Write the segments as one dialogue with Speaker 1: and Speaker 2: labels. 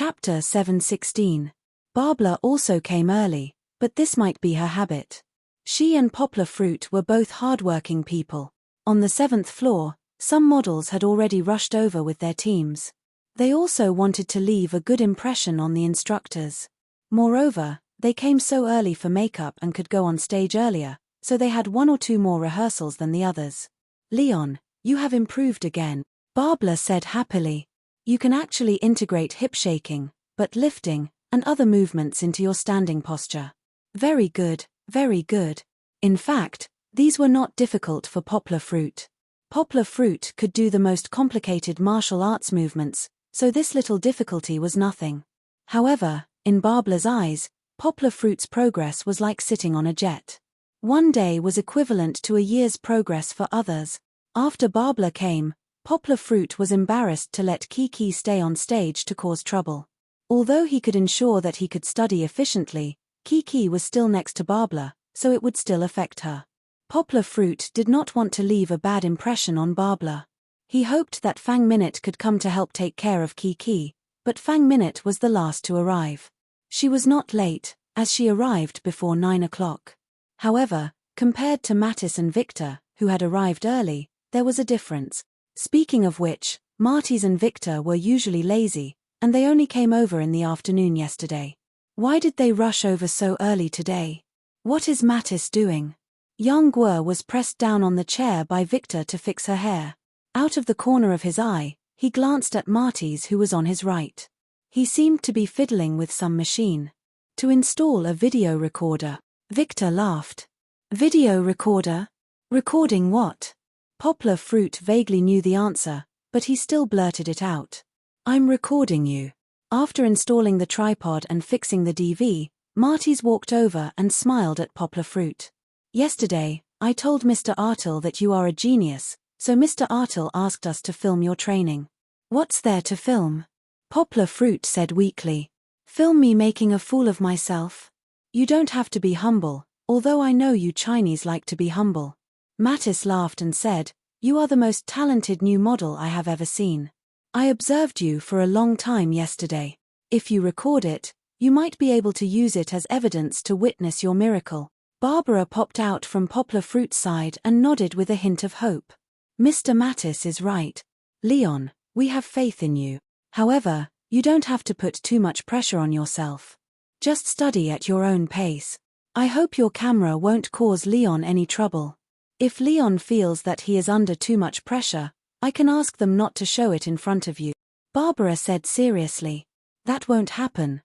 Speaker 1: Chapter 7:16. Barbara also came early, but this might be her habit. She and Poplar Fruit were both hard-working people. On the 7th floor, some models had already rushed over with their teams. They also wanted to leave a good impression on the instructors. Moreover, they came so early for makeup and could go on stage earlier, so they had 1 or 2 more rehearsals than the others. "Leon, you have improved again," Barbara said happily. "You can actually integrate hip shaking, butt lifting, and other movements into your standing posture. Very good, very good." In fact, these were not difficult for Poplar Fruit. Poplar Fruit could do the most complicated martial arts movements, so this little difficulty was nothing. However, in Barbara's eyes, Poplar Fruit's progress was like sitting on a jet. One day was equivalent to a year's progress for others. After Barbara came, Poplar Fruit was embarrassed to let Kiki stay on stage to cause trouble. Although he could ensure that he could study efficiently, Kiki was still next to Barbara, so it would still affect her. Poplar Fruit did not want to leave a bad impression on Barbara. He hoped that Fang Minute could come to help take care of Kiki, but Fang Minute was the last to arrive. She was not late, as she arrived before 9 o'clock. However, compared to Mattis and Victor, who had arrived early, there was a difference. Speaking of which, Martis and Victor were usually lazy, and they only came over in the afternoon yesterday. Why did they rush over so early today? What is Mattis doing? Yang Guo was pressed down on the chair by Victor to fix her hair. Out of the corner of his eye, he glanced at Martis, who was on his right. He seemed to be fiddling with some machine. To install a video recorder. Victor laughed. Video recorder? Recording what? Poplar Fruit vaguely knew the answer, but he still blurted it out. "I'm recording you." After installing the tripod and fixing the DV, Martis walked over and smiled at Poplar Fruit. "Yesterday, I told Mr. Artel that you are a genius, so Mr. Artel asked us to film your training." "What's there to film?" Poplar Fruit said weakly. "Film me making a fool of myself? You don't have to be humble, although I know you Chinese like to be humble." Mattis laughed and said, "You are the most talented new model I have ever seen. I observed you for a long time yesterday. If you record it, you might be able to use it as evidence to witness your miracle." Barbara popped out from Poplar Fruit's side and nodded with a hint of hope. "Mr. Mattis is right. Leon, we have faith in you. However, you don't have to put too much pressure on yourself. Just study at your own pace. I hope your camera won't cause Leon any trouble. If Leon feels that he is under too much pressure, I can ask them not to show it in front of you." Barbara said seriously. That won't happen,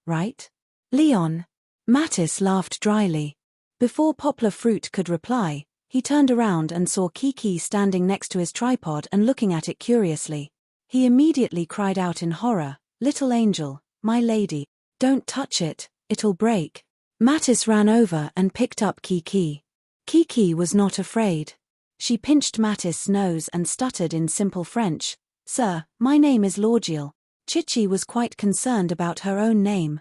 Speaker 1: right? Leon?" Mattis laughed dryly. Before Poplar Fruit could reply, he turned around and saw Kiki standing next to his tripod and looking at it curiously. He immediately cried out in horror, "Little angel, my lady, don't touch it, it'll break." Mattis ran over and picked up Kiki. Kiki was not afraid. She pinched Mattis' nose and stuttered in simple French, "Sir, my name is Lorgiel." Chichi was quite concerned about her own name.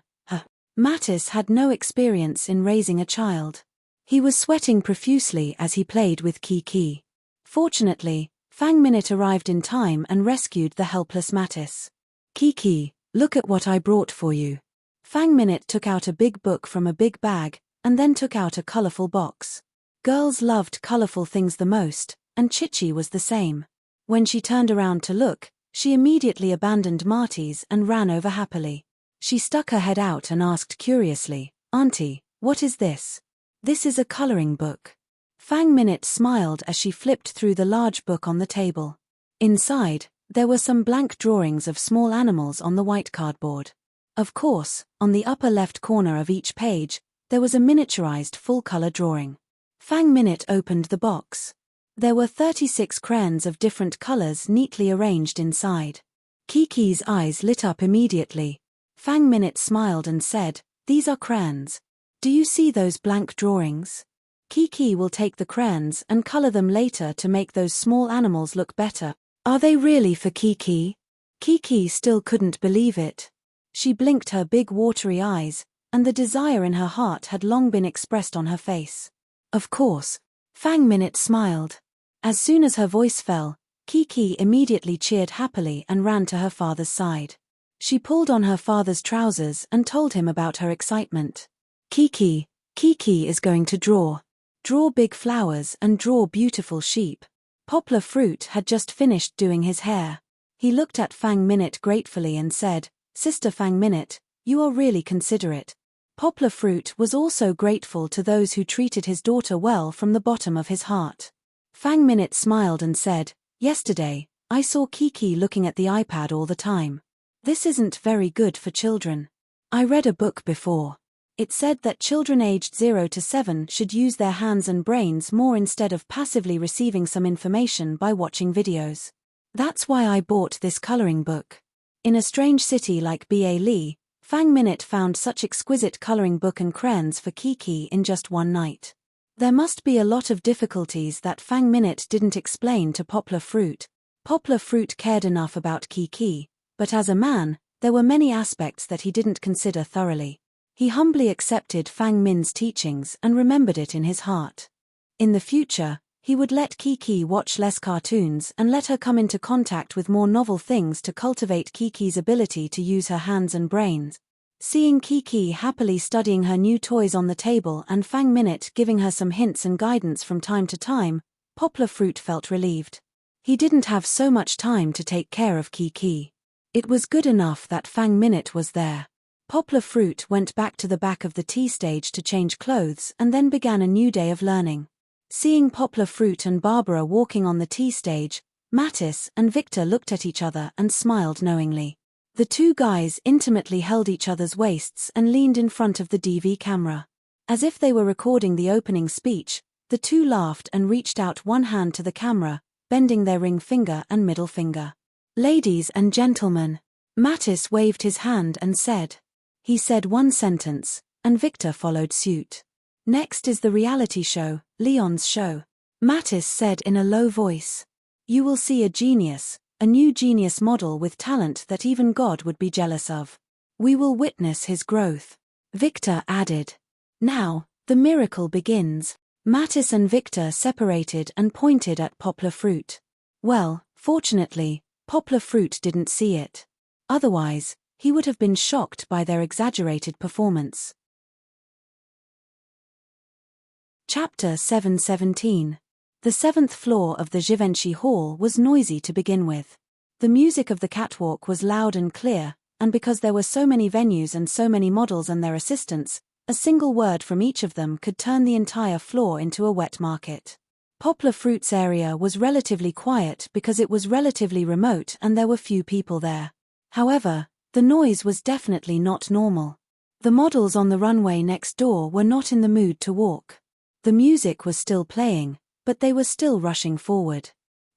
Speaker 1: Mattis had no experience in raising a child. He was sweating profusely as he played with Kiki. Fortunately, Fang Minute arrived in time and rescued the helpless Mattis. "Kiki, look at what I brought for you." Fang Minute took out a big book from a big bag, and then took out a colorful box. Girls loved colorful things the most, and Chichi was the same. When she turned around to look, she immediately abandoned Martis and ran over happily. She stuck her head out and asked curiously, "Auntie, what is this?" "This is a coloring book." Fang Minute smiled as she flipped through the large book on the table. Inside, there were some blank drawings of small animals on the white cardboard. Of course, on the upper left corner of each page, there was a miniaturized full-color drawing. Fang Minute opened the box. There were 36 crayons of different colors neatly arranged inside. Kiki's eyes lit up immediately. Fang Minute smiled and said, "These are crayons. Do you see those blank drawings? Kiki will take the crayons and color them later to make those small animals look better." "Are they really for Kiki?" Kiki still couldn't believe it. She blinked her big watery eyes, and the desire in her heart had long been expressed on her face. "Of course." Fang Minute smiled. As soon as her voice fell, Kiki immediately cheered happily and ran to her father's side. She pulled on her father's trousers and told him about her excitement. Kiki is going to draw big flowers and draw beautiful sheep. Poplar Fruit had just finished doing his hair. He looked at Fang Minute gratefully and said, "Sister Fang Minute, you are really considerate." Poplar Fruit was also grateful to those who treated his daughter well from the bottom of his heart. Fang Minute smiled and said, "Yesterday, I saw Kiki looking at the iPad all the time. This isn't very good for children. I read a book before. It said that children aged 0 to 7 should use their hands and brains more instead of passively receiving some information by watching videos. That's why I bought this coloring book." In a strange city like Ba Li, Fang Minute found such exquisite coloring book and crayons for Kiki in just one night. There must be a lot of difficulties that Fang Minute didn't explain to Poplar Fruit. Poplar Fruit cared enough about Kiki, but as a man, there were many aspects that he didn't consider thoroughly. He humbly accepted Fang Min's teachings and remembered it in his heart. In the future, he would let Kiki watch less cartoons and let her come into contact with more novel things to cultivate Kiki's ability to use her hands and brains. Seeing Kiki happily studying her new toys on the table and Fang Minute giving her some hints and guidance from time to time, Poplar Fruit felt relieved. He didn't have so much time to take care of Kiki. It was good enough that Fang Minute was there. Poplar Fruit went back to the back of the tea stage to change clothes and then began a new day of learning. Seeing Poplar Fruit and Barbara walking on the tea stage, Mattis and Victor looked at each other and smiled knowingly. The two guys intimately held each other's waists and leaned in front of the DV camera. As if they were recording the opening speech, the two laughed and reached out one hand to the camera, bending their ring finger and middle finger. "Ladies and gentlemen." Mattis waved his hand and said. He said one sentence, and Victor followed suit. "Next is the reality show, Leon's show." Mattis said in a low voice. "You will see a genius, a new genius model with talent that even God would be jealous of. We will witness his growth." Victor added. "Now, the miracle begins." Mattis and Victor separated and pointed at Poplar Fruit. Well, fortunately, Poplar Fruit didn't see it. Otherwise, he would have been shocked by their exaggerated performance. Chapter 717. The 7th floor of the Givenchy Hall was noisy to begin with. The music of the catwalk was loud and clear, and because there were so many venues and so many models and their assistants, a single word from each of them could turn the entire floor into a wet market. Poplar Fruit's area was relatively quiet because it was relatively remote and there were few people there. However, the noise was definitely not normal. The models on the runway next door were not in the mood to walk. The music was still playing, but they were still rushing forward.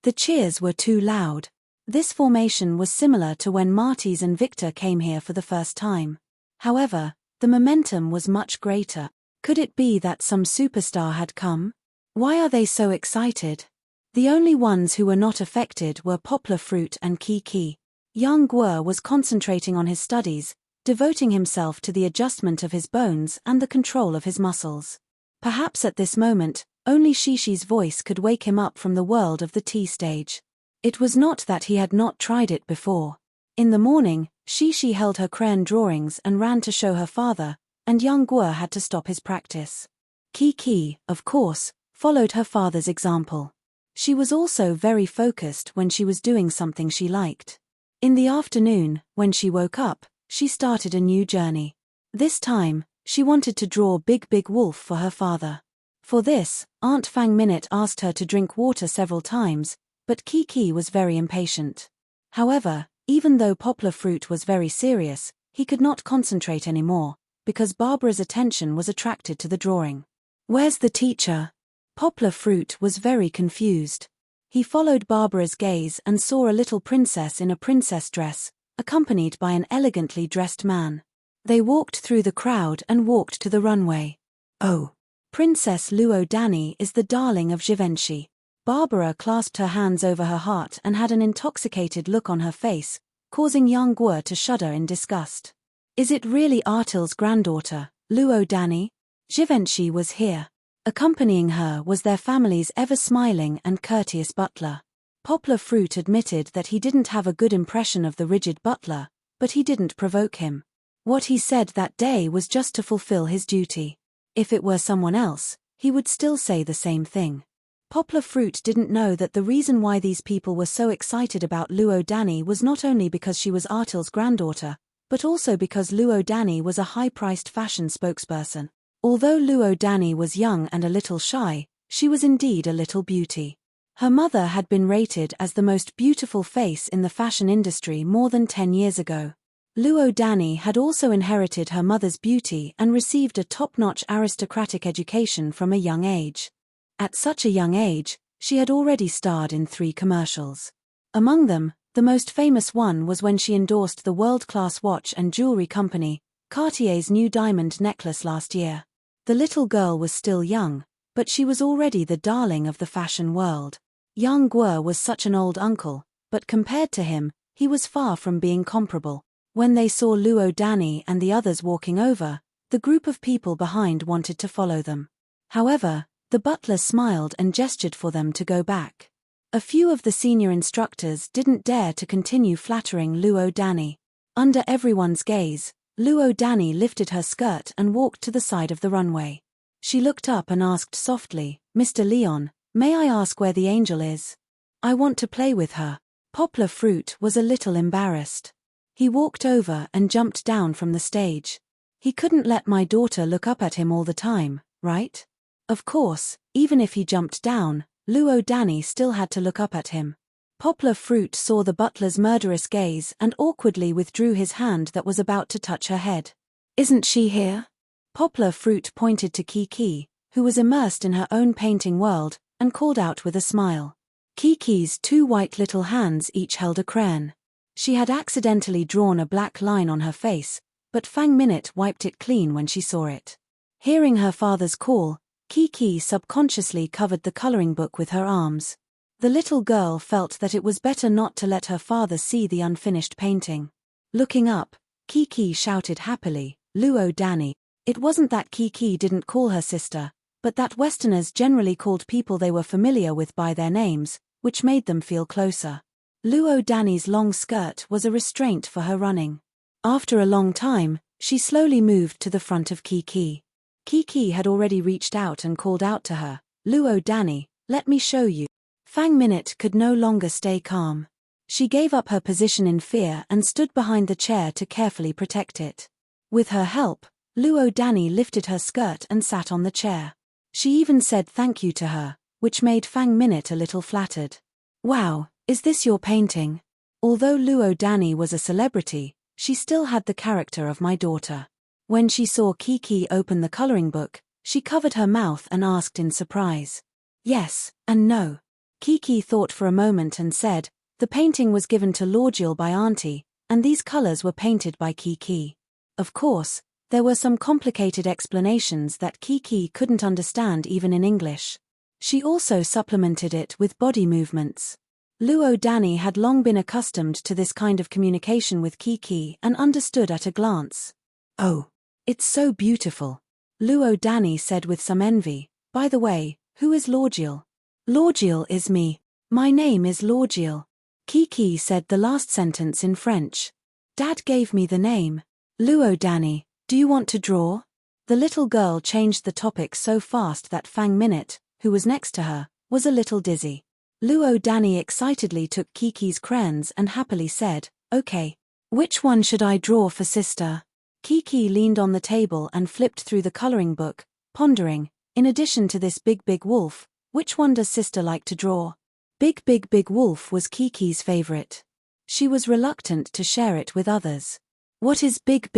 Speaker 1: The cheers were too loud. This formation was similar to when Marty's and Victor came here for the first time. However, the momentum was much greater. Could it be that some superstar had come? Why are they so excited? The only ones who were not affected were Poplar Fruit and Kiki. Young Guo was concentrating on his studies, devoting himself to the adjustment of his bones and the control of his muscles. Perhaps at this moment, only Shishi's voice could wake him up from the world of the tea stage. It was not that he had not tried it before. In the morning, Shishi held her crayon drawings and ran to show her father, and young Guo had to stop his practice. Kiki, of course, followed her father's example. She was also very focused when she was doing something she liked. In the afternoon, when she woke up, she started a new journey. This time, she wanted to draw Big Wolf for her father. For this, Aunt Fang Minute asked her to drink water several times, but Kiki was very impatient. However, even though Poplar Fruit was very serious, he could not concentrate anymore, because Barbara's attention was attracted to the drawing. "Where's the teacher?" Poplar Fruit was very confused. He followed Barbara's gaze and saw a little princess in a princess dress, accompanied by an elegantly dressed man. They walked through the crowd and walked to the runway. "Oh, Princess Luo Dani is the darling of Givenchy." Barbara clasped her hands over her heart and had an intoxicated look on her face, causing young Guo to shudder in disgust. "Is it really Artil's granddaughter, Luo Dani?" Givenchy was here. Accompanying her was their family's ever-smiling and courteous butler. Poplar Fruit admitted that he didn't have a good impression of the rigid butler, but he didn't provoke him. What he said that day was just to fulfill his duty. If it were someone else, he would still say the same thing. Poplar Fruit didn't know that the reason why these people were so excited about Luo Dani was not only because she was Artil's granddaughter, but also because Luo Dani was a high-priced fashion spokesperson. Although Luo Dani was young and a little shy, she was indeed a little beauty. Her mother had been rated as the most beautiful face in the fashion industry more than 10 years ago. Luo Dani had also inherited her mother's beauty and received a top-notch aristocratic education from a young age. At such a young age, she had already starred in 3 commercials. Among them, the most famous one was when she endorsed the world-class watch and jewelry company, Cartier's new diamond necklace last year. The little girl was still young, but she was already the darling of the fashion world. Yang Guo was such an old uncle, but compared to him, he was far from being comparable. When they saw Luo Dani and the others walking over, the group of people behind wanted to follow them. However, the butler smiled and gestured for them to go back. A few of the senior instructors didn't dare to continue flattering Luo Dani. Under everyone's gaze, Luo Dani lifted her skirt and walked to the side of the runway. She looked up and asked softly, "Mr. Leon, may I ask where the angel is? I want to play with her." Poplar Fruit was a little embarrassed. He walked over and jumped down from the stage. He couldn't let my daughter look up at him all the time, right? Of course, even if he jumped down, Luo Dani still had to look up at him. Poplar Fruit saw the butler's murderous gaze and awkwardly withdrew his hand that was about to touch her head. "Isn't she here?" Poplar Fruit pointed to Kiki, who was immersed in her own painting world, and called out with a smile. Kiki's 2 white little hands each held a crayon. She had accidentally drawn a black line on her face, but Fang Minute wiped it clean when she saw it. Hearing her father's call, Kiki subconsciously covered the coloring book with her arms. The little girl felt that it was better not to let her father see the unfinished painting. Looking up, Kiki shouted happily, "Luo Dani." It wasn't that Kiki didn't call her sister, but that Westerners generally called people they were familiar with by their names, which made them feel closer. Luo Dani's long skirt was a restraint for her running. After a long time, she slowly moved to the front of Kiki. Kiki had already reached out and called out to her, "Luo Dani, let me show you." Fang Minute could no longer stay calm. She gave up her position in fear and stood behind the chair to carefully protect it. With her help, Luo Dani lifted her skirt and sat on the chair. She even said thank you to her, which made Fang Minute a little flattered. "Wow, is this your painting?" Although Luo Dani was a celebrity, she still had the character of my daughter. When she saw Kiki open the coloring book, she covered her mouth and asked in surprise. "Yes, and no." Kiki thought for a moment and said, "The painting was given to Lorgiel by Auntie, and these colors were painted by Kiki." Of course, there were some complicated explanations that Kiki couldn't understand even in English. She also supplemented it with body movements. Luo Dani had long been accustomed to this kind of communication with Kiki and understood at a glance. "Oh, it's so beautiful," Luo Dani said with some envy. "By the way, who is Lorgiel?" "Lorgiel is me. My name is Lorgiel." Kiki said the last sentence in French. "Dad gave me the name." "Luo Dani, do you want to draw?" The little girl changed the topic so fast that Fang Minute, who was next to her, was a little dizzy. Luo Dani excitedly took Kiki's crayons and happily said, "Okay. Which one should I draw for sister?" Kiki leaned on the table and flipped through the coloring book, pondering, in addition to this big wolf, which one does sister like to draw? Big wolf was Kiki's favorite. She was reluctant to share it with others. "What is big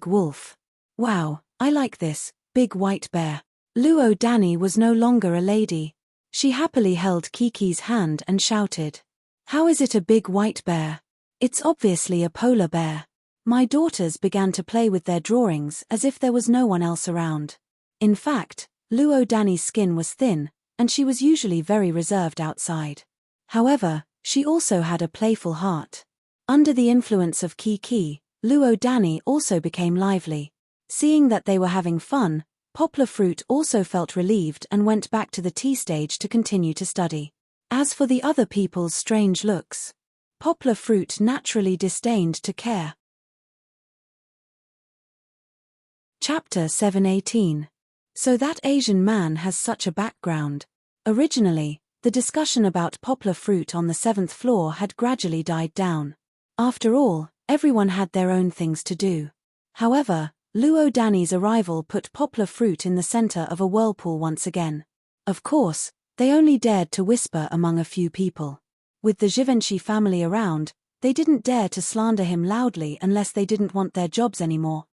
Speaker 1: wolf?" "Wow, I like this, big white bear." Luo Dani was no longer a lady. She happily held Kiki's hand and shouted, "How is it a big white bear? It's obviously a polar bear." My daughters began to play with their drawings as if there was no one else around. In fact, Luo Dani's skin was thin, and she was usually very reserved outside. However, she also had a playful heart. Under the influence of Kiki, Luo Dani also became lively. Seeing that they were having fun, Poplar Fruit also felt relieved and went back to the tea stage to continue to study. As for the other people's strange looks, Poplar Fruit naturally disdained to care. Chapter 718. So that Asian man has such a background. Originally, the discussion about poplar fruit on the 7th floor had gradually died down. After all, everyone had their own things to do. However, Luo Danny's arrival put poplar fruit in the center of a whirlpool once again. Of course, they only dared to whisper among a few people. With the Givenchy family around, they didn't dare to slander him loudly unless they didn't want their jobs anymore.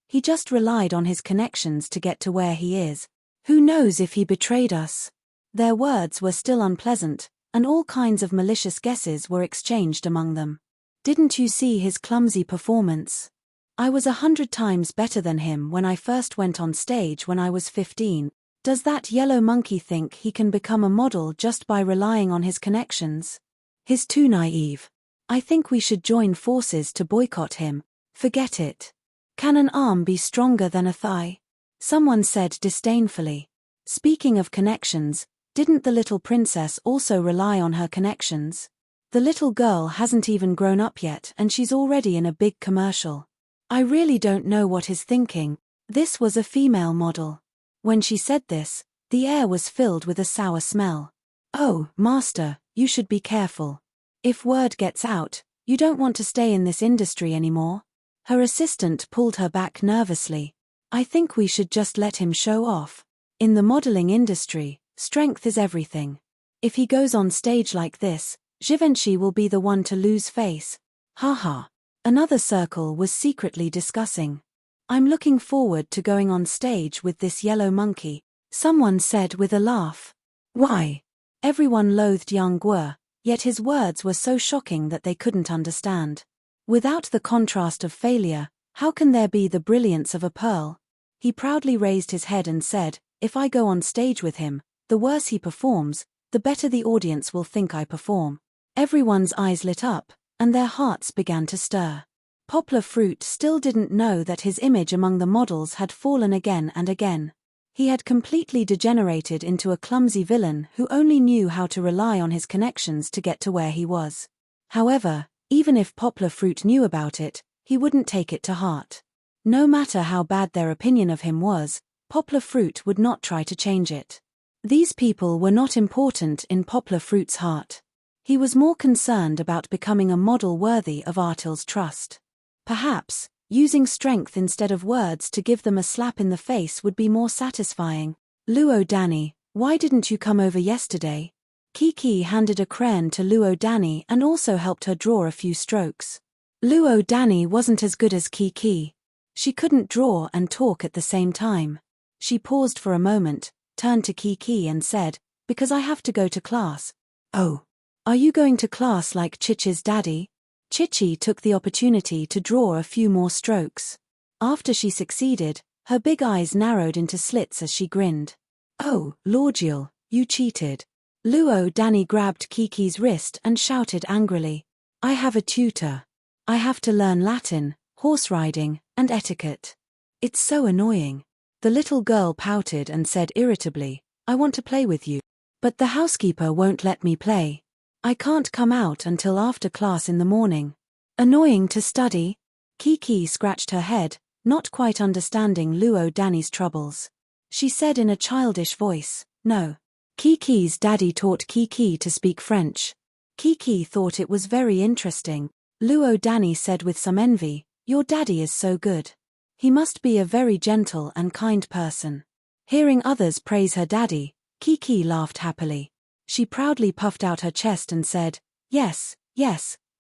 Speaker 1: He just relied on his connections to get to where he is. Who knows if he betrayed us? Their words were still unpleasant, and all kinds of malicious guesses were exchanged among them. Didn't you see his clumsy performance? I was 100 times better than him when I first went on stage when I was 15. Does that yellow monkey think he can become a model just by relying on his connections? He's too naive. I think we should join forces to boycott him. Forget it. Can an arm be stronger than a thigh? Someone said disdainfully. Speaking of connections, didn't the little princess also rely on her connections? The little girl hasn't even grown up yet and she's already in a big commercial. I really don't know what he's thinking. This was a female model. When she said this, the air was filled with a sour smell. Oh, master, you should be careful. If word gets out, you don't want to stay in this industry anymore. Her assistant pulled her back nervously. I think we should just let him show off. In the modeling industry, strength is everything. If he goes on stage like this, Givenchy will be the one to lose face. Haha. Another circle was secretly discussing. I'm looking forward to going on stage with this yellow monkey, someone said with a laugh. Why? Everyone loathed young Guo, yet his words were so shocking that they couldn't understand. Without the contrast of failure, how can there be the brilliance of a pearl? He proudly raised his head and said, if I go on stage with him, the worse he performs, the better the audience will think I perform. Everyone's eyes lit up, and their hearts began to stir. Poplar Fruit still didn't know that his image among the models had fallen again and again. He had completely degenerated into a clumsy villain who only knew how to rely on his connections to get to where he was. However, even if Poplar Fruit knew about it, he wouldn't take it to heart. No matter how bad their opinion of him was, Poplar Fruit would not try to change it. These people were not important in Poplar Fruit's heart. He was more concerned about becoming a model worthy of Artil's trust. Perhaps, using strength instead of words to give them a slap in the face would be more satisfying. Luo Danny, why didn't you come over yesterday? Kiki handed a crayon to Luo Danny and also helped her draw a few strokes. Luo Danny wasn't as good as Kiki. She couldn't draw and talk at the same time. She paused for a moment, turned to Kiki and said, because I have to go to class. Oh. Are you going to class like Chichi's daddy? Chichi took the opportunity to draw a few more strokes. After she succeeded, her big eyes narrowed into slits as she grinned. Oh, Lordial, you cheated. Luo Danny grabbed Kiki's wrist and shouted angrily. I have a tutor. I have to learn Latin, horse riding, and etiquette. It's so annoying. The little girl pouted and said irritably, I want to play with you. But the housekeeper won't let me play. I can't come out until after class in the morning. Annoying to study? Kiki scratched her head, not quite understanding Luo Danny's troubles. She said in a childish voice, no. Kiki's daddy taught Kiki to speak French. Kiki thought it was very interesting. Luo Danny said with some envy, your daddy is so good. He must be a very gentle and kind person. Hearing others praise her daddy, Kiki laughed happily. She proudly puffed out her chest and said, yes,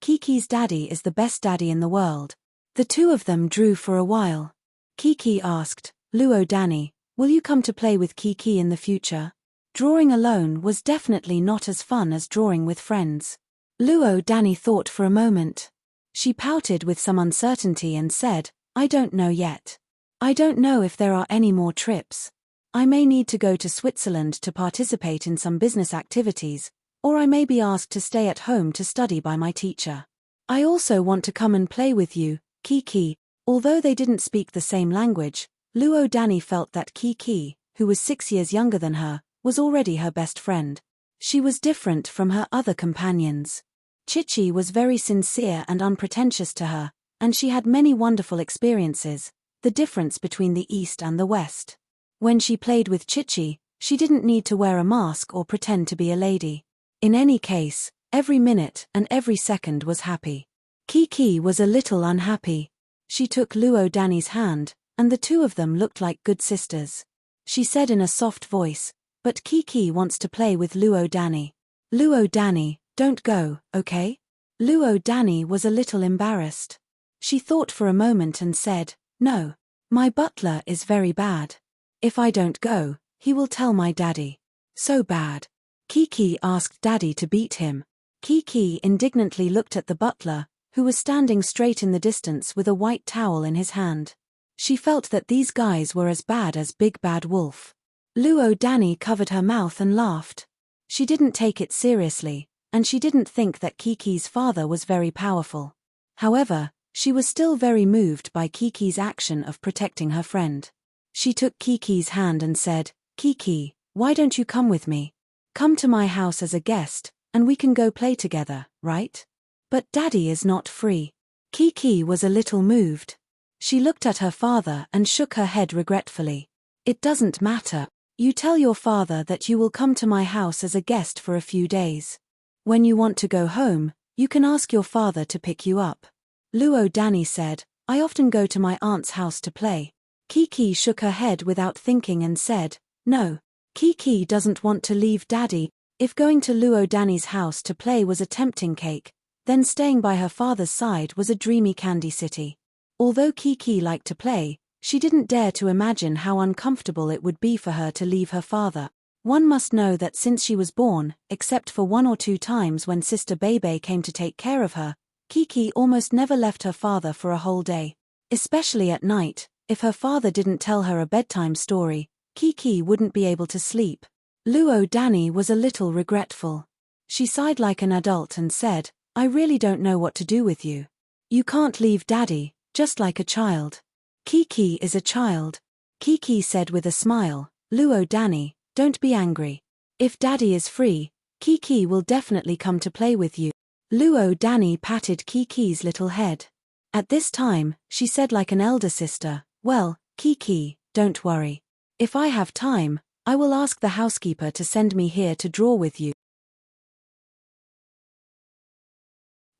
Speaker 1: Kiki's daddy is the best daddy in the world. The two of them drew for a while. Kiki asked, Luo Danny, will you come to play with Kiki in the future? Drawing alone was definitely not as fun as drawing with friends. Luo Danny thought for a moment. She pouted with some uncertainty and said, I don't know yet. I don't know if there are any more trips. I may need to go to Switzerland to participate in some business activities, or I may be asked to stay at home to study by my teacher. I also want to come and play with you, Kiki. Although they didn't speak the same language, Luo Danny felt that Kiki, who was 6 years younger than her, was already her best friend. She was different from her other companions. Chichi was very sincere and unpretentious to her, and she had many wonderful experiences. the difference between the East and the West. When she played with Chichi, she didn't need to wear a mask or pretend to be a lady. In any case, every minute and every second was happy. Kiki was a little unhappy. She took Luo Danny's hand, and the two of them looked like good sisters. She said in a soft voice, "But Kiki wants to play with Luo Danny." "Luo Danny, don't go, okay?" Luo Danny was a little embarrassed. She thought for a moment and said, "No. My butler is very bad. If I don't go, he will tell my daddy." "So bad?" Kiki asked Daddy to beat him. Kiki indignantly looked at the butler, who was standing straight in the distance with a white towel in his hand. She felt that these guys were as bad as Big Bad Wolf. Luo Danny covered her mouth and laughed. She didn't take it seriously, and she didn't think that Kiki's father was very powerful. However, she was still very moved by Kiki's action of protecting her friend. She took Kiki's hand and said, "Kiki, why don't you come with me? Come to my house as a guest, and we can go play together, right?" "But Daddy is not free." Kiki was a little moved. She looked at her father and shook her head regretfully. "It doesn't matter. You tell your father that you will come to my house as a guest for a few days. When you want to go home, you can ask your father to pick you up." Luo Danny said, "I often go to my aunt's house to play." Kiki shook her head without thinking and said, "No. Kiki doesn't want to leave Daddy." If going to Luo Danny's house to play was a tempting cake, then staying by her father's side was a dreamy candy city. Although Kiki liked to play, she didn't dare to imagine how uncomfortable it would be for her to leave her father. One must know that since she was born, except for 1 or 2 times when Sister Bebe came to take care of her, Kiki almost never left her father for a whole day. Especially at night, if her father didn't tell her a bedtime story, Kiki wouldn't be able to sleep. Luo Danny was a little regretful. She sighed like an adult and said, "I really don't know what to do with you. You can't leave Daddy, just like a child." "Kiki is a child," Kiki said with a smile. "Luo Danny, don't be angry. If Daddy is free, Kiki will definitely come to play with you." Luo Danny patted Kiki's little head. At this time, she said like an elder sister, "Well, Kiki, don't worry. If I have time, I will ask the housekeeper to send me here to draw with you."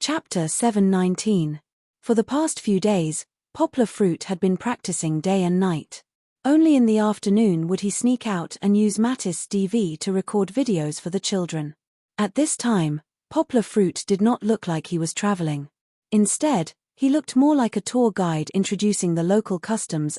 Speaker 1: Chapter 719. For the past few days, Poplar Fruit had been practicing day and night. Only in the afternoon would he sneak out and use Matisse DV to record videos for the children. At this time, Poplar Fruit did not look like he was traveling. Instead, he looked more like a tour guide introducing the local customs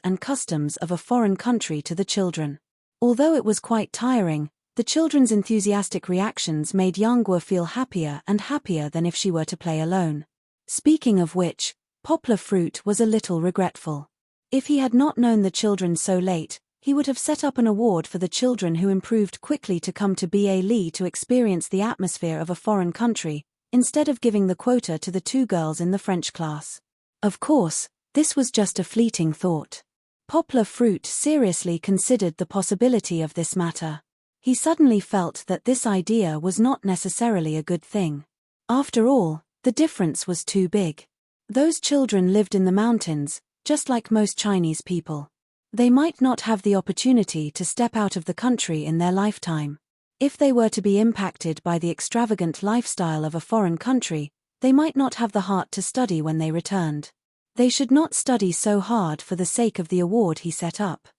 Speaker 1: of a foreign country to the children. Although it was quite tiring, the children's enthusiastic reactions made Yanguo feel happier and happier than if she were to play alone. Speaking of which, Poplar Fruit was a little regretful. If he had not known the children so late, he would have set up an award for the children who improved quickly to come to BA Lee to experience the atmosphere of a foreign country, instead of giving the quota to the 2 girls in the French class. Of course, this was just a fleeting thought. Poplar Fruit seriously considered the possibility of this matter. He suddenly felt that this idea was not necessarily a good thing. After all, the difference was too big. Those children lived in the mountains, just like most Chinese people. They might not have the opportunity to step out of the country in their lifetime. If they were to be impacted by the extravagant lifestyle of a foreign country, they might not have the heart to study when they returned. They should not study so hard for the sake of the award he set up.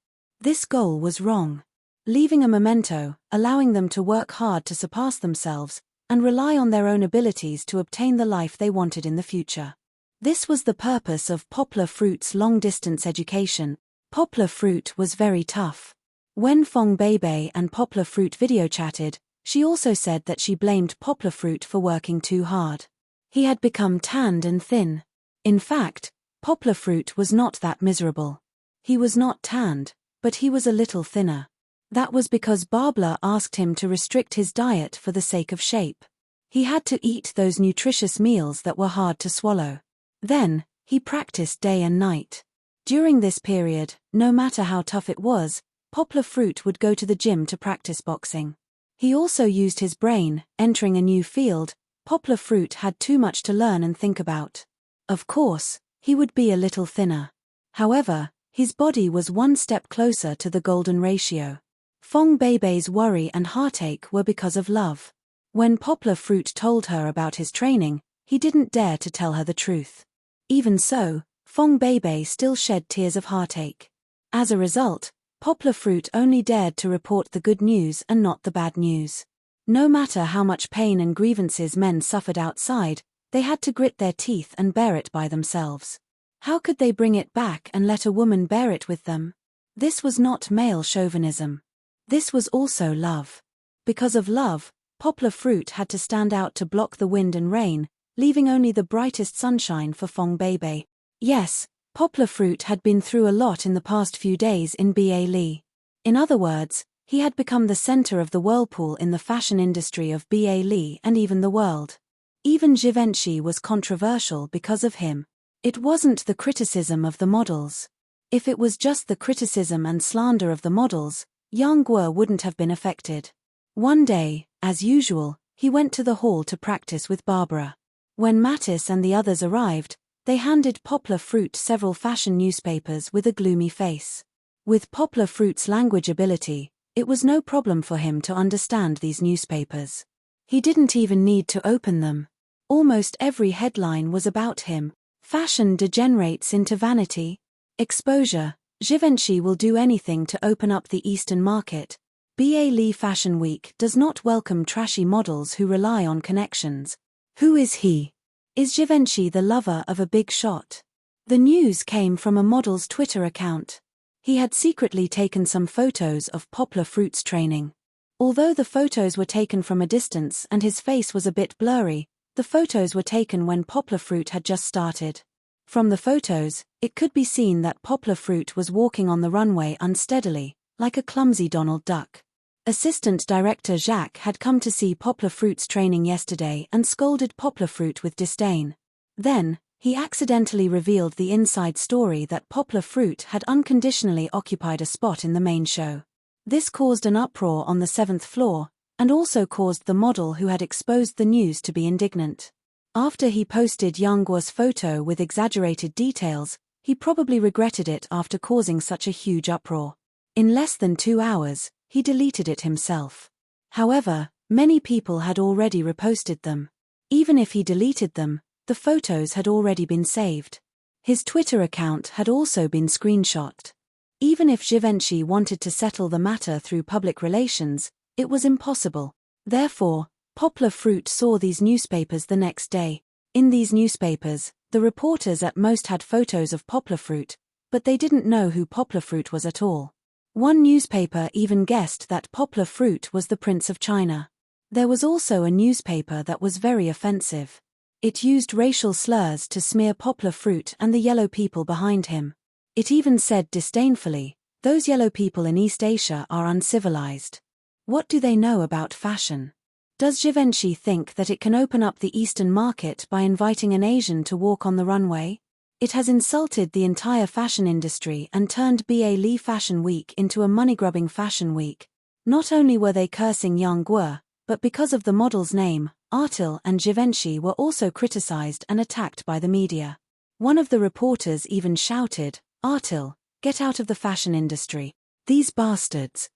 Speaker 1: This goal was wrong. Leaving a memento, allowing them to work hard to surpass themselves, and rely on their own abilities to obtain the life they wanted in the future. This was the purpose of Poplar Fruit's long-distance education. Poplar Fruit was very tough. When Fong Beibei and Poplar Fruit video chatted, she also said that she blamed Poplar Fruit for working too hard. He had become tanned and thin. In fact, Poplar Fruit was not that miserable. He was not tanned, but he was a little thinner. That was because Barbara asked him to restrict his diet for the sake of shape. He had to eat those nutritious meals that were hard to swallow. Then, he practiced day and night. During this period, no matter how tough it was, Poplar Fruit would go to the gym to practice boxing. He also used his brain, entering a new field. Poplar Fruit had too much to learn and think about. Of course, he would be a little thinner. However, His body was one step closer to the golden ratio. Fong Beibei's worry and heartache were because of love. When Poplar Fruit told her about his training, he didn't dare to tell her the truth. Even so, Fong Beibei still shed tears of heartache. As a result, Poplar Fruit only dared to report the good news and not the bad news. No matter how much pain and grievances men suffered outside, they had to grit their teeth and bear it by themselves. How could they bring it back and let a woman bear it with them? This was not male chauvinism. This was also love. Because of love, Poplar Fruit had to stand out to block the wind and rain, leaving only the brightest sunshine for Fong Beibei. Yes, Poplar Fruit had been through a lot in the past few days in Ba Li. In other words, he had become the center of the whirlpool in the fashion industry of Ba Li and even the world. Even Givenchy was controversial because of him. It wasn't the criticism of the models. If it was just the criticism and slander of the models, Yang Guo wouldn't have been affected. One day, as usual, he went to the hall to practice with Barbara. When Matisse and the others arrived, they handed Poplar Fruit several fashion newspapers with a gloomy face. With Poplar Fruit's language ability, it was no problem for him to understand these newspapers. He didn't even need to open them. Almost every headline was about him. Fashion degenerates into vanity. Exposure. Givenchy will do anything to open up the Eastern market. Ba Li Fashion Week does not welcome trashy models who rely on connections. Who is he? Is Givenchy the lover of a big shot? The news came from a model's Twitter account. He had secretly taken some photos of Poplar Fruit's training. Although the photos were taken from a distance and his face was a bit blurry, the photos were taken when Poplar Fruit had just started. From the photos, it could be seen that Poplar Fruit was walking on the runway unsteadily, like a clumsy Donald Duck. Assistant Director Jacques had come to see Poplar Fruit's training yesterday and scolded Poplar Fruit with disdain. Then, he accidentally revealed the inside story that Poplar Fruit had unconditionally occupied a spot in the main show. This caused an uproar on the 7th floor, and also caused the model who had exposed the news to be indignant. After he posted Yang Guo's photo with exaggerated details, he probably regretted it after causing such a huge uproar. In less than 2 hours, he deleted it himself. However, many people had already reposted them. Even if he deleted them, the photos had already been saved. His Twitter account had also been screenshot. Even if Givenchy wanted to settle the matter through public relations, it was impossible. Therefore, Poplar Fruit saw these newspapers the next day. In these newspapers, the reporters at most had photos of Poplar Fruit, but they didn't know who Poplar Fruit was at all. One newspaper even guessed that Poplar Fruit was the Prince of China. There was also a newspaper that was very offensive. It used racial slurs to smear Poplar Fruit and the yellow people behind him. It even said disdainfully, "Those yellow people in East Asia are uncivilized. What do they know about fashion? Does Givenchy think that it can open up the Eastern market by inviting an Asian to walk on the runway? It has insulted the entire fashion industry and turned Ba Li Fashion Week into a money-grubbing fashion week." Not only were they cursing Yang Guo, but because of the model's name, Artil and Givenchy were also criticized and attacked by the media. One of the reporters even shouted, "Artil, get out of the fashion industry. These bastards."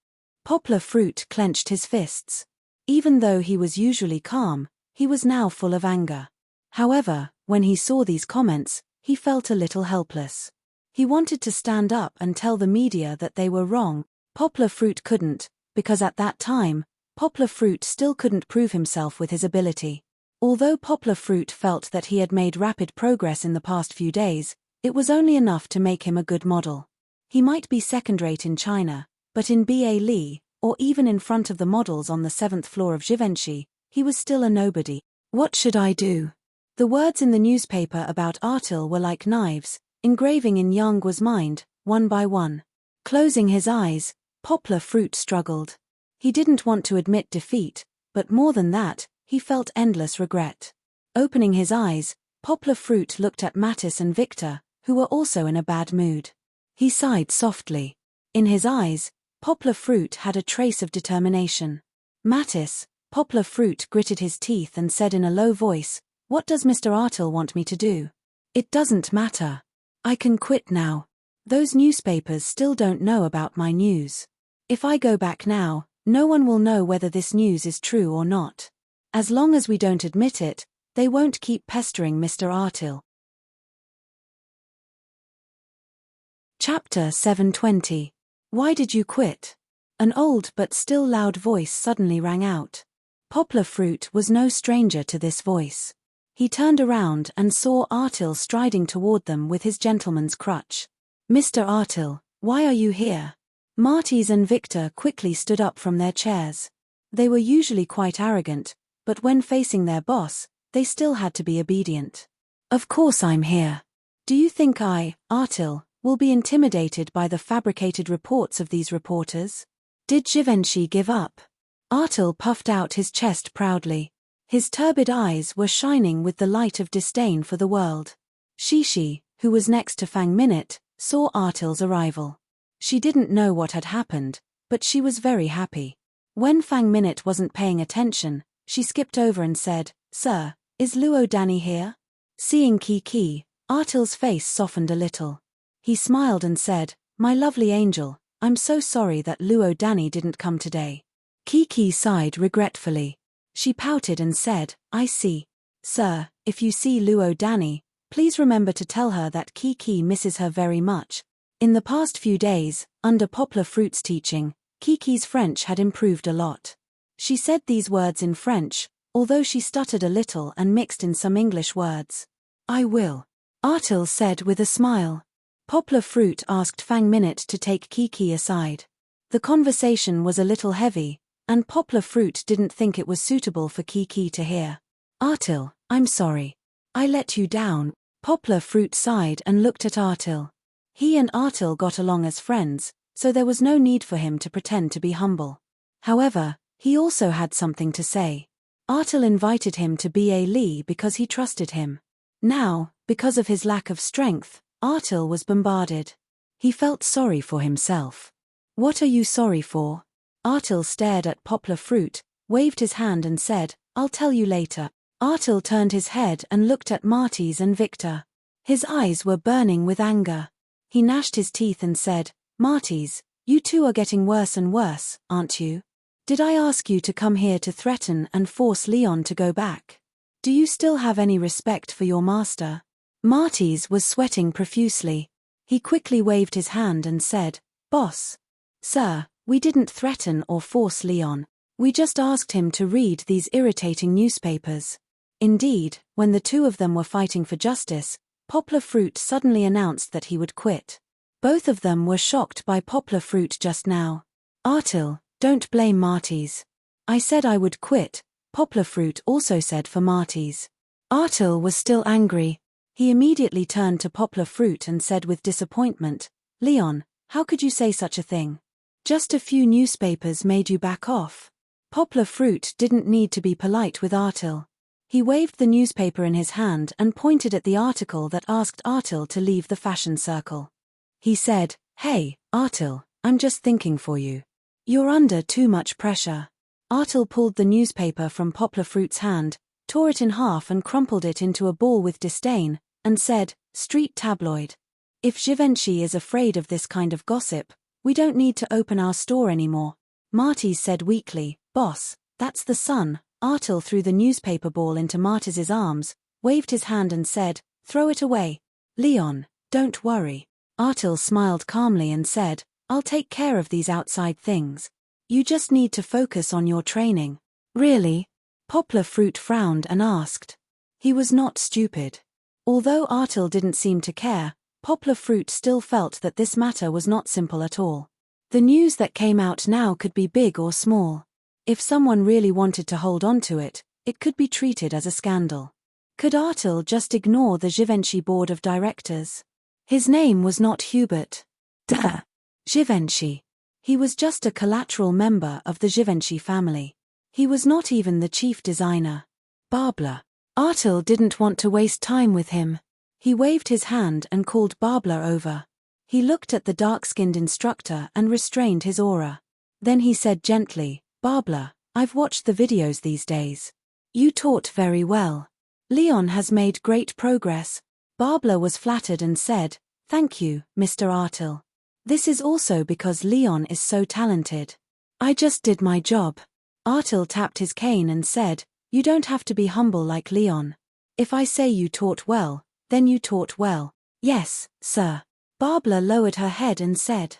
Speaker 1: Poplar Fruit clenched his fists. Even though he was usually calm, he was now full of anger. However, when he saw these comments, he felt a little helpless. He wanted to stand up and tell the media that they were wrong. Poplar Fruit couldn't, because at that time, Poplar Fruit still couldn't prove himself with his ability. Although Poplar Fruit felt that he had made rapid progress in the past few days, it was only enough to make him a good model. He might be second-rate in China, but in Ba Li, or even in front of the models on the 7th floor of Givenchy, he was still a nobody. What should I do? The words in the newspaper about Artil were like knives, engraving in Yang Guo's mind, one by one. Closing his eyes, Poplar Fruit struggled. He didn't want to admit defeat, but more than that, he felt endless regret. Opening his eyes, Poplar Fruit looked at Matisse and Victor, who were also in a bad mood. He sighed softly. In his eyes, Poplar Fruit had a trace of determination. Matisse, Poplar Fruit gritted his teeth and said in a low voice, "What does Mr. Artil want me to do? It doesn't matter. I can quit now." Those newspapers still don't know about my news. If I go back now, no one will know whether this news is true or not. As long as we don't admit it, they won't keep pestering Mr. Artil. Chapter 720. Why did you quit? An old but still loud voice suddenly rang out. Poplar Fruit was no stranger to this voice. He turned around and saw Artil striding toward them with his gentleman's crutch. Mr. Artil, why are you here? Martys and Victor quickly stood up from their chairs. They were usually quite arrogant, but when facing their boss, they still had to be obedient. Of course I'm here. Do you think I, Artil, will be intimidated by the fabricated reports of these reporters? Did Givenchy give up? Artil puffed out his chest proudly. His turbid eyes were shining with the light of disdain for the world. Shishi, who was next to Fang Minute, saw Artil's arrival. She didn't know what had happened, but she was very happy. When Fang Minute wasn't paying attention, she skipped over and said, "Sir, is Luo Danny here?" Seeing Kiki, Artil's face softened a little. He smiled and said, "My lovely angel, I'm so sorry that Luo Danny didn't come today." Kiki sighed regretfully. She pouted and said, "I see. Sir, if you see Luo Danny, please remember to tell her that Kiki misses her very much." In the past few days, under Poplar Fruit's teaching, Kiki's French had improved a lot. She said these words in French, although she stuttered a little and mixed in some English words. "I will," Artil said with a smile. Poplar Fruit asked Fang Minute to take Kiki aside. The conversation was a little heavy, and Poplar Fruit didn't think it was suitable for Kiki to hear. "Artil, I'm sorry. I let you down." Poplar Fruit sighed and looked at Artil. He and Artil got along as friends, so there was no need for him to pretend to be humble. However, he also had something to say. Artil invited him to B.A. Lee because he trusted him. Now, because of his lack of strength, Artil was bombarded. He felt sorry for himself. "What are you sorry for?" Artil stared at Poplar Fruit, waved his hand and said, "I'll tell you later." Artil turned his head and looked at Martys and Victor. His eyes were burning with anger. He gnashed his teeth and said, "Martys, you two are getting worse and worse, aren't you? Did I ask you to come here to threaten and force Leon to go back? Do you still have any respect for your master?" Martys was sweating profusely. He quickly waved his hand and said, "Boss. Sir, we didn't threaten or force Leon. We just asked him to read these irritating newspapers." Indeed, when the two of them were fighting for justice, Poplar Fruit suddenly announced that he would quit. Both of them were shocked by Poplar Fruit just now. "Artil, don't blame Martys. I said I would quit," Poplar Fruit also said for Martys. Artil was still angry. He immediately turned to Poplar Fruit and said with disappointment, "Leon, how could you say such a thing? Just a few newspapers made you back off." Poplar Fruit didn't need to be polite with Artil. He waved the newspaper in his hand and pointed at the article that asked Artil to leave the fashion circle. He said, "Hey, Artil, I'm just thinking for you. You're under too much pressure." Artil pulled the newspaper from Poplar Fruit's hand, tore it in half and crumpled it into a ball with disdain, and said, "Street tabloid. If Givenchy is afraid of this kind of gossip, we don't need to open our store anymore." Martys said weakly, "Boss, that's the Sun." Artil threw the newspaper ball into Martys's arms, waved his hand and said, "Throw it away. Leon, don't worry." Artil smiled calmly and said, "I'll take care of these outside things. You just need to focus on your training." "Really?" Poplar Fruit frowned and asked. He was not stupid. Although Artil didn't seem to care, Poplar Fruit still felt that this matter was not simple at all. The news that came out now could be big or small. If someone really wanted to hold on to it, it could be treated as a scandal. Could Artil just ignore the Givenchy board of directors? His name was not Hubert. Duh. Givenchy. He was just a collateral member of the Givenchy family. He was not even the chief designer. Barbara. Artil didn't want to waste time with him. He waved his hand and called Barbara over. He looked at the dark-skinned instructor and restrained his aura. Then he said gently, "Barbara, I've watched the videos these days. You taught very well. Leon has made great progress." Barbara was flattered and said, Thank you, Mr. Artil. This is also because Leon is so talented. I just did my job. Artil tapped his cane and said, You don't have to be humble like Leon. If I say you taught well, then you taught well. Yes, sir. Barbara lowered her head and said.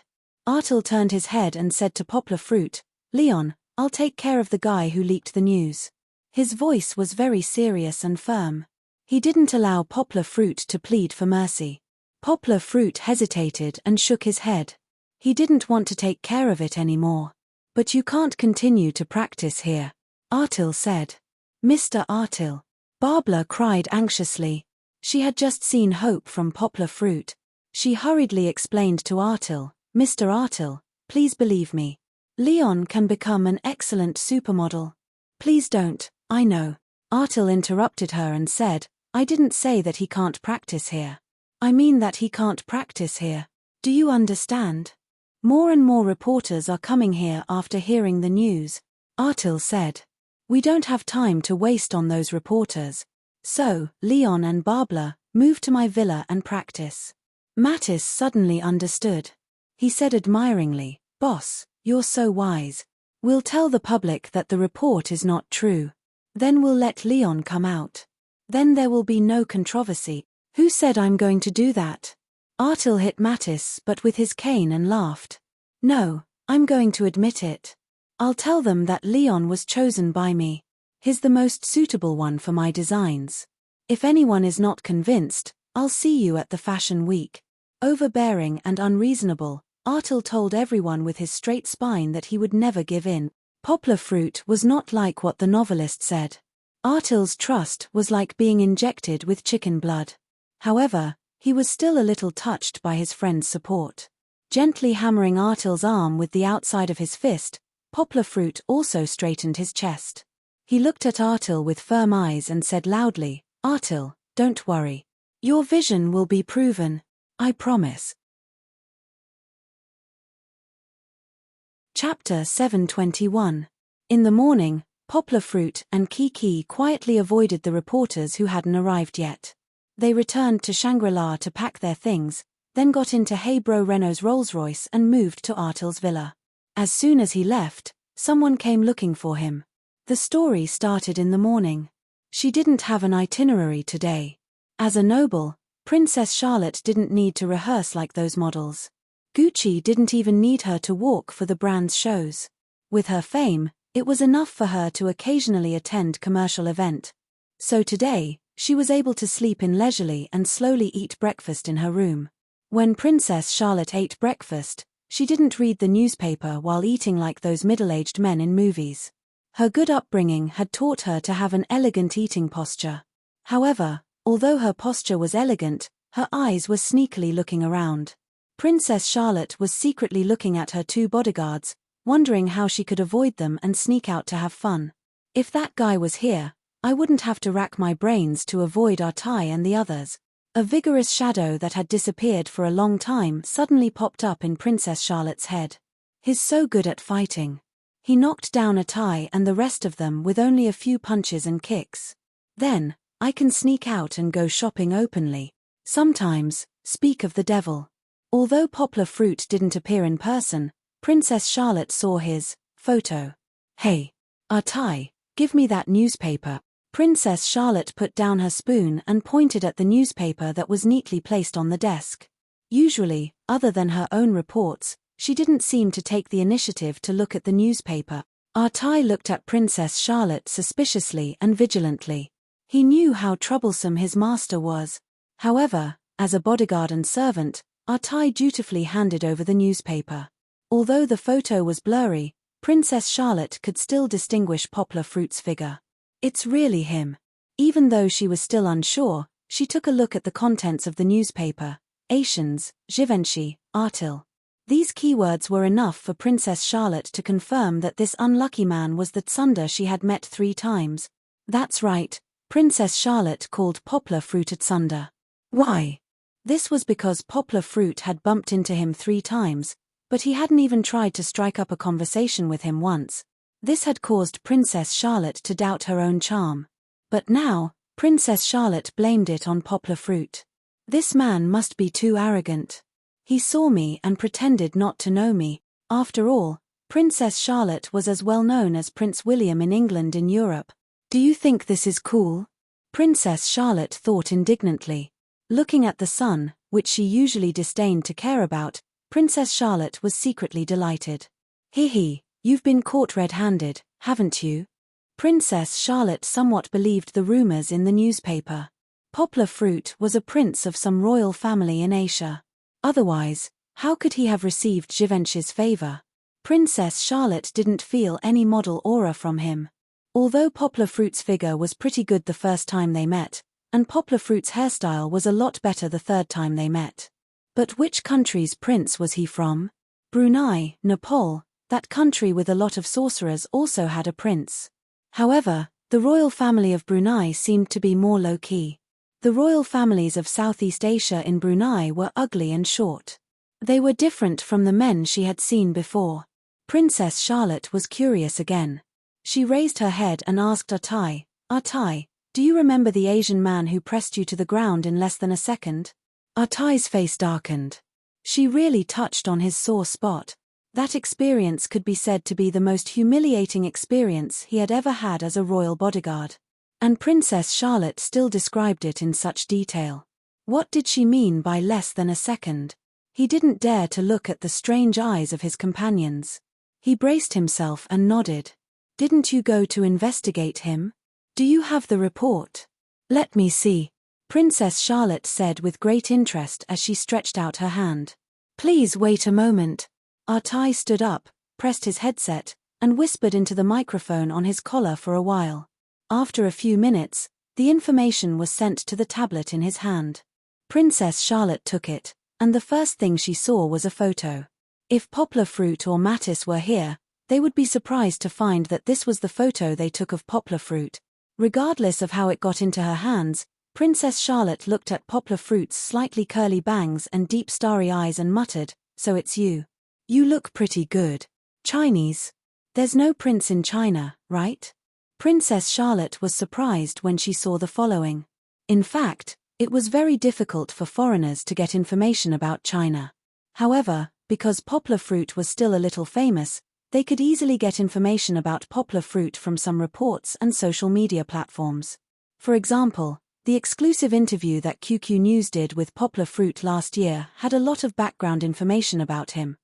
Speaker 1: Artil turned his head and said to Poplar Fruit, Leon, I'll take care of the guy who leaked the news. His voice was very serious and firm. He didn't allow Poplar Fruit to plead for mercy. Poplar Fruit hesitated and shook his head. He didn't want to take care of it anymore. But you can't continue to practice here, Artil said. Mr. Artil. Barbara cried anxiously. She had just seen hope from Poplar Fruit. She hurriedly explained to Artil, Mr. Artil, please believe me. Leon can become an excellent supermodel. Please don't, I know. Artil interrupted her and said, I didn't say that he can't practice here. I mean that he can't practice here. Do you understand? More and more reporters are coming here after hearing the news, Artil said. We don't have time to waste on those reporters. So, Leon and Barbara, move to my villa and practice. Mattis suddenly understood. He said admiringly, Boss, you're so wise. We'll tell the public that the report is not true. Then we'll let Leon come out. Then there will be no controversy. Who said I'm going to do that? Artil hit Mattis but with his cane and laughed. No, I'm going to admit it. I'll tell them that Leon was chosen by me. He's the most suitable one for my designs. If anyone is not convinced, I'll see you at the Fashion Week. Overbearing and unreasonable, Artil told everyone with his straight spine that he would never give in. Poplar Fruit was not like what the novelist said. Artil's trust was like being injected with chicken blood. However, he was still a little touched by his friend's support. Gently hammering Artil's arm with the outside of his fist, Poplar Fruit also straightened his chest. He looked at Artil with firm eyes and said loudly, Artil, don't worry. Your vision will be proven. I promise. Chapter 721. In the morning, Poplar Fruit and Kiki quietly avoided the reporters who hadn't arrived yet. They returned to Shangri-La to pack their things, then got into Hey Bro Renault's Rolls-Royce and moved to Artil's villa. As soon as he left, someone came looking for him. The story started in the morning. She didn't have an itinerary today. As a noble, Princess Charlotte didn't need to rehearse like those models. Gucci didn't even need her to walk for the brand's shows. With her fame, it was enough for her to occasionally attend commercial event. So today, she was able to sleep in leisurely and slowly eat breakfast in her room. When Princess Charlotte ate breakfast, she didn't read the newspaper while eating like those middle-aged men in movies. Her good upbringing had taught her to have an elegant eating posture. However, although her posture was elegant, her eyes were sneakily looking around. Princess Charlotte was secretly looking at her two bodyguards, wondering how she could avoid them and sneak out to have fun. If that guy was here, I wouldn't have to rack my brains to avoid Artai and the others. A vigorous shadow that had disappeared for a long time suddenly popped up in Princess Charlotte's head. He's so good at fighting. He knocked down Artai and the rest of them with only a few punches and kicks. Then, I can sneak out and go shopping openly. Sometimes, speak of the devil. Although Poplar Fruit didn't appear in person, Princess Charlotte saw his photo. Hey, Artai, give me that newspaper. Princess Charlotte put down her spoon and pointed at the newspaper that was neatly placed on the desk. Usually, other than her own reports, she didn't seem to take the initiative to look at the newspaper. Artai looked at Princess Charlotte suspiciously and vigilantly. He knew how troublesome his master was. However, as a bodyguard and servant, Artai dutifully handed over the newspaper. Although the photo was blurry, Princess Charlotte could still distinguish Poplar Fruit's figure. It's really him. Even though she was still unsure, she took a look at the contents of the newspaper. Asians, Givenchy, Artil. These keywords were enough for Princess Charlotte to confirm that this unlucky man was the Tsunda she had met 3 times. That's right, Princess Charlotte called Poplar Fruit a Tsunda. Why? This was because Poplar Fruit had bumped into him 3 times, but he hadn't even tried to strike up a conversation with him once. This had caused Princess Charlotte to doubt her own charm. But now, Princess Charlotte blamed it on Poplar Fruit. This man must be too arrogant. He saw me and pretended not to know me. After all, Princess Charlotte was as well known as Prince William in England in Europe. Do you think this is cool? Princess Charlotte thought indignantly. Looking at the sun, which she usually disdained to care about, Princess Charlotte was secretly delighted. Hee, you've been caught red-handed, haven't you? Princess Charlotte somewhat believed the rumors in the newspaper. Poplar Fruit was a prince of some royal family in Asia. Otherwise, how could he have received Givenchy's favor? Princess Charlotte didn't feel any model aura from him. Although Poplar Fruit's figure was pretty good the first time they met, and Poplar Fruit's hairstyle was a lot better the third time they met. But which country's prince was he from? Brunei, Nepal, that country with a lot of sorcerers also had a prince. However, the royal family of Brunei seemed to be more low-key. The royal families of Southeast Asia in Brunei were ugly and short. They were different from the men she had seen before. Princess Charlotte was curious again. She raised her head and asked Atai, do you remember the Asian man who pressed you to the ground in less than a second? Atai's face darkened. She really touched on his sore spot. That experience could be said to be the most humiliating experience he had ever had as a royal bodyguard. And Princess Charlotte still described it in such detail. What did she mean by less than a second? He didn't dare to look at the strange eyes of his companions. He braced himself and nodded. Didn't you go to investigate him? Do you have the report? Let me see. Princess Charlotte said with great interest as she stretched out her hand. Please wait a moment. Atai stood up, pressed his headset, and whispered into the microphone on his collar for a while. After a few minutes, the information was sent to the tablet in his hand. Princess Charlotte took it, and the first thing she saw was a photo. If Poplar Fruit or Matisse were here, they would be surprised to find that this was the photo they took of Poplar Fruit. Regardless of how it got into her hands, Princess Charlotte looked at Poplar Fruit's slightly curly bangs and deep starry eyes and muttered, "So it's you. You look pretty good. Chinese? There's no prince in China, right?" Princess Charlotte was surprised when she saw the following. In fact, it was very difficult for foreigners to get information about China. However, because Poplar Fruit was still a little famous, they could easily get information about Poplar Fruit from some reports and social media platforms. For example, the exclusive interview that QQ News did with Poplar Fruit last year had a lot of background information about him.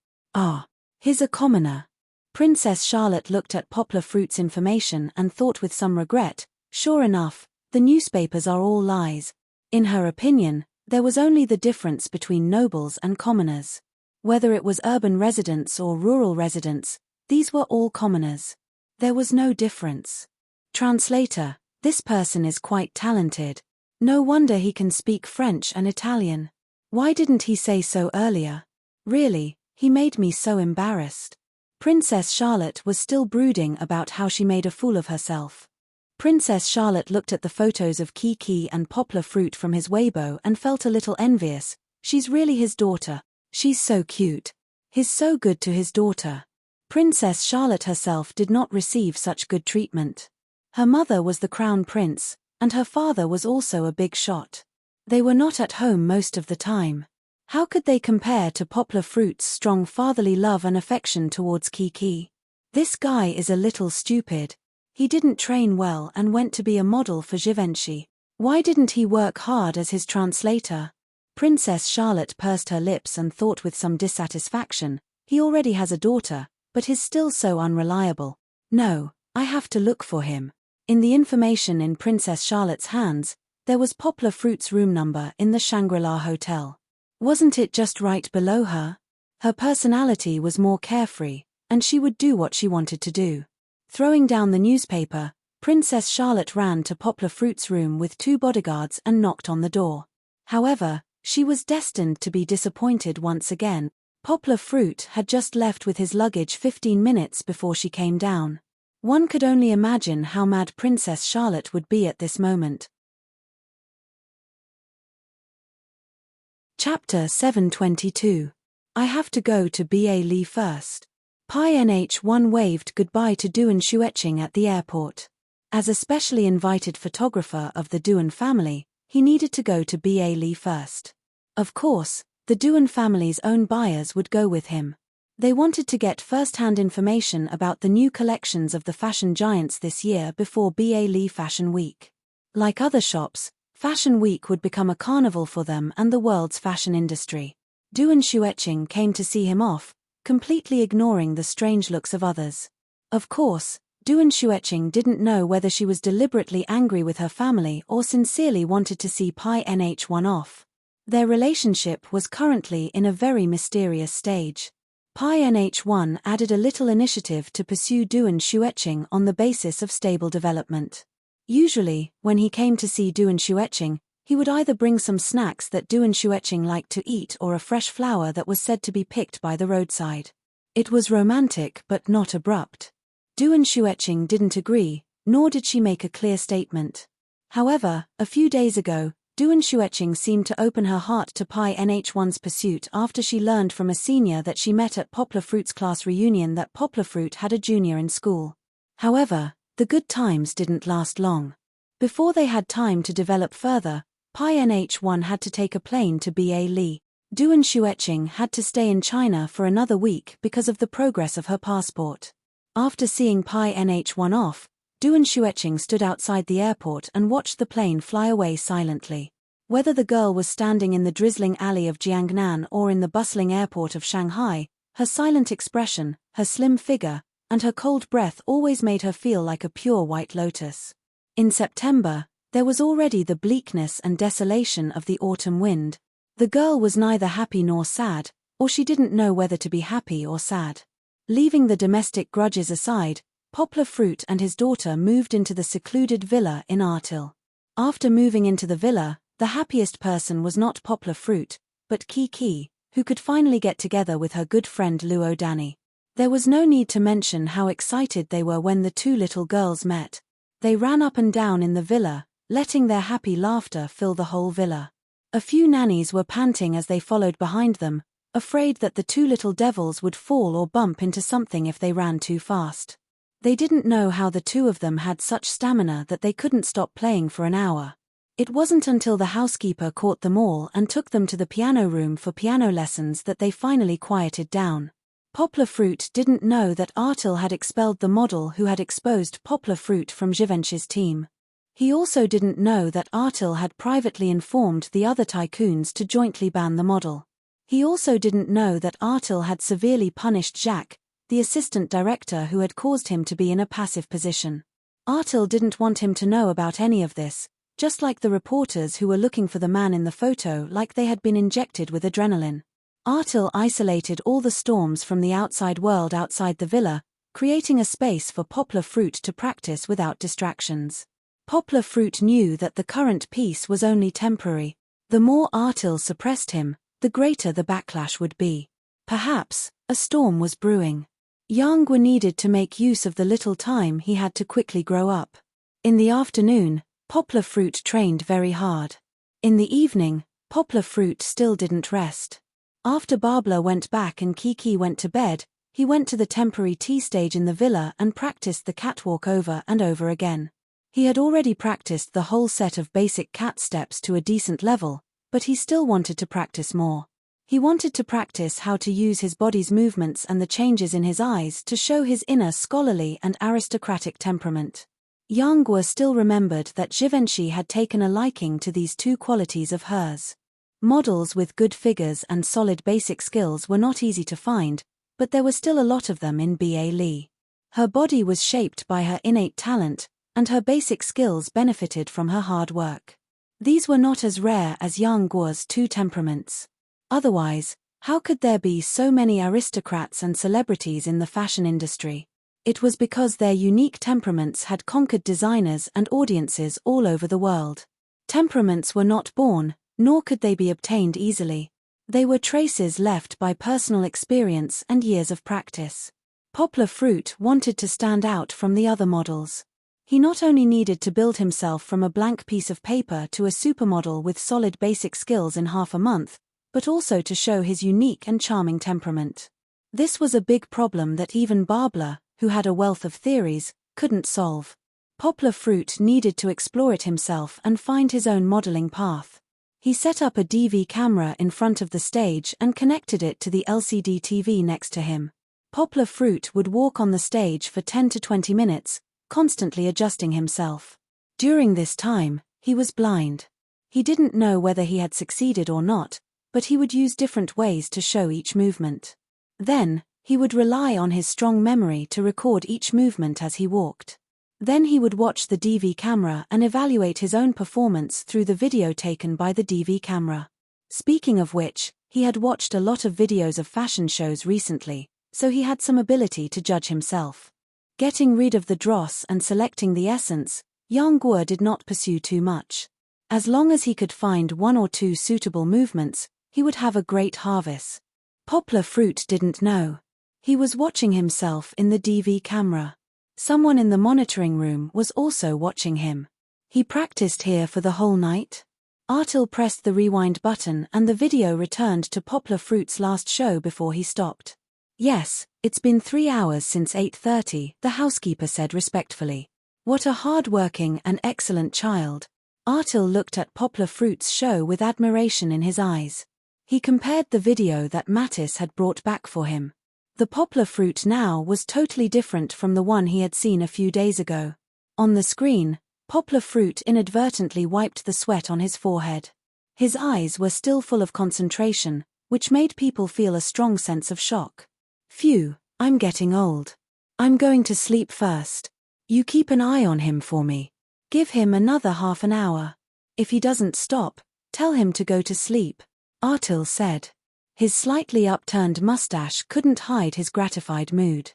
Speaker 1: He's a commoner. Princess Charlotte looked at Poplar Fruit's information and thought with some regret, sure enough, the newspapers are all lies. In her opinion, there was only the difference between nobles and commoners. Whether it was urban residents or rural residents, these were all commoners. There was no difference. Translator, this person is quite talented. No wonder he can speak French and Italian. Why didn't he say so earlier? Really, he made me so embarrassed. Princess Charlotte was still brooding about how she made a fool of herself. Princess Charlotte looked at the photos of Kiki and Poplar Fruit from his Weibo and felt a little envious. She's really his daughter. She's so cute. He's so good to his daughter. Princess Charlotte herself did not receive such good treatment. Her mother was the crown prince, and her father was also a big shot. They were not at home most of the time. How could they compare to Poplar Fruit's strong fatherly love and affection towards Kiki? This guy is a little stupid. He didn't train well and went to be a model for Givenchy. Why didn't he work hard as his translator? Princess Charlotte pursed her lips and thought with some dissatisfaction, he already has a daughter, but he's still so unreliable. No, I have to look for him. In the information in Princess Charlotte's hands, there was Poplar Fruit's room number in the Shangri-La Hotel. Wasn't it just right below her? Her personality was more carefree, and she would do what she wanted to do. Throwing down the newspaper, Princess Charlotte ran to Poplar Fruit's room with 2 bodyguards and knocked on the door. However, she was destined to be disappointed once again. Poplar Fruit had just left with his luggage 15 minutes before she came down. One could only imagine how mad Princess Charlotte would be at this moment. Chapter 722. I have to go to Ba Li first. Pi Nh1 waved goodbye to Duan Shueching at the airport. As a specially invited photographer of the Duan family, he needed to go to B.A. Lee first. Of course, the Duan family's own buyers would go with him. They wanted to get first-hand information about the new collections of the fashion giants this year before B.A. Lee Fashion Week. Like other shops, Fashion Week would become a carnival for them and the world's fashion industry. Duan Xueqing came to see him off, completely ignoring the strange looks of others. Of course, Duan Xueqing didn't know whether she was deliberately angry with her family or sincerely wanted to see Pi Nh1 off. Their relationship was currently in a very mysterious stage. Pi Nh1 added a little initiative to pursue Duan Xueqing on the basis of stable development. Usually, when he came to see Duan Xueqing, he would either bring some snacks that Duan Xueqing liked to eat or a fresh flower that was said to be picked by the roadside. It was romantic but not abrupt. Duan Xueqing didn't agree, nor did she make a clear statement. However, a few days ago, Duan Xueqing seemed to open her heart to Pi Nh1's pursuit after she learned from a senior that she met at Poplar Fruit's class reunion that Poplar Fruit had a junior in school. However, the good times didn't last long. Before they had time to develop further, Pi Nh1 had to take a plane to B.A. Lee. Duan Xueqing had to stay in China for another week because of the progress of her passport. After seeing Pi Nh1 off, Duan Xueqing stood outside the airport and watched the plane fly away silently. Whether the girl was standing in the drizzling alley of Jiangnan or in the bustling airport of Shanghai, her silent expression, her slim figure, and her cold breath always made her feel like a pure white lotus. In September, there was already the bleakness and desolation of the autumn wind. The girl was neither happy nor sad, or she didn't know whether to be happy or sad. Leaving the domestic grudges aside, Poplar Fruit and his daughter moved into the secluded villa in Artil. After moving into the villa, the happiest person was not Poplar Fruit, but Kiki, who could finally get together with her good friend Luo Danny. There was no need to mention how excited they were when the two little girls met. They ran up and down in the villa, letting their happy laughter fill the whole villa. A few nannies were panting as they followed behind them, afraid that the two little devils would fall or bump into something if they ran too fast. They didn't know how the two of them had such stamina that they couldn't stop playing for an hour. It wasn't until the housekeeper caught them all and took them to the piano room for piano lessons that they finally quieted down. Poplar Fruit didn't know that Artil had expelled the model who had exposed Poplar Fruit from Givenchy's team. He also didn't know that Artil had privately informed the other tycoons to jointly ban the model. He also didn't know that Artil had severely punished Jacques, the assistant director who had caused him to be in a passive position. Artil didn't want him to know about any of this, just like the reporters who were looking for the man in the photo like they had been injected with adrenaline. Artil isolated all the storms from the outside world outside the villa, creating a space for Poplar Fruit to practice without distractions. Poplar Fruit knew that the current peace was only temporary. The more Artil suppressed him, the greater the backlash would be. Perhaps, a storm was brewing. Yang Guo needed to make use of the little time he had to quickly grow up. In the afternoon, Poplar Fruit trained very hard. In the evening, Poplar Fruit still didn't rest. After Barbara went back and Kiki went to bed, he went to the temporary tea stage in the villa and practiced the catwalk over and over again. He had already practiced the whole set of basic cat steps to a decent level, but he still wanted to practice more. He wanted to practice how to use his body's movements and the changes in his eyes to show his inner scholarly and aristocratic temperament. Yang Guo still remembered that Givenchy had taken a liking to these two qualities of hers. Models with good figures and solid basic skills were not easy to find, but there were still a lot of them in B.A. Lee. Her body was shaped by her innate talent, and her basic skills benefited from her hard work. These were not as rare as Yang Guo's two temperaments. Otherwise, how could there be so many aristocrats and celebrities in the fashion industry? It was because their unique temperaments had conquered designers and audiences all over the world. Temperaments were not born, nor could they be obtained easily. They were traces left by personal experience and years of practice. Poplar Fruit wanted to stand out from the other models. He not only needed to build himself from a blank piece of paper to a supermodel with solid basic skills in half a month, but also to show his unique and charming temperament. This was a big problem that even Barbara, who had a wealth of theories, couldn't solve. Poplar Fruit needed to explore it himself and find his own modeling path. He set up a DV camera in front of the stage and connected it to the LCD TV next to him. Poplar Fruit would walk on the stage for 10 to 20 minutes, constantly adjusting himself. During this time, he was blind. He didn't know whether he had succeeded or not, but he would use different ways to show each movement. Then, he would rely on his strong memory to record each movement as he walked. Then he would watch the DV camera and evaluate his own performance through the video taken by the DV camera. Speaking of which, he had watched a lot of videos of fashion shows recently, so he had some ability to judge himself. Getting rid of the dross and selecting the essence, Yang Guo did not pursue too much. As long as he could find 1 or 2 suitable movements, he would have a great harvest. Poplar Fruit didn't know. He was watching himself in the DV camera. Someone in the monitoring room was also watching him. He practiced here for the whole night? Artil pressed the rewind button and the video returned to Poplar Fruit's last show before he stopped. Yes, it's been 3 hours since 8:30, the housekeeper said respectfully. What a hard-working and excellent child. Artil looked at Poplar Fruit's show with admiration in his eyes. He compared the video that Mattis had brought back for him. The Poplar Fruit now was totally different from the one he had seen a few days ago. On the screen, Poplar Fruit inadvertently wiped the sweat on his forehead. His eyes were still full of concentration, which made people feel a strong sense of shock. Phew, I'm getting old. I'm going to sleep first. You keep an eye on him for me. Give him another half an hour. If he doesn't stop, tell him to go to sleep, Artil said. His slightly upturned mustache couldn't hide his gratified mood.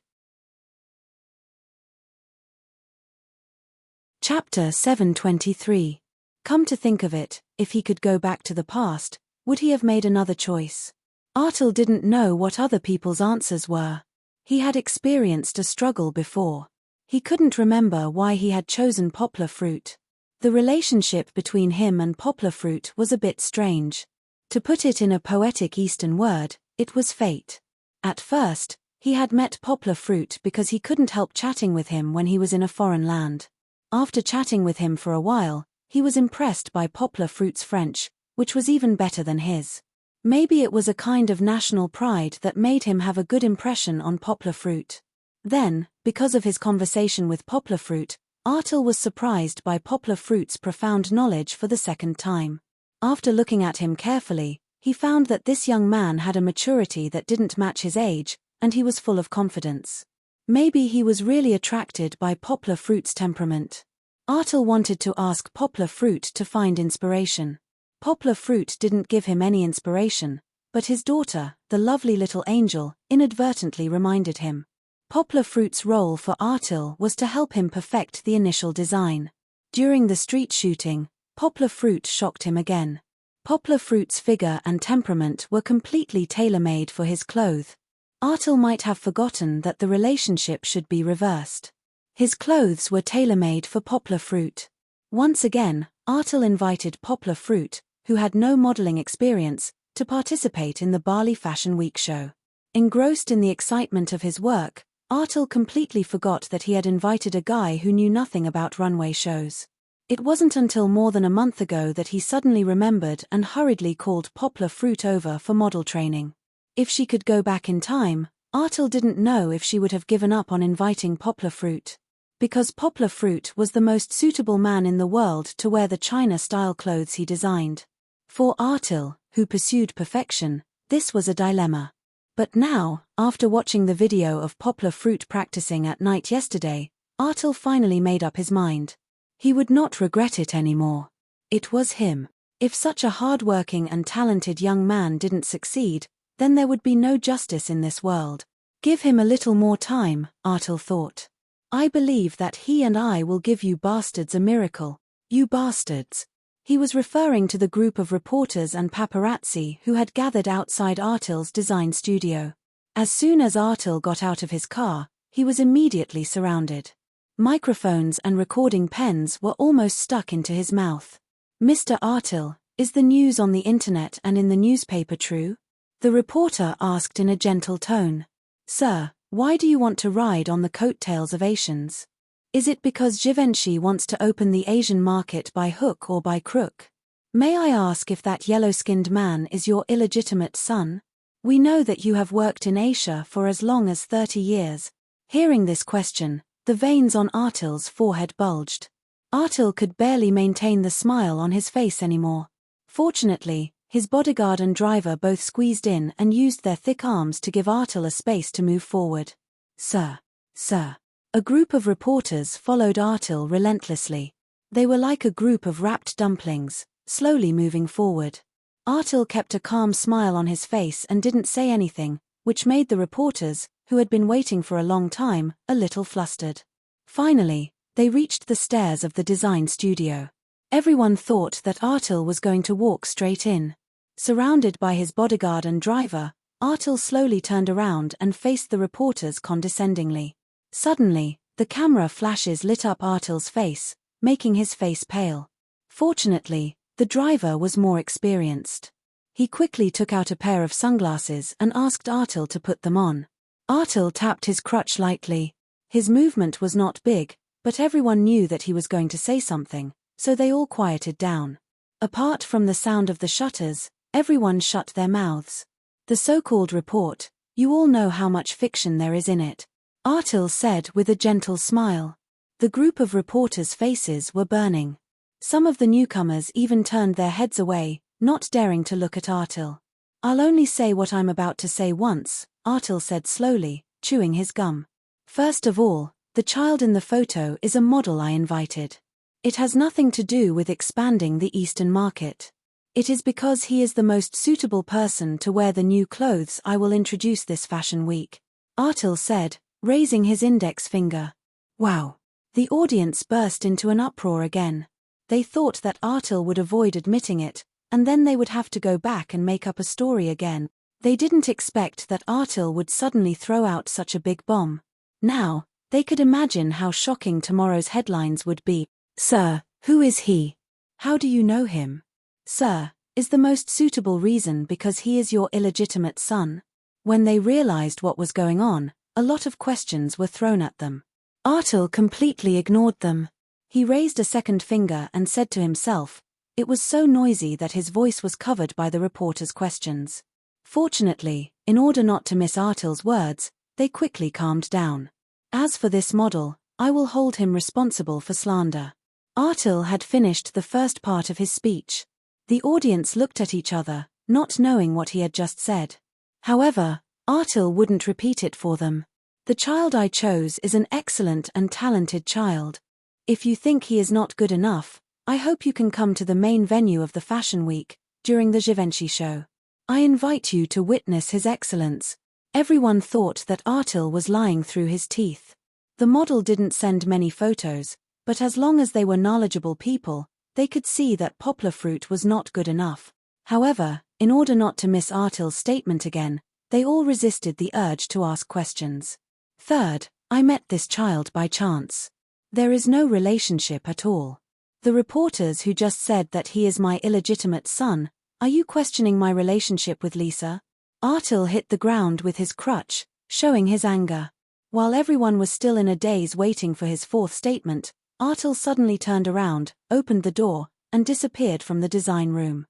Speaker 1: Chapter 723. Come to think of it, if he could go back to the past, would he have made another choice? Artil didn't know what other people's answers were. He had experienced a struggle before. He couldn't remember why he had chosen Poplar Fruit. The relationship between him and Poplar Fruit was a bit strange. To put it in a poetic Eastern word, it was fate. At first, he had met Poplar Fruit because he couldn't help chatting with him when he was in a foreign land. After chatting with him for a while, he was impressed by Poplar Fruit's French, which was even better than his. Maybe it was a kind of national pride that made him have a good impression on Poplar Fruit. Then, because of his conversation with Poplar Fruit, Artil was surprised by Poplar Fruit's profound knowledge for the second time. After looking at him carefully, he found that this young man had a maturity that didn't match his age, and he was full of confidence. Maybe he was really attracted by Poplar Fruit's temperament. Artil wanted to ask Poplar Fruit to find inspiration. Poplar Fruit didn't give him any inspiration, but his daughter, the lovely little angel, inadvertently reminded him. Poplar Fruit's role for Artil was to help him perfect the initial design. During the street shooting, Poplar Fruit shocked him again. Poplar Fruit's figure and temperament were completely tailor-made for his clothes. Artil might have forgotten that the relationship should be reversed. His clothes were tailor-made for Poplar Fruit. Once again, Artil invited Poplar Fruit, who had no modeling experience, to participate in the Bali Fashion Week show. Engrossed in the excitement of his work, Artil completely forgot that he had invited a guy who knew nothing about runway shows. It wasn't until more than a month ago that he suddenly remembered and hurriedly called Poplar Fruit over for model training. If she could go back in time, Artil didn't know if she would have given up on inviting Poplar Fruit. Because Poplar Fruit was the most suitable man in the world to wear the China-style clothes he designed. For Artil, who pursued perfection, this was a dilemma. But now, after watching the video of Poplar Fruit practicing at night yesterday, Artil finally made up his mind. He would not regret it anymore. It was him. If such a hard-working and talented young man didn't succeed, then there would be no justice in this world. Give him a little more time, Artil thought. I believe that he and I will give you bastards a miracle. You bastards. He was referring to the group of reporters and paparazzi who had gathered outside Artil's design studio. As soon as Artil got out of his car, he was immediately surrounded. Microphones and recording pens were almost stuck into his mouth. Mr. Artil, is the news on the internet and in the newspaper true? The reporter asked in a gentle tone. Sir, why do you want to ride on the coattails of Asians? Is it because Givenchy wants to open the Asian market by hook or by crook? May I ask if that yellow-skinned man is your illegitimate son? We know that you have worked in Asia for as long as 30 years. Hearing this question, the veins on Artil's forehead bulged. Artil could barely maintain the smile on his face anymore. Fortunately, his bodyguard and driver both squeezed in and used their thick arms to give Artil a space to move forward. Sir. Sir. A group of reporters followed Artil relentlessly. They were like a group of wrapped dumplings, slowly moving forward. Artil kept a calm smile on his face and didn't say anything, which made the reporters, who had been waiting for a long time, a little flustered. Finally, they reached the stairs of the design studio. Everyone thought that Artil was going to walk straight in. Surrounded by his bodyguard and driver, Artil slowly turned around and faced the reporters condescendingly. Suddenly, the camera flashes lit up Artil's face, making his face pale. Fortunately, the driver was more experienced. He quickly took out a pair of sunglasses and asked Artil to put them on. Artil tapped his crutch lightly. His movement was not big, but everyone knew that he was going to say something, so they all quieted down. Apart from the sound of the shutters, everyone shut their mouths. The so-called report, you all know how much fiction there is in it, Artil said with a gentle smile. The group of reporters' faces were burning. Some of the newcomers even turned their heads away, not daring to look at Artil. I'll only say what I'm about to say once, Artil said slowly, chewing his gum. First of all, the child in the photo is a model I invited. It has nothing to do with expanding the Eastern market. It is because he is the most suitable person to wear the new clothes I will introduce this fashion week, Artil said, raising his index finger. Wow! The audience burst into an uproar again. They thought that Artil would avoid admitting it, and then they would have to go back and make up a story again. They didn't expect that Artil would suddenly throw out such a big bomb. Now, they could imagine how shocking tomorrow's headlines would be. Sir, who is he? How do you know him? Sir, is the most suitable reason because he is your illegitimate son? When they realized what was going on, a lot of questions were thrown at them. Artil completely ignored them. He raised a second finger and said to himself, it was so noisy that his voice was covered by the reporters' questions. Fortunately, in order not to miss Artil's words, they quickly calmed down. As for this model, I will hold him responsible for slander. Artil had finished the first part of his speech. The audience looked at each other, not knowing what he had just said. However, Artil wouldn't repeat it for them. The child I chose is an excellent and talented child. If you think he is not good enough, I hope you can come to the main venue of the Fashion Week, during the Givenchy show. I invite you to witness his excellence. Everyone thought that Artil was lying through his teeth. The model didn't send many photos, but as long as they were knowledgeable people, they could see that poplar fruit was not good enough. However, in order not to miss Artil's statement again, they all resisted the urge to ask questions. Third, I met this child by chance. There is no relationship at all. The reporters who just said that he is my illegitimate son, are you questioning my relationship with Lisa? Artil hit the ground with his crutch, showing his anger. While everyone was still in a daze waiting for his fourth statement, Artil suddenly turned around, opened the door, and disappeared from the design room.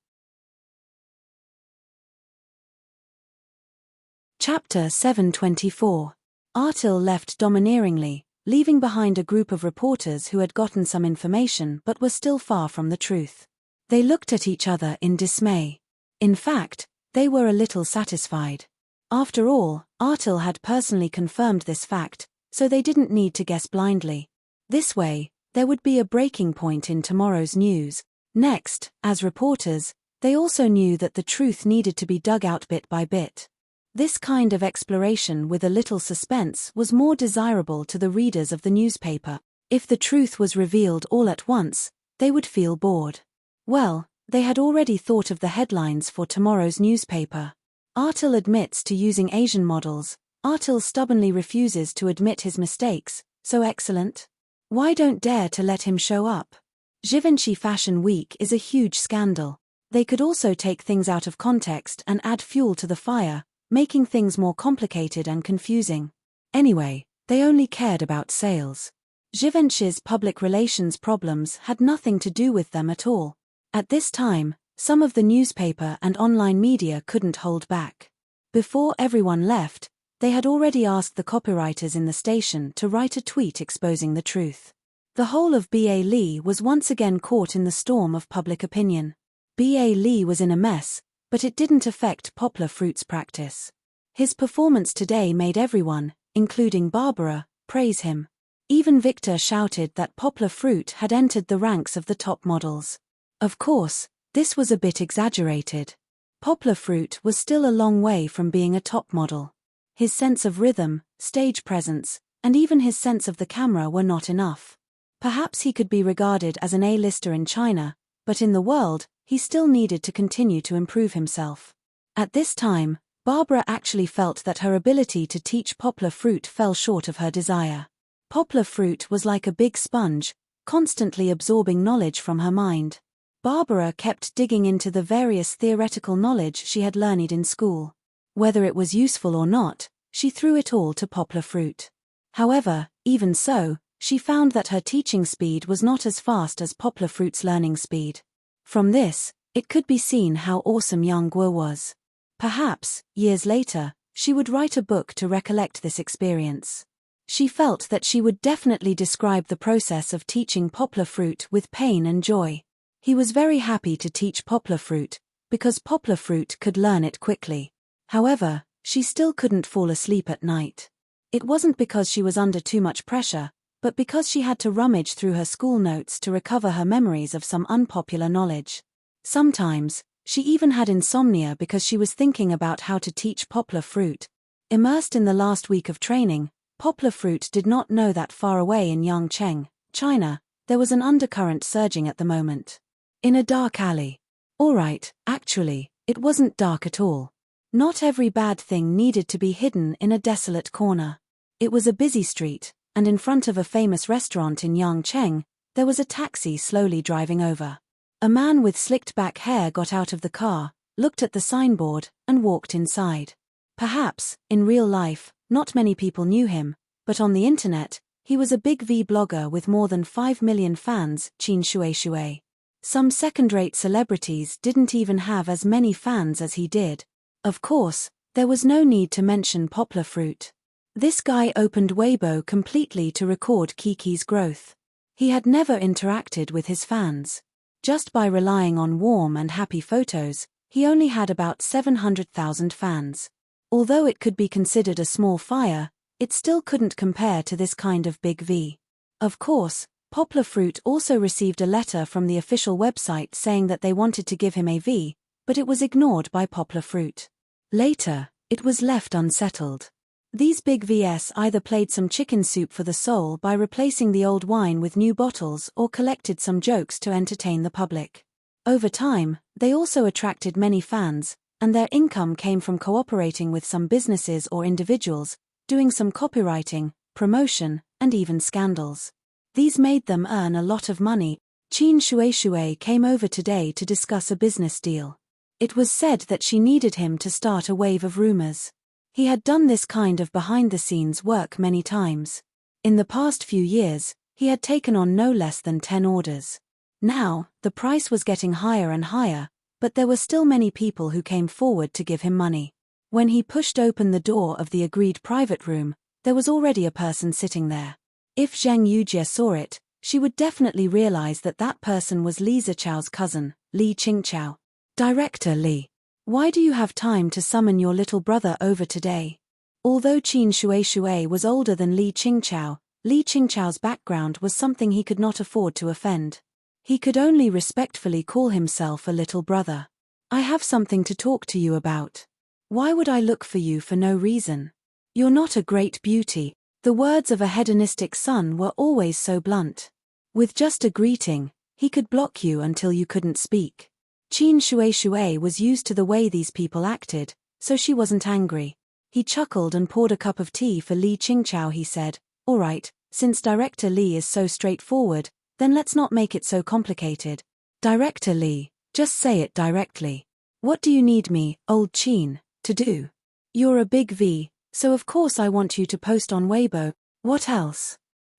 Speaker 1: Chapter 724. Artil left domineeringly, leaving behind a group of reporters who had gotten some information but were still far from the truth. They looked at each other in dismay. In fact, they were a little satisfied. After all, Artil had personally confirmed this fact, so they didn't need to guess blindly. This way, there would be a breaking point in tomorrow's news. Next, as reporters, they also knew that the truth needed to be dug out bit by bit. This kind of exploration with a little suspense was more desirable to the readers of the newspaper. If the truth was revealed all at once, they would feel bored. Well, they had already thought of the headlines for tomorrow's newspaper. Artil admits to using Asian models. Artil stubbornly refuses to admit his mistakes. So excellent. Why don't dare to let him show up? Givenchy Fashion Week is a huge scandal. They could also take things out of context and add fuel to the fire, making things more complicated and confusing. Anyway, they only cared about sales. Givenchy's public relations problems had nothing to do with them at all. At this time, some of the newspaper and online media couldn't hold back. Before everyone left, they had already asked the copywriters in the station to write a tweet exposing the truth. The whole of B.A. Lee was once again caught in the storm of public opinion. B.A. Lee was in a mess, but it didn't affect Poplar Fruit's practice. His performance today made everyone, including Barbara, praise him. Even Victor shouted that Poplar Fruit had entered the ranks of the top models. Of course, this was a bit exaggerated. Poplar Fruit was still a long way from being a top model. His sense of rhythm, stage presence, and even his sense of the camera were not enough. Perhaps he could be regarded as an A-lister in China, but in the world, he still needed to continue to improve himself. At this time, Barbara actually felt that her ability to teach Poplar Fruit fell short of her desire. Poplar Fruit was like a big sponge, constantly absorbing knowledge from her mind. Barbara kept digging into the various theoretical knowledge she had learned in school. Whether it was useful or not, she threw it all to Poplar Fruit. However, even so, she found that her teaching speed was not as fast as Poplar Fruit's learning speed. From this, it could be seen how awesome young Guo was. Perhaps, years later, she would write a book to recollect this experience. She felt that she would definitely describe the process of teaching Poplar Fruit with pain and joy. He was very happy to teach Poplar Fruit, because Poplar Fruit could learn it quickly. However, she still couldn't fall asleep at night. It wasn't because she was under too much pressure, but because she had to rummage through her school notes to recover her memories of some unpopular knowledge. Sometimes, she even had insomnia because she was thinking about how to teach Poplar Fruit. Immersed in the last week of training, Poplar Fruit did not know that far away in Yangcheng, China, there was an undercurrent surging at the moment. In a dark alley. Alright, actually, it wasn't dark at all. Not every bad thing needed to be hidden in a desolate corner. It was a busy street, and in front of a famous restaurant in Yangcheng, there was a taxi slowly driving over. A man with slicked-back hair got out of the car, looked at the signboard, and walked inside. Perhaps, in real life, not many people knew him, but on the internet, he was a big V-blogger with more than 5 million fans, Qin Shui. Some second-rate celebrities didn't even have as many fans as he did. Of course, there was no need to mention Poplar Fruit. This guy opened Weibo completely to record Kiki's growth. He had never interacted with his fans. Just by relying on warm and happy photos, he only had about 700,000 fans. Although it could be considered a small fire, it still couldn't compare to this kind of big V. Of course, Poplar Fruit also received a letter from the official website saying that they wanted to give him a V, but it was ignored by Poplar Fruit. Later, it was left unsettled. These big Vs either played some chicken soup for the soul by replacing the old wine with new bottles or collected some jokes to entertain the public. Over time, they also attracted many fans, and their income came from cooperating with some businesses or individuals, doing some copywriting, promotion, and even scandals. These made them earn a lot of money. Qin Shui came over today to discuss a business deal. It was said that she needed him to start a wave of rumors. He had done this kind of behind-the-scenes work many times. In the past few years, he had taken on no less than 10 orders. Now, the price was getting higher and higher, but there were still many people who came forward to give him money. When he pushed open the door of the agreed private room, there was already a person sitting there. If Zheng Yujie saw it, she would definitely realize that that person was Li Zichao's cousin, Li Qingchao. Director Li. Why do you have time to summon your little brother over today? Although Qin Shui was older than Li Qingchao's background was something he could not afford to offend. He could only respectfully call himself a little brother. I have something to talk to you about. Why would I look for you for no reason? You're not a great beauty. The words of a hedonistic son were always so blunt. With just a greeting, he could block you until you couldn't speak. Qin Shui was used to the way these people acted, so she wasn't angry. He chuckled and poured a cup of tea for Li Qingchao. He said, "All right, since Director Li is so straightforward, then let's not make it so complicated. Director Li, just say it directly. What do you need me, old Qin, to do? You're a big V, so of course I want you to post on Weibo. What else?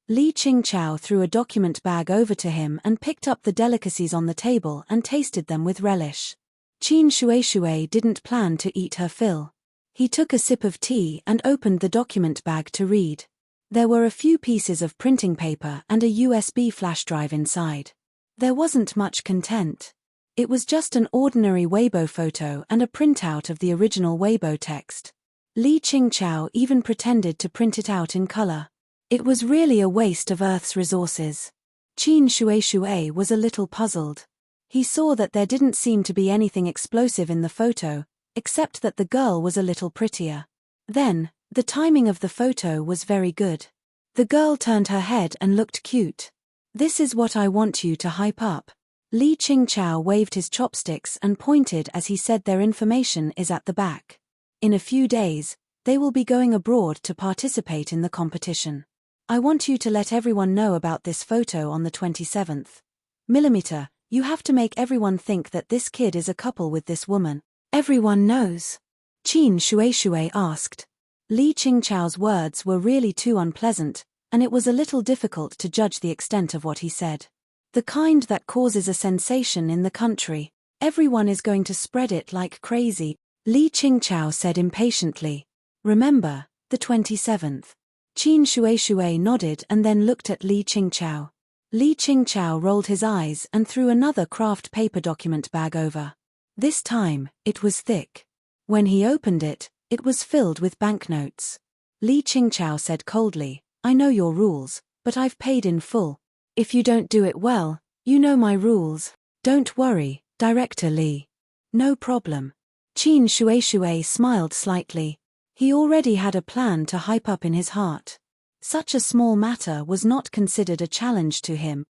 Speaker 1: Li Qingchao threw a document bag over to him and picked up the delicacies on the table and tasted them with relish. Qin Shuai didn't plan to eat her fill. He took a sip of tea and opened the document bag to read. There were a few pieces of printing paper and a USB flash drive inside. There wasn't much content. It was just an ordinary Weibo photo and a printout of the original Weibo text. Li Qingchao even pretended to print it out in color. It was really a waste of Earth's resources. Qin Shuai was a little puzzled. He saw that there didn't seem to be anything explosive in the photo, except that the girl was a little prettier. Then, the timing of the photo was very good. The girl turned her head and looked cute. This is what I want you to hype up. Li Qingchao waved his chopsticks and pointed as he said their information is at the back. In a few days, they will be going abroad to participate in the competition. I want you to let everyone know about this photo on the 27th. Millimeter, you have to make everyone think that this kid is a couple with this woman. Everyone knows. Qin Shuai asked. Li Qingchao's words were really too unpleasant, and it was a little difficult to judge the extent of what he said. The kind that causes a sensation in the country. Everyone is going to spread it like crazy, Li Qingchao said impatiently. Remember, the 27th. Qin Shuai nodded and then looked at Li Qingchao. Li Qingchao rolled his eyes and threw another craft paper document bag over. This time, it was thick. When he opened it, it was filled with banknotes. Li Qingchao said coldly, I know your rules, but I've paid in full. If you don't do it well, you know my rules. Don't worry, Director Li. No problem. Qin Shuai smiled slightly. He already had a plan to hype up in his heart. Such a small matter was not considered a challenge to him.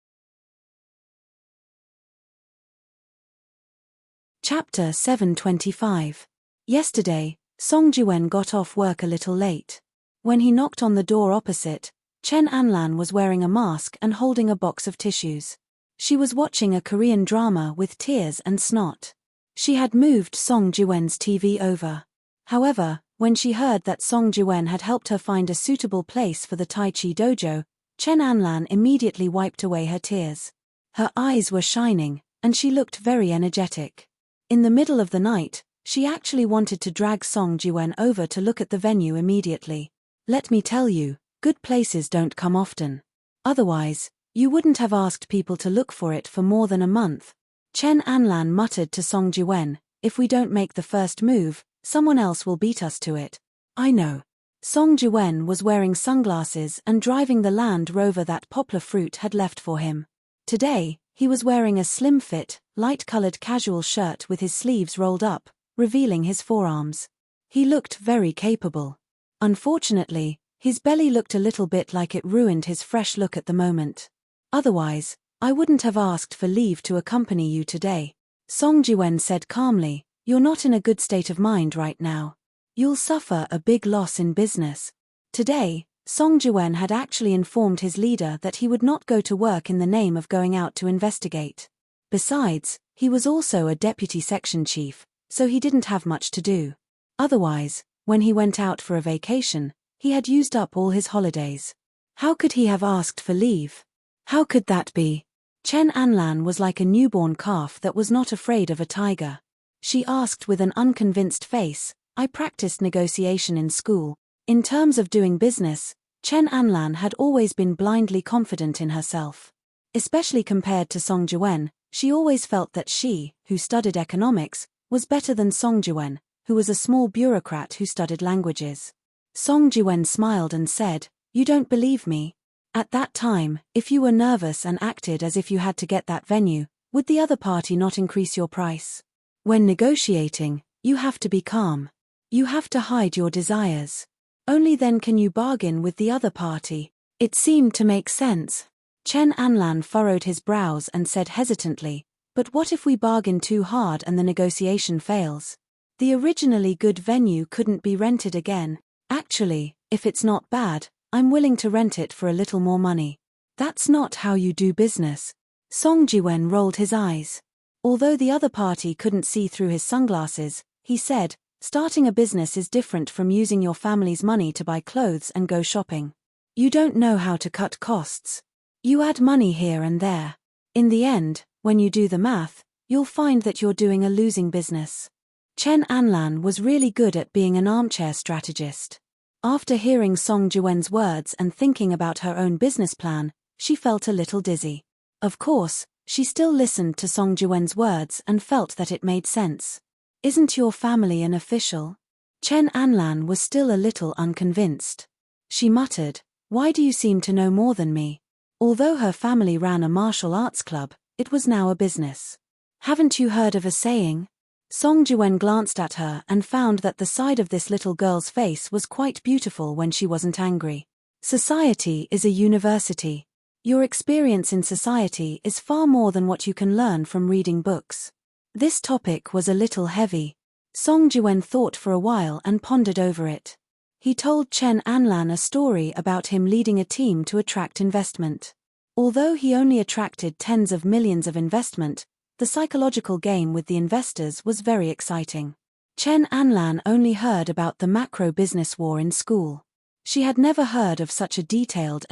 Speaker 1: Chapter 725. Yesterday, Song Jiwen got off work a little late. When he knocked on the door opposite, Chen Anlan was wearing a mask and holding a box of tissues. She was watching a Korean drama with tears and snot. She had moved Song Jiwen's TV over. However, when she heard that Song Jiwen had helped her find a suitable place for the Tai Chi dojo, Chen Anlan immediately wiped away her tears. Her eyes were shining, and she looked very energetic. In the middle of the night, she actually wanted to drag Song Jiwen over to look at the venue immediately. Let me tell you, good places don't come often. Otherwise, you wouldn't have asked people to look for it for more than a month. Chen Anlan muttered to Song Jiwen, if we don't make the first move, someone else will beat us to it. I know. Song Jiwen was wearing sunglasses and driving the Land Rover that Poplar Fruit had left for him. Today, he was wearing a slim-fit, light-colored casual shirt with his sleeves rolled up, revealing his forearms. He looked very capable. Unfortunately, his belly looked a little bit like it ruined his fresh look at the moment. Otherwise, I wouldn't have asked for leave to accompany you today. Song Jiwen said calmly, you're not in a good state of mind right now. You'll suffer a big loss in business. Today, Song Jiwen had actually informed his leader that he would not go to work in the name of going out to investigate. Besides, he was also a deputy section chief, so he didn't have much to do. Otherwise, when he went out for a vacation, he had used up all his holidays. How could he have asked for leave? How could that be? Chen Anlan was like a newborn calf that was not afraid of a tiger. She asked with an unconvinced face, I practiced negotiation in school. In terms of doing business, Chen Anlan had always been blindly confident in herself. Especially compared to Song Jiwen, she always felt that she, who studied economics, was better than Song Jiwen, who was a small bureaucrat who studied languages. Song Jiwen smiled and said, you don't believe me? At that time, if you were nervous and acted as if you had to get that venue, would the other party not increase your price? When negotiating, you have to be calm. You have to hide your desires. Only then can you bargain with the other party. It seemed to make sense. Chen Anlan furrowed his brows and said hesitantly, but what if we bargain too hard and the negotiation fails? The originally good venue couldn't be rented again. Actually, if it's not bad, I'm willing to rent it for a little more money. That's not how you do business. Song Jiwen rolled his eyes. Although the other party couldn't see through his sunglasses, he said, starting a business is different from using your family's money to buy clothes and go shopping. You don't know how to cut costs. You add money here and there. In the end, when you do the math, you'll find that you're doing a losing business. Chen Anlan was really good at being an armchair strategist. After hearing Song Juwen's words and thinking about her own business plan, she felt a little dizzy. Of course, she still listened to Song Juwen's words and felt that it made sense. Isn't your family an official? Chen Anlan was still a little unconvinced. She muttered, "Why do you seem to know more than me?" Although her family ran a martial arts club, it was now a business. Haven't you heard of a saying? Song Juen glanced at her and found that the side of this little girl's face was quite beautiful when she wasn't angry. Society is a university. Your experience in society is far more than what you can learn from reading books. This topic was a little heavy. Song Juen thought for a while and pondered over it. He told Chen Anlan a story about him leading a team to attract investment. Although he only attracted tens of millions of investment, the psychological game with the investors was very exciting. Chen Anlan only heard about the macro business war in school. She had never heard of such a detailed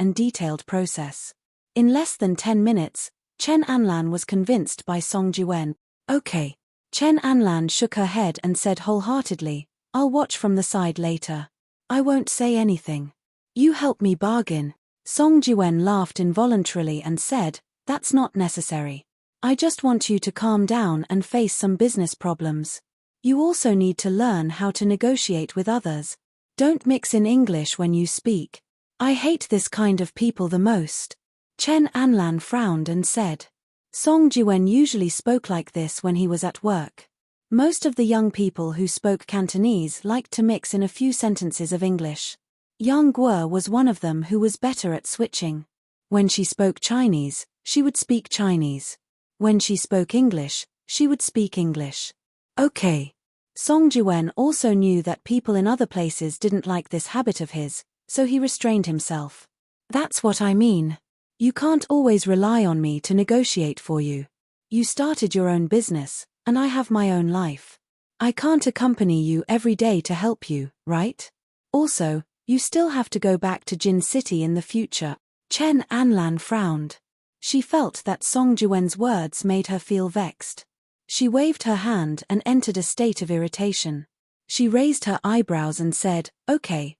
Speaker 1: process. In less than 10 minutes, Chen Anlan was convinced by Song Juen. Okay. Chen Anlan shook her head and said wholeheartedly, "I'll watch from the side later. I won't say anything. You help me bargain." Song Juen laughed involuntarily and said, "That's not necessary. I just want you to calm down and face some business problems. You also need to learn how to negotiate with others. Don't mix in English when you speak. I hate this kind of people the most." Chen Anlan frowned and said. Song Juen usually spoke like this when he was at work. Most of the young people who spoke Cantonese liked to mix in a few sentences of English. Yang Guo was one of them who was better at switching. When she spoke Chinese, she would speak Chinese. When she spoke English, she would speak English. Okay. Song Juen also knew that people in other places didn't like this habit of his, so he restrained himself. That's what I mean. You can't always rely on me to negotiate for you. You started your own business, and I have my own life. I can't accompany you every day to help you, right? Also, you still have to go back to Jin City in the future. Chen Anlan frowned. She felt that Song Juwen's words made her feel vexed. She waved her hand and entered a state of irritation. She raised her eyebrows and said, okay.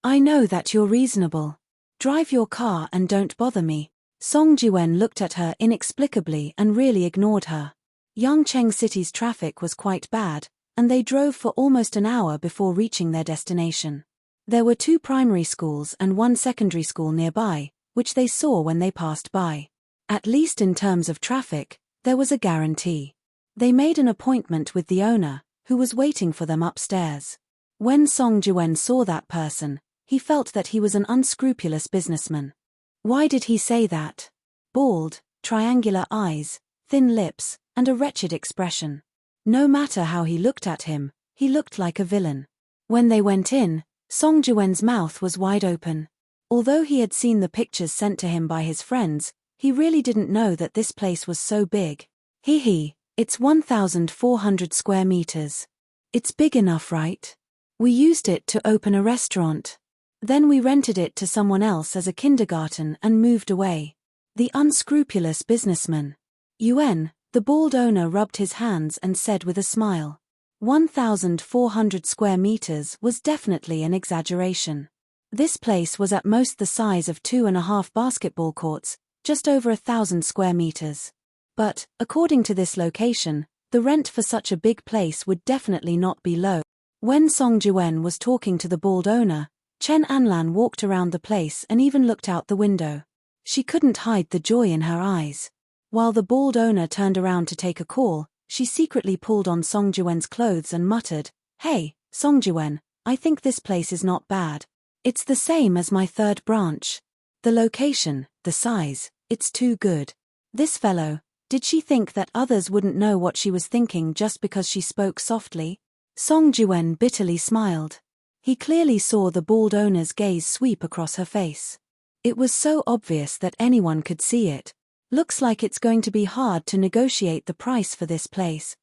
Speaker 1: I know that you're reasonable. Drive your car and don't bother me." Song Juen looked at her inexplicably and really ignored her. Yangcheng City's traffic was quite bad, and they drove for almost an hour before reaching their destination. There were 2 primary schools and 1 secondary school nearby, which they saw when they passed by. At least in terms of traffic, there was a guarantee. They made an appointment with the owner, who was waiting for them upstairs. When Song Juen saw that person, he felt that he was an unscrupulous businessman. Why did he say that? Bald, triangular eyes, thin lips, and a wretched expression. No matter how he looked at him, he looked like a villain. When they went in, Song Juwen's mouth was wide open. Although he had seen the pictures sent to him by his friends, he really didn't know that this place was so big. It's 1,400 square meters. It's big enough, right? We used it to open a restaurant. Then we rented it to someone else as a kindergarten and moved away. The unscrupulous businessman. Yuan, the bald owner, rubbed his hands and said with a smile. 1,400 square meters was definitely an exaggeration. This place was at most the size of 2.5 basketball courts, just over 1,000 square meters. But, according to this location, the rent for such a big place would definitely not be low. When Song Juen was talking to the bald owner, Chen Anlan walked around the place and even looked out the window. She couldn't hide the joy in her eyes. While the bald owner turned around to take a call, she secretly pulled on Song Juwen's clothes and muttered, "Hey, Song Juen, I think this place is not bad. It's the same as my 3rd branch. The location, the size, it's too good." This fellow, did she think that others wouldn't know what she was thinking just because she spoke softly? Song Juen bitterly smiled. He clearly saw the bald owner's gaze sweep across her face. It was so obvious that anyone could see it. Looks like it's going to be hard to negotiate the price for this place.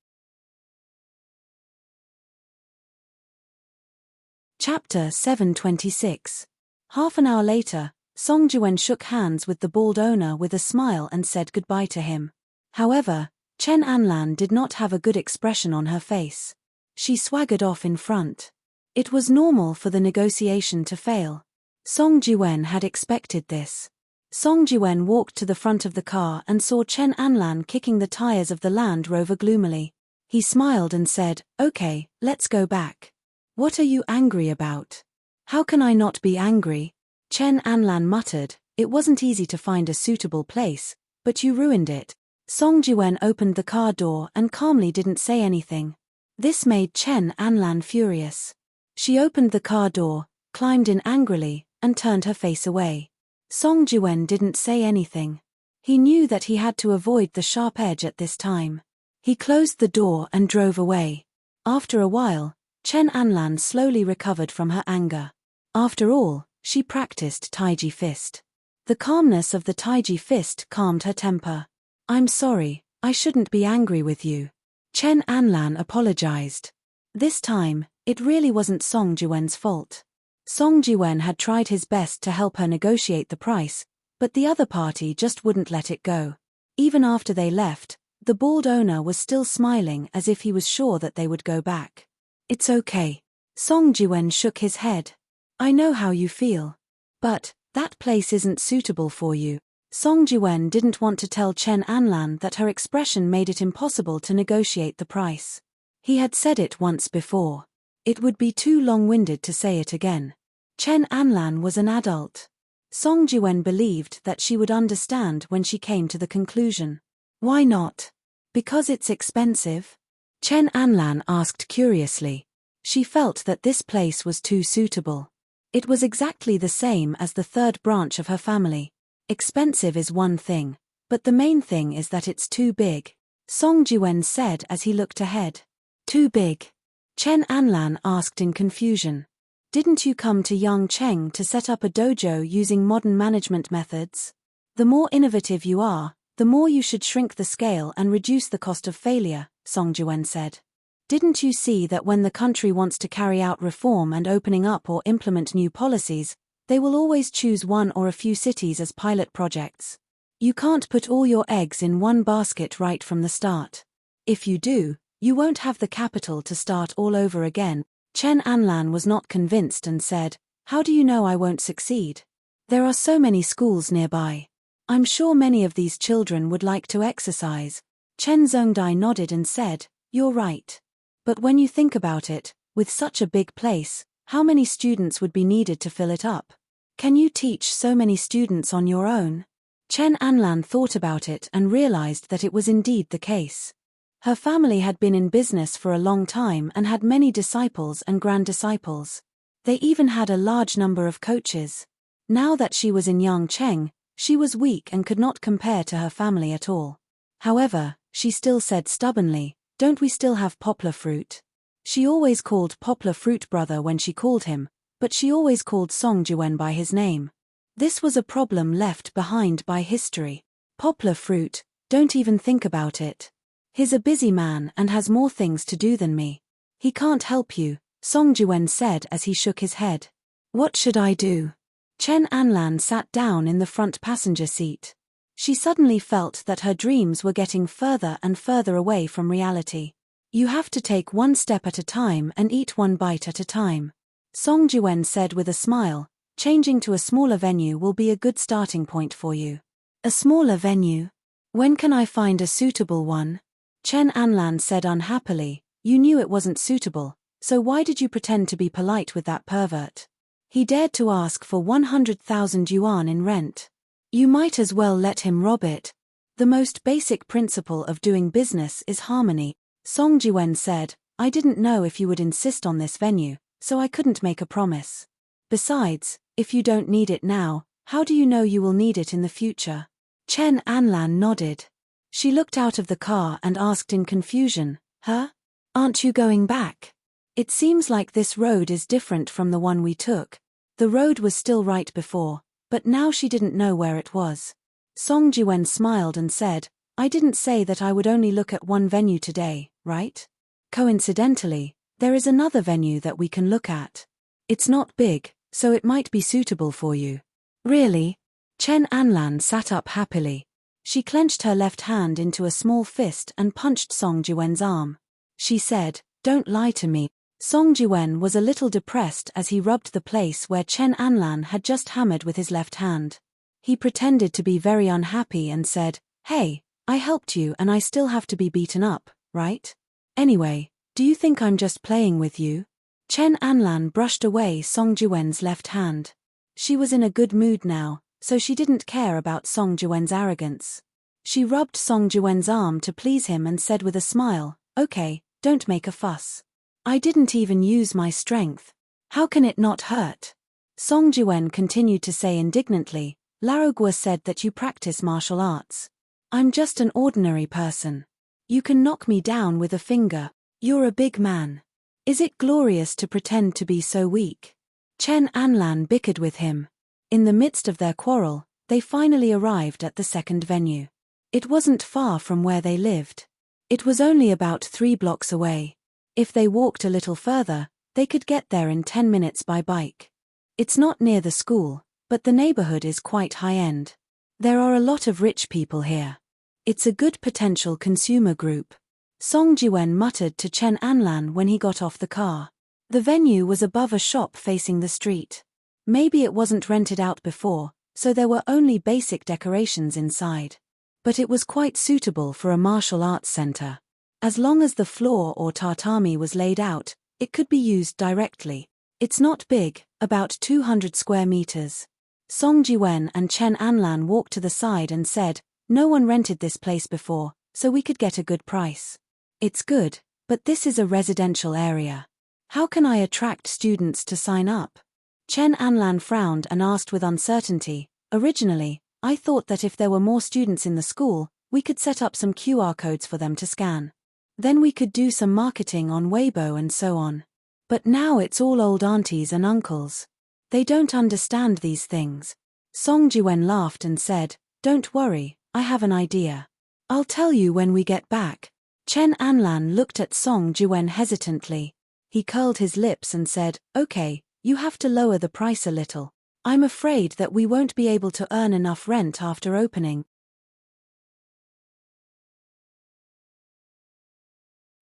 Speaker 1: Chapter 726. Half an hour later, Song Jiwen shook hands with the bald owner with a smile and said goodbye to him. However, Chen Anlan did not have a good expression on her face. She swaggered off in front. It was normal for the negotiation to fail. Song Jiwen had expected this. Song Jiwen walked to the front of the car and saw Chen Anlan kicking the tires of the Land Rover gloomily. He smiled and said, "Okay, let's go back." "What are you angry about?" "How can I not be angry?" Chen Anlan muttered, "It wasn't easy to find a suitable place, but you ruined it." Song Jiwen opened the car door and calmly didn't say anything. This made Chen Anlan furious. She opened the car door, climbed in angrily, and turned her face away. Song Jiwen didn't say anything. He knew that he had to avoid the sharp edge at this time. He closed the door and drove away. After a while, Chen Anlan slowly recovered from her anger. After all, she practiced Taiji fist. The calmness of the Taiji fist calmed her temper. "I'm sorry, I shouldn't be angry with you." Chen Anlan apologized. This time, it really wasn't Song Jiwen's fault. Song Jiwen had tried his best to help her negotiate the price, but the other party just wouldn't let it go. Even after they left, the bald owner was still smiling as if he was sure that they would go back. "It's okay." Song Jiwen shook his head. "I know how you feel. But that place isn't suitable for you." Song Jiwen didn't want to tell Chen Anlan that her expression made it impossible to negotiate the price. He had said it once before. It would be too long-winded to say it again. Chen Anlan was an adult. Song Jiwen believed that she would understand when she came to the conclusion. "Why not?" "Because it's expensive?" Chen Anlan asked curiously. She felt that this place was too suitable. It was exactly the same as the third branch of her family. Expensive is one thing, but the main thing is that it's too big, Song Jiwen said as he looked ahead. "Too big?" Chen Anlan asked in confusion. "Didn't you come to Yangcheng to set up a dojo using modern management methods? The more innovative you are, the more you should shrink the scale and reduce the cost of failure," Song Jiwen said. "Didn't you see that when the country wants to carry out reform and opening up or implement new policies, they will always choose one or a few cities as pilot projects? You can't put all your eggs in one basket right from the start. If you do, you won't have the capital to start all over again." Chen Anlan was not convinced and said, "How do you know I won't succeed? There are so many schools nearby. I'm sure many of these children would like to exercise." Chen Zhongdai nodded and said, "You're right. But when you think about it, with such a big place, how many students would be needed to fill it up? Can you teach so many students on your own?" Chen Anlan thought about it and realized that it was indeed the case. Her family had been in business for a long time and had many disciples and grand-disciples. They even had a large number of coaches. Now that she was in Yangcheng, she was weak and could not compare to her family at all. However, she still said stubbornly, "Don't we still have poplar fruit?" She always called Poplar Fruit brother when she called him, but she always called Song Jiwen by his name. This was a problem left behind by history. "Poplar Fruit, don't even think about it. He's a busy man and has more things to do than me. He can't help you," Song Jiwen said as he shook his head. "What should I do?" Chen Anlan sat down in the front passenger seat. She suddenly felt that her dreams were getting further and further away from reality. "You have to take one step at a time and eat one bite at a time," Song Jiwen said with a smile. "Changing to a smaller venue will be a good starting point for you." "A smaller venue? When can I find a suitable one?" Chen Anlan said unhappily. "You knew it wasn't suitable, so why did you pretend to be polite with that pervert? He dared to ask for 100,000 yuan in rent. You might as well let him rob it. The most basic principle of doing business is harmony," Song Jiwen said. "I didn't know if you would insist on this venue, so I couldn't make a promise. Besides, if you don't need it now, how do you know you will need it in the future?" Chen Anlan nodded. She looked out of the car and asked in confusion, "Huh? Aren't you going back? It seems like this road is different from the one we took." The road was still right before, but now she didn't know where it was. Song Jiwen smiled and said, "I didn't say that I would only look at one venue today, right? Coincidentally, there is another venue that we can look at. It's not big," so it might be suitable for you. Really? Chen Anlan sat up happily. She clenched her left hand into a small fist and punched Song Jiwen's arm. She said, "Don't lie to me." Song Jiwen was a little depressed as he rubbed the place where Chen Anlan had just hammered with his left hand. He pretended to be very unhappy and said, "Hey, I helped you and I still have to be beaten up, right? Anyway, do you think I'm just playing with you?" Chen Anlan brushed away Song Jiwen's left hand. She was in a good mood now, so she didn't care about Song Jiwen's arrogance. She rubbed Song Jiwen's arm to please him and said with a smile, "Okay, don't make a fuss. I didn't even use my strength. How can it not hurt?" Song Jiwen continued to say indignantly, "Larogua said that you practice martial arts. I'm just an ordinary person. You can knock me down with a finger. You're a big man. Is it glorious to pretend to be so weak?" Chen Anlan bickered with him. In the midst of their quarrel, they finally arrived at the second venue. It wasn't far from where they lived. It was only about 3 blocks away. If they walked a little further, they could get there in 10 minutes by bike. It's not near the school, but the neighborhood is quite high-end. There are a lot of rich people here. It's a good potential consumer group. Song Jiwen muttered to Chen Anlan when he got off the car. The venue was above a shop facing the street. Maybe it wasn't rented out before, so there were only basic decorations inside. But it was quite suitable for a martial arts center. As long as the floor or tatami was laid out, it could be used directly. It's not big, about 200 square meters. Song Jiwen and Chen Anlan walked to the side and said, "No one rented this place before, so we could get a good price. It's good, but this is a residential area. How can I attract students to sign up?" Chen Anlan frowned and asked with uncertainty, "Originally, I thought that if there were more students in the school, we could set up some QR codes for them to scan. Then we could do some marketing on Weibo and so on. But now it's all old aunties and uncles. They don't understand these things." Song Jiwen laughed and said, "Don't worry, I have an idea. I'll tell you when we get back." Chen Anlan looked at Song Jiwen hesitantly. He curled his lips and said, "Okay, you have to lower the price a little. I'm afraid that we won't be able to earn enough rent after opening."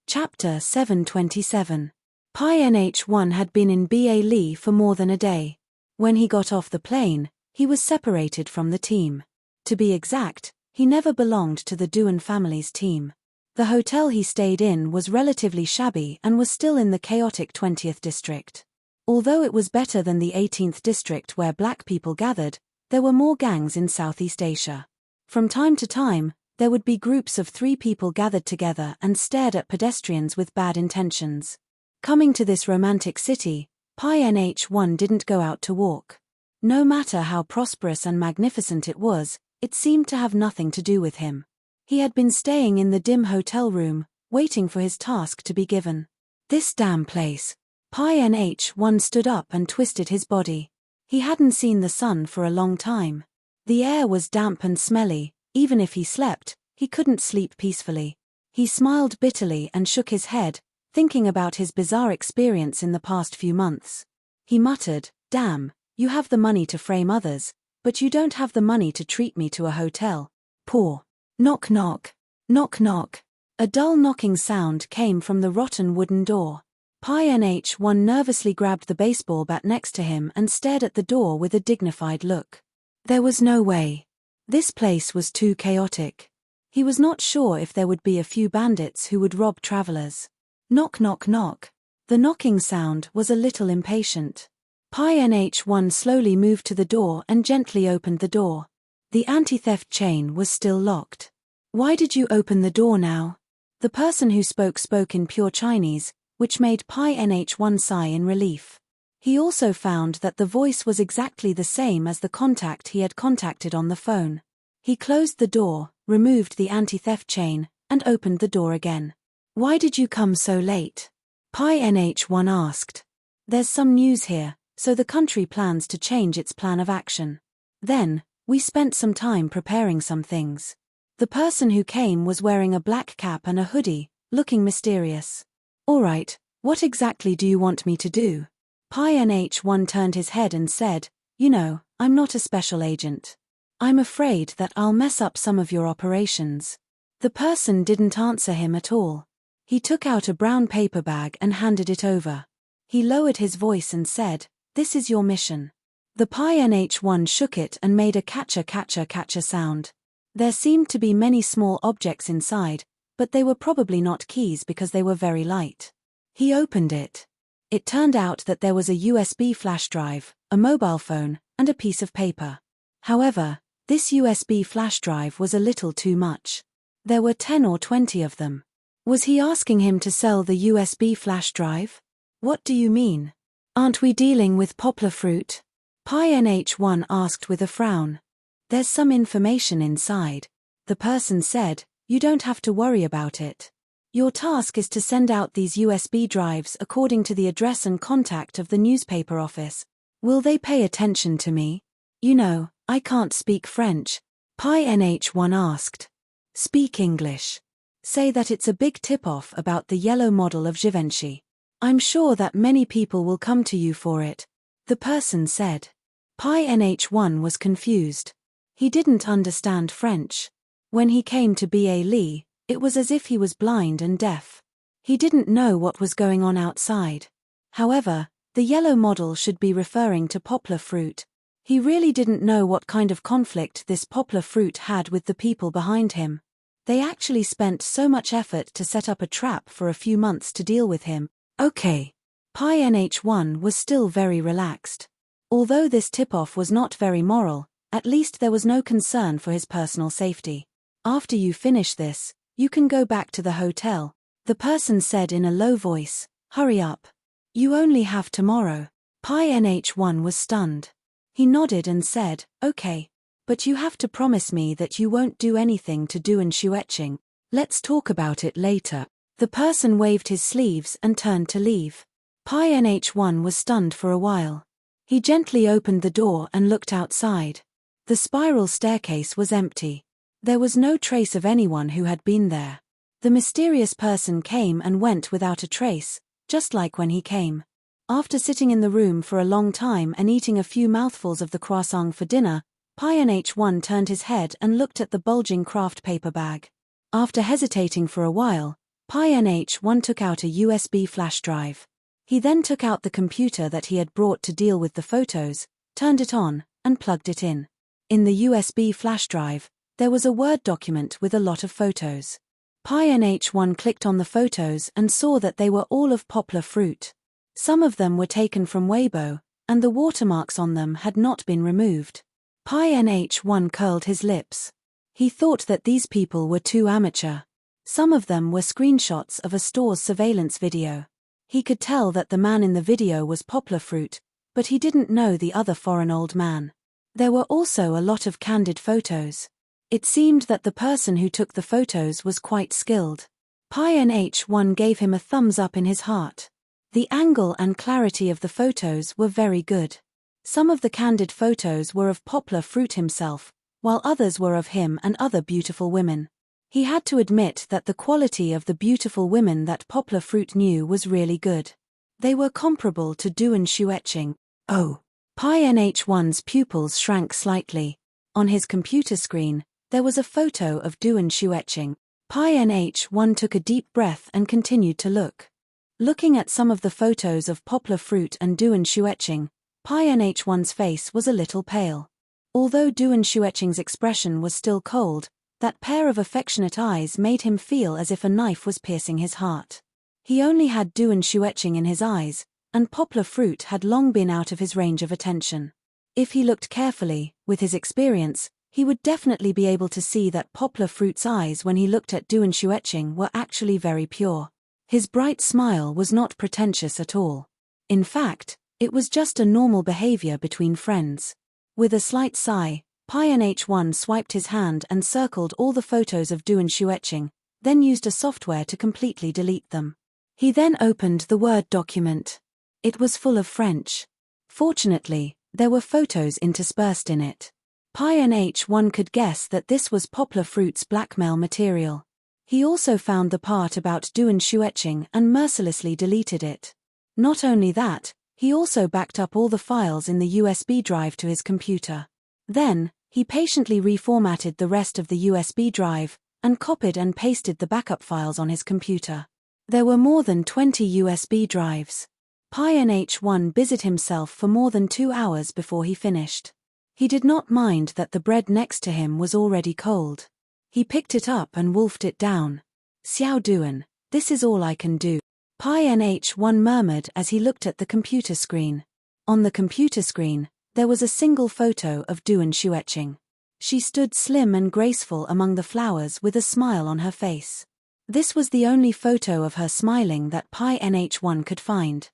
Speaker 1: Chapter 727. Pai Nh1 had been in Ba Li for more than a day. When he got off the plane, he was separated from the team. To be exact, he never belonged to the Duan family's team. The hotel he stayed in was relatively shabby and was still in the chaotic 20th district. Although it was better than the 18th district where black people gathered, there were more gangs in Southeast Asia. From time to time, there would be groups of 3 people gathered together and stared at pedestrians with bad intentions. Coming to this romantic city, Pai Nh1 didn't go out to walk. No matter how prosperous and magnificent it was, it seemed to have nothing to do with him. He had been staying in the dim hotel room, waiting for his task to be given. This damn place. Pai Nh1 stood up and twisted his body. He hadn't seen the sun for a long time. The air was damp and smelly. Even if he slept, he couldn't sleep peacefully. He smiled bitterly and shook his head, thinking about his bizarre experience in the past few months. He muttered, "Damn, you have the money to frame others, but you don't have the money to treat me to a hotel. Poor." Knock knock. Knock knock. A dull knocking sound came from the rotten wooden door. Pai Nh1 nervously grabbed the baseball bat next to him and stared at the door with a dignified look. There was no way. This place was too chaotic. He was not sure if there would be a few bandits who would rob travelers. Knock knock knock. The knocking sound was a little impatient. Pai Nh1 slowly moved to the door and gently opened the door. The anti-theft chain was still locked. "Why did you open the door now?" The person who spoke in pure Chinese, which made Pai Nh1 sigh in relief. He also found that the voice was exactly the same as the contact he had contacted on the phone. He closed the door, removed the anti-theft chain, and opened the door again. "Why did you come so late?" Pai Nh1 asked. "There's some news here, so the country plans to change its plan of action. Then, we spent some time preparing some things." The person who came was wearing a black cap and a hoodie, looking mysterious. "All right, what exactly do you want me to do?" Pi NH1 turned his head and said, "You know, I'm not a special agent. I'm afraid that I'll mess up some of your operations." The person didn't answer him at all. He took out a brown paper bag and handed it over. He lowered his voice and said, "This is your mission." The Pi NH1 shook it and made a catcher sound. There seemed to be many small objects inside, but they were probably not keys because they were very light. He opened it. It turned out that there was a USB flash drive, a mobile phone, and a piece of paper. However, this USB flash drive was a little too much. There were 10 or 20 of them. Was he asking him to sell the USB flash drive? What do you mean? Aren't we dealing with poplar fruit? Pi NH1 asked with a frown. There's some information inside. The person said, "You don't have to worry about it. Your task is to send out these USB drives according to the address and contact of the newspaper office. Will they pay attention to me? You know, I can't speak French." Pi NH1 asked. "Speak English. Say that it's a big tip-off about the yellow model of Givenchy. I'm sure that many people will come to you for it," the person said. Pi NH1 was confused. He didn't understand French. When he came to BA Lee, it was as if he was blind and deaf. He didn't know what was going on outside. However, the yellow model should be referring to poplar fruit. He really didn't know what kind of conflict this poplar fruit had with the people behind him. They actually spent so much effort to set up a trap for a few months to deal with him. Okay. Pi NH1 was still very relaxed. Although this tip-off was not very moral, at least there was no concern for his personal safety. "After you finish this, you can go back to the hotel," the person said in a low voice. "Hurry up. You only have tomorrow." Pi NH1 was stunned. He nodded and said, "Okay. But you have to promise me that you won't do anything to Duan Shuetching. Let's talk about it later." The person waved his sleeves and turned to leave. Pi NH1 was stunned for a while. He gently opened the door and looked outside. The spiral staircase was empty. There was no trace of anyone who had been there. The mysterious person came and went without a trace, just like when he came. After sitting in the room for a long time and eating a few mouthfuls of the croissant for dinner, Pi NH1 turned his head and looked at the bulging craft paper bag. After hesitating for a while, Pi NH1 took out a USB flash drive. He then took out the computer that he had brought to deal with the photos, turned it on, and plugged it in. In the USB flash drive, there was a Word document with a lot of photos. Pi NH1 clicked on the photos and saw that they were all of poplar fruit. Some of them were taken from Weibo, and the watermarks on them had not been removed. Pi NH1 curled his lips. He thought that these people were too amateur. Some of them were screenshots of a store's surveillance video. He could tell that the man in the video was poplar fruit, but he didn't know the other foreign old man. There were also a lot of candid photos. It seemed that the person who took the photos was quite skilled. Pi NH1 gave him a thumbs up in his heart. The angle and clarity of the photos were very good. Some of the candid photos were of poplar fruit himself, while others were of him and other beautiful women. He had to admit that the quality of the beautiful women that poplar fruit knew was really good. They were comparable to Duan Shuetching. Oh! Pi NH1's pupils shrank slightly. On his computer screen, there was a photo of Duan Shuetching. Pi NH1 took a deep breath and continued to look. Looking at some of the photos of poplar fruit and Duan Shuetching, Pi NH1's face was a little pale. Although Duan Shuetching's expression was still cold, that pair of affectionate eyes made him feel as if a knife was piercing his heart. He only had Duan Shuetching in his eyes, and poplar fruit had long been out of his range of attention. If he looked carefully, with his experience, he would definitely be able to see that poplar fruit's eyes when he looked at Duan Shuetching were actually very pure. His bright smile was not pretentious at all. In fact, it was just a normal behavior between friends. With a slight sigh, Pi NH1 swiped his hand and circled all the photos of Duan Shuetching, then used a software to completely delete them. He then opened the Word document. It was full of French. Fortunately, there were photos interspersed in it. Pi NH1 could guess that this was poplar fruit's blackmail material. He also found the part about Duan Shuetching and mercilessly deleted it. Not only that, He also backed up all the files in the USB drive to his computer. Then, he patiently reformatted the rest of the USB drive, and copied and pasted the backup files on his computer. There were more than 20 USB drives. Pi NH1 busied himself for more than 2 hours before he finished. He did not mind that the bread next to him was already cold. He picked it up and wolfed it down. "Xiao Duan, this is all I can do," Pi NH1 murmured as he looked at the computer screen. On the computer screen, there was a single photo of Duan Xueqing. She stood slim and graceful among the flowers with a smile on her face. This was the only photo of her smiling that Pi NH1 could find.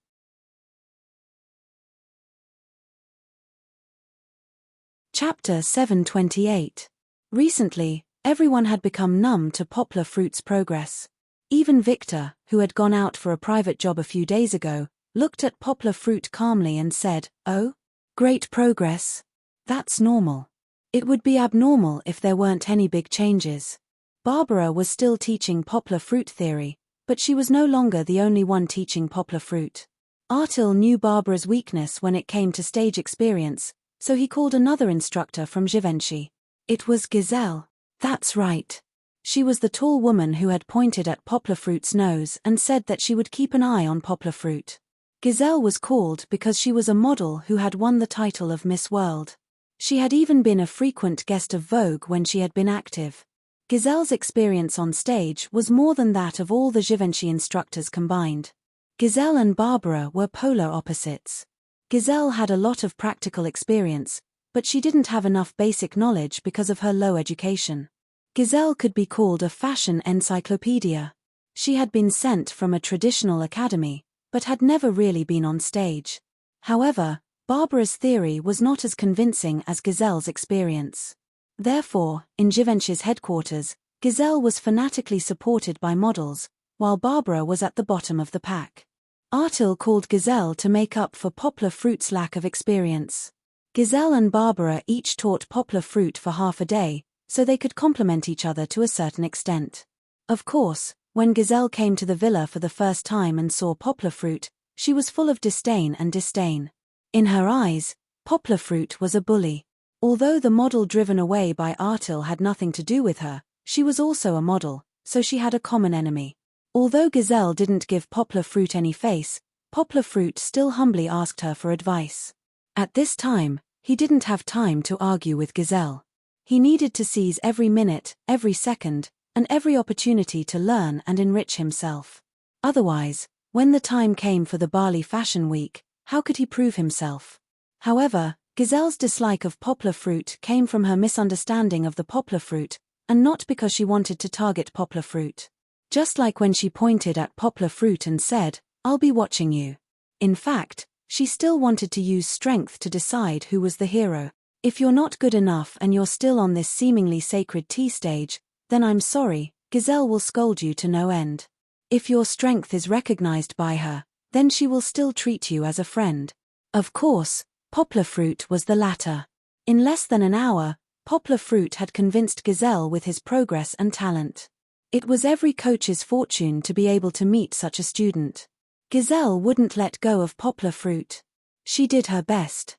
Speaker 1: Chapter 728. Recently, everyone had become numb to Poplar Fruit's progress. Even Victor, who had gone out for a private job a few days ago, looked at Poplar Fruit calmly and said, "Oh? Great progress. That's normal. It would be abnormal if there weren't any big changes." Barbara was still teaching Poplar Fruit theory, but she was no longer the only one teaching Poplar Fruit. Artil knew Barbara's weakness when it came to stage experience, so he called another instructor from Givenchy. It was Giselle. That's right. She was the tall woman who had pointed at Poplar Fruit's nose and said that she would keep an eye on Poplar Fruit. Giselle was called because she was a model who had won the title of Miss World. She had even been a frequent guest of Vogue when she had been active. Giselle's experience on stage was more than that of all the Givenchy instructors combined. Giselle and Barbara were polar opposites. Giselle had a lot of practical experience, but she didn't have enough basic knowledge because of her low education. Giselle could be called a fashion encyclopedia. She had been sent from a traditional academy, but had never really been on stage. However, Barbara's theory was not as convincing as Giselle's experience. Therefore, in Givenchy's headquarters, Giselle was fanatically supported by models, while Barbara was at the bottom of the pack. Artil called Giselle to make up for Poplar Fruit's lack of experience. Giselle and Barbara each taught Poplar Fruit for half a day, so they could complement each other to a certain extent. Of course, when Giselle came to the villa for the first time and saw Poplar Fruit, she was full of disdain. In her eyes, Poplar Fruit was a bully. Although the model driven away by Artil had nothing to do with her, she was also a model, so she had a common enemy. Although Giselle didn't give Poplar Fruit any face, Poplar Fruit still humbly asked her for advice. At this time, he didn't have time to argue with Giselle. He needed to seize every minute, every second, and every opportunity to learn and enrich himself. Otherwise, when the time came for the Bali Fashion Week, how could he prove himself? However, Giselle's dislike of Poplar Fruit came from her misunderstanding of the Poplar Fruit, and not because she wanted to target Poplar Fruit. Just like when she pointed at Poplar Fruit and said, "I'll be watching you." In fact, she still wanted to use strength to decide who was the hero. "If you're not good enough and you're still on this seemingly sacred tea stage, then I'm sorry, Giselle will scold you to no end. If your strength is recognized by her, then she will still treat you as a friend." Of course, Poplar Fruit was the latter. In less than an hour, Poplar Fruit had convinced Giselle with his progress and talent. It was every coach's fortune to be able to meet such a student. Giselle wouldn't let go of Poplar Fruit. She did her best.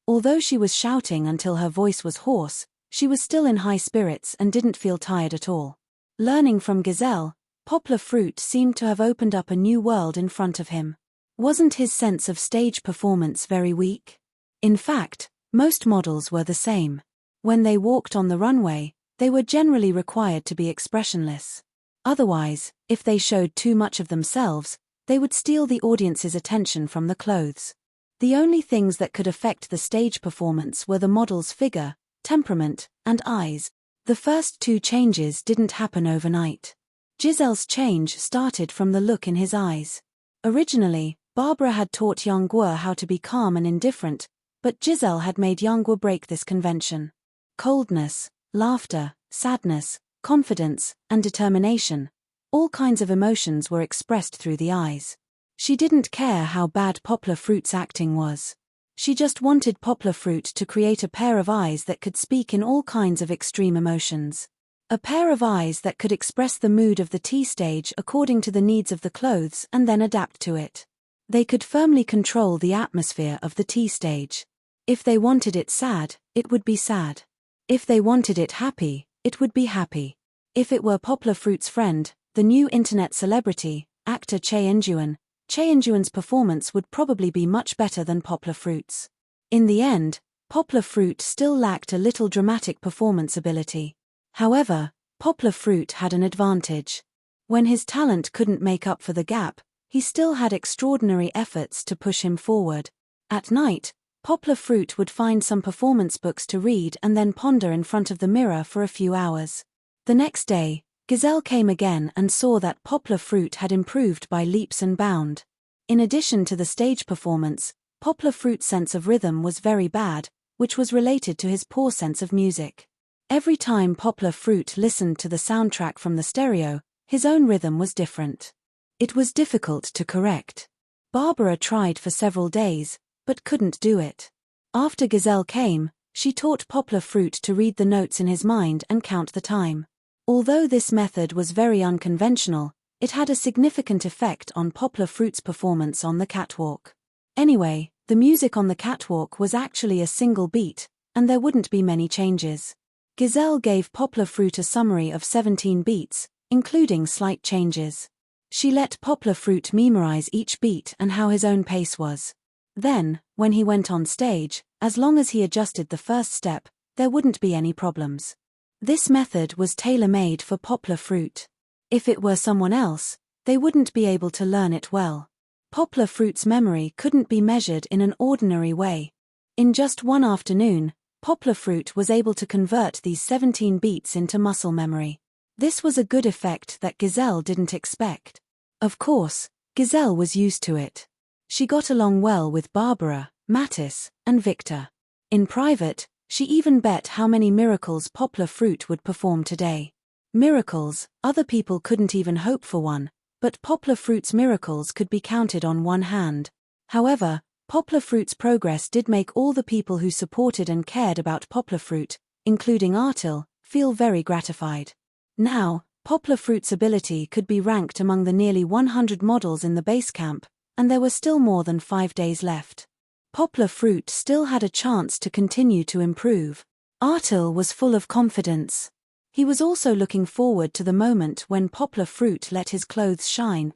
Speaker 1: Although she was shouting until her voice was hoarse, she was still in high spirits and didn't feel tired at all. Learning from Giselle, Poplar Fruit seemed to have opened up a new world in front of him. Wasn't his sense of stage performance very weak? In fact, most models were the same. When they walked on the runway, they were generally required to be expressionless. Otherwise, if they showed too much of themselves, they would steal the audience's attention from the clothes. The only things that could affect the stage performance were the model's figure, temperament, and eyes. The first two changes didn't happen overnight. Giselle's change started from the look in his eyes. Originally, Barbara had taught Yangguo how to be calm and indifferent, but Giselle had made Yangguo break this convention. Coldness, laughter, sadness, confidence, and determination, all kinds of emotions were expressed through the eyes. She didn't care how bad Poplar Fruit's acting was. She just wanted Poplar Fruit to create a pair of eyes that could speak in all kinds of extreme emotions. A pair of eyes that could express the mood of the tea stage according to the needs of the clothes and then adapt to it. They could firmly control the atmosphere of the tea stage. If they wanted it sad, it would be sad. If they wanted it happy, it would be happy. If it were Poplar Fruit's friend, the new internet celebrity, actor Chae-in-juan's performance would probably be much better than Poplar Fruit's. In the end, Poplar Fruit still lacked a little dramatic performance ability. However, Poplar Fruit had an advantage. When his talent couldn't make up for the gap, he still had extraordinary efforts to push him forward. At night, Poplar Fruit would find some performance books to read and then ponder in front of the mirror for a few hours. The next day, Gazelle came again and saw that Poplar Fruit had improved by leaps and bounds. In addition to the stage performance, Poplar Fruit's sense of rhythm was very bad, which was related to his poor sense of music. Every time Poplar Fruit listened to the soundtrack from the stereo, his own rhythm was different. It was difficult to correct. Barbara tried for several days, but couldn't do it. After Gazelle came, she taught Poplar Fruit to read the notes in his mind and count the time. Although this method was very unconventional, it had a significant effect on Poplar Fruit's performance on the catwalk. Anyway, the music on the catwalk was actually a single beat, and there wouldn't be many changes. Gazelle gave Poplar Fruit a summary of 17 beats, including slight changes. She let Poplar Fruit memorize each beat and how his own pace was. Then, when he went on stage, as long as he adjusted the first step, there wouldn't be any problems. This method was tailor-made for Poplar Fruit. If it were someone else, they wouldn't be able to learn it well. Poplar Fruit's memory couldn't be measured in an ordinary way. In just one afternoon, Poplar Fruit was able to convert these 17 beats into muscle memory. This was a good effect that Gazelle didn't expect. Of course, Gazelle was used to it. She got along well with Barbara, Mattis, and Victor. In private, she even bet how many miracles Poplar Fruit would perform today. Miracles, other people couldn't even hope for one, but Poplar Fruit's miracles could be counted on one hand. However, Poplar Fruit's progress did make all the people who supported and cared about Poplar Fruit, including Artil, feel very gratified. Now, Poplar Fruit's ability could be ranked among the nearly 100 models in the base camp, and there were still more than 5 days left. Poplar Fruit still had a chance to continue to improve. Artil was full of confidence. He was also looking forward to the moment when Poplar Fruit let his clothes shine.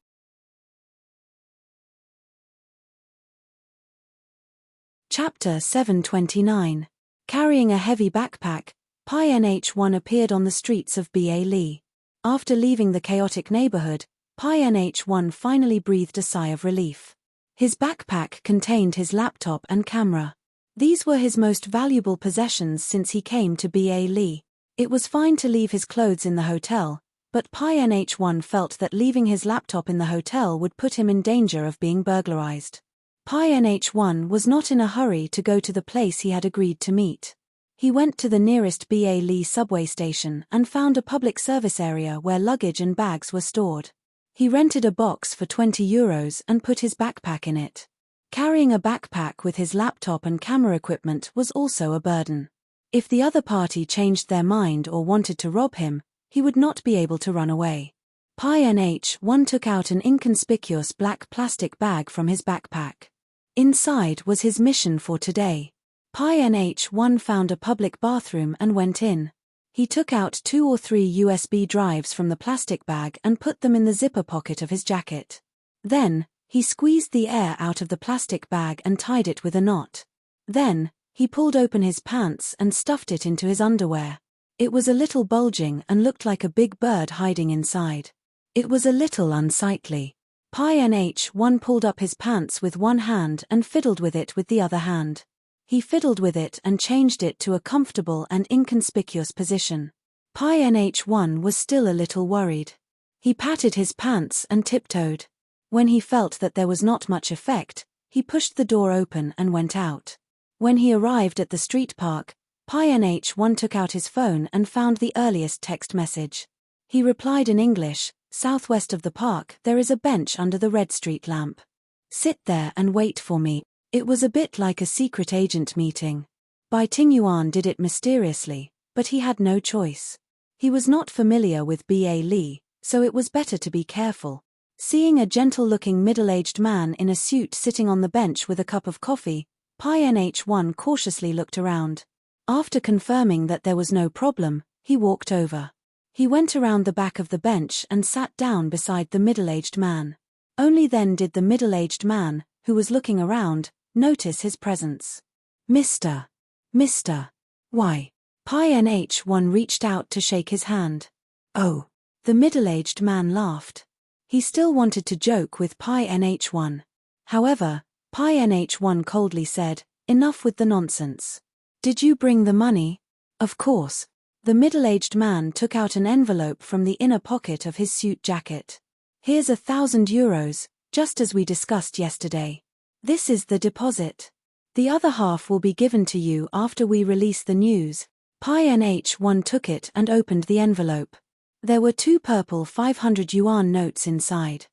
Speaker 1: Chapter 729. Carrying a heavy backpack, Pi NH1 appeared on the streets of Ba. After leaving the chaotic neighborhood, Pi NH1 finally breathed a sigh of relief. His backpack contained his laptop and camera. These were his most valuable possessions since he came to Ba. It was fine to leave his clothes in the hotel, but Pi NH1 felt that leaving his laptop in the hotel would put him in danger of being burglarized. Pi NH1 was not in a hurry to go to the place he had agreed to meet. He went to the nearest Ba subway station and found a public service area where luggage and bags were stored. He rented a box for €20 and put his backpack in it. Carrying a backpack with his laptop and camera equipment was also a burden. If the other party changed their mind or wanted to rob him, he would not be able to run away. Pi NH1 took out an inconspicuous black plastic bag from his backpack. Inside was his mission for today. Pi NH1 found a public bathroom and went in. He took out 2 or 3 USB drives from the plastic bag and put them in the zipper pocket of his jacket. Then, he squeezed the air out of the plastic bag and tied it with a knot. Then, he pulled open his pants and stuffed it into his underwear. It was a little bulging and looked like a big bird hiding inside. It was a little unsightly. Pi NH1 pulled up his pants with one hand and fiddled with it with the other hand. He fiddled with it and changed it to a comfortable and inconspicuous position. Pi NH1 was still a little worried. He patted his pants and tiptoed. When he felt that there was not much effect, he pushed the door open and went out. When he arrived at the street park, Pi NH1 took out his phone and found the earliest text message. He replied in English, "Southwest of the park there is a bench under the red street lamp. Sit there and wait for me." It was a bit like a secret agent meeting. Bai Tingyuan did it mysteriously, but he had no choice. He was not familiar with Ba, so it was better to be careful. Seeing a gentle-looking middle-aged man in a suit sitting on the bench with a cup of coffee, Pi NH1 cautiously looked around. After confirming that there was no problem, he walked over. He went around the back of the bench and sat down beside the middle-aged man. Only then did the middle-aged man, who was looking around, notice his presence. Mr. Why? Pi NH1 reached out to shake his hand. Oh. The middle-aged man laughed. He still wanted to joke with Pi NH1. However, Pi NH1 coldly said, "Enough with the nonsense. Did you bring the money?" Of course. The middle-aged man took out an envelope from the inner pocket of his suit jacket. "Here's €1,000, just as we discussed yesterday. This is the deposit. The other half will be given to you after we release the news." Pi NH1 took it and opened the envelope. There were 2 purple 500 yuan notes inside.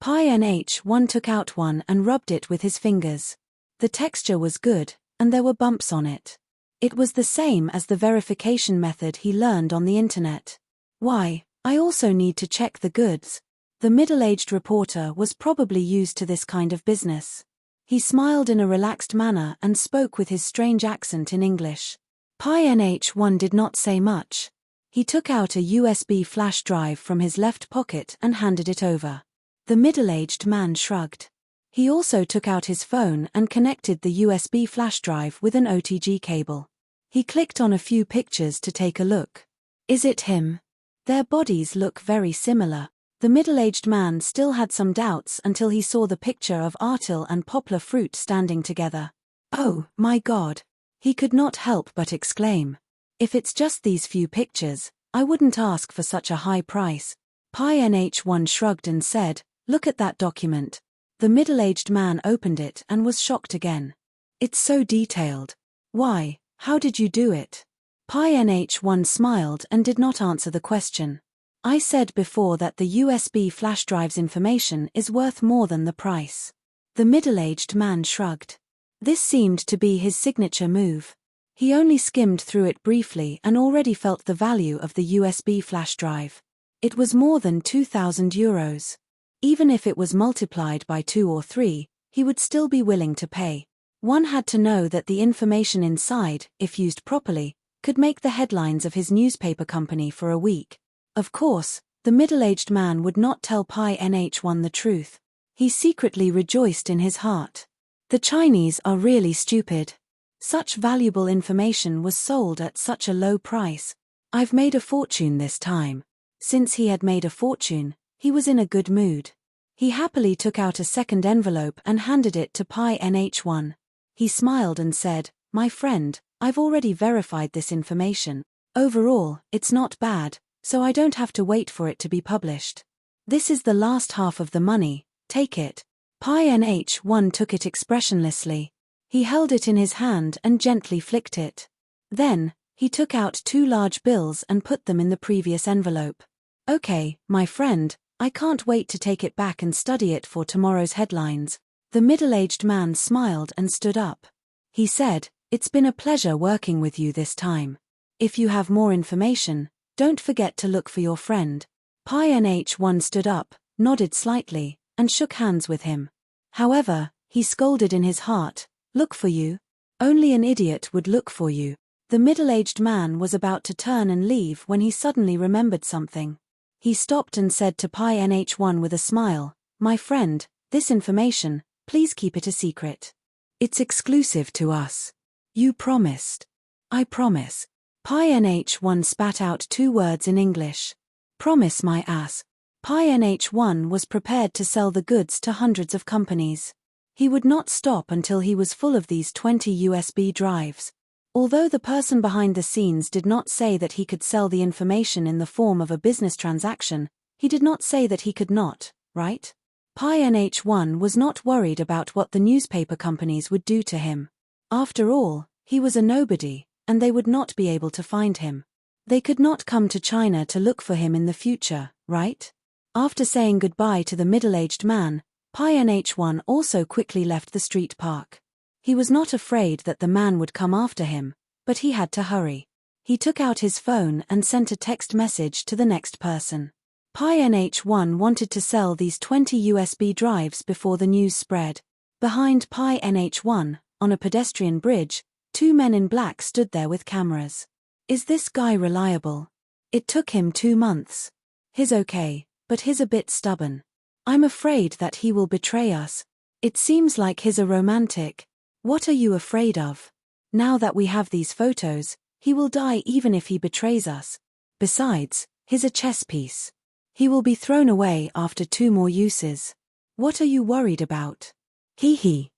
Speaker 1: Pi NH1 took out one and rubbed it with his fingers. The texture was good, and there were bumps on it. It was the same as the verification method he learned on the internet. "Why, I also need to check the goods." The middle-aged reporter was probably used to this kind of business. He smiled in a relaxed manner and spoke with his strange accent in English. Pi NH1 did not say much. He took out a USB flash drive from his left pocket and handed it over. The middle-aged man shrugged. He also took out his phone and connected the USB flash drive with an OTG cable. He clicked on a few pictures to take a look. "Is it him? Their bodies look very similar." The middle-aged man still had some doubts until he saw the picture of Artil and Poplar Fruit standing together. "Oh, my God!" He could not help but exclaim. "If it's just these few pictures, I wouldn't ask for such a high price." Pi NH1 shrugged and said, "Look at that document." The middle-aged man opened it and was shocked again. "It's so detailed. Why, how did you do it?" Pi NH1 smiled and did not answer the question. "I said before that the USB flash drive's information is worth more than the price." The middle-aged man shrugged. This seemed to be his signature move. He only skimmed through it briefly and already felt the value of the USB flash drive. It was more than €2,000. Even if it was multiplied by 2 or 3, he would still be willing to pay. One had to know that the information inside, if used properly, could make the headlines of his newspaper company for a week. Of course, the middle-aged man would not tell Pi NH1 the truth. He secretly rejoiced in his heart. The Chinese are really stupid. Such valuable information was sold at such a low price. "I've made a fortune this time." Since he had made a fortune, he was in a good mood. He happily took out a second envelope and handed it to Pi NH1. He smiled and said, "My friend, I've already verified this information. Overall, it's not bad, so I don't have to wait for it to be published. This is the last half of the money, take it." Pi NH1 took it expressionlessly. He held it in his hand and gently flicked it. Then, he took out 2 large bills and put them in the previous envelope. "Okay, my friend, I can't wait to take it back and study it for tomorrow's headlines." The middle-aged man smiled and stood up. He said, "It's been a pleasure working with you this time. If you have more information, don't forget to look for your friend." Pi NH1 stood up, nodded slightly, and shook hands with him. However, he scolded in his heart, "Look for you? Only an idiot would look for you." The middle-aged man was about to turn and leave when he suddenly remembered something. He stopped and said to Pi NH1 with a smile, "My friend, this information, please keep it a secret. It's exclusive to us. You promised." "I promise." Pi NH1 spat out 2 words in English. "Promise my ass." Pi NH1 was prepared to sell the goods to hundreds of companies. He would not stop until he was full of these 20 USB drives. Although the person behind the scenes did not say that he could sell the information in the form of a business transaction, he did not say that he could not, right? Pi NH1 was not worried about what the newspaper companies would do to him. After all, he was a nobody, and they would not be able to find him. They could not come to China to look for him in the future, right? After saying goodbye to the middle-aged man, Pi NH1 also quickly left the street park. He was not afraid that the man would come after him, but he had to hurry. He took out his phone and sent a text message to the next person. Pi NH1 wanted to sell these 20 USB drives before the news spread. Behind Pi NH1, on a pedestrian bridge, 2 men in black stood there with cameras. Is this guy reliable? It took him 2 months. He's okay, but he's a bit stubborn. I'm afraid that he will betray us. It seems like he's a romantic. What are you afraid of? Now that we have these photos, he will die even if he betrays us. Besides, he's a chess piece. He will be thrown away after 2 more uses. What are you worried about? Hee hee.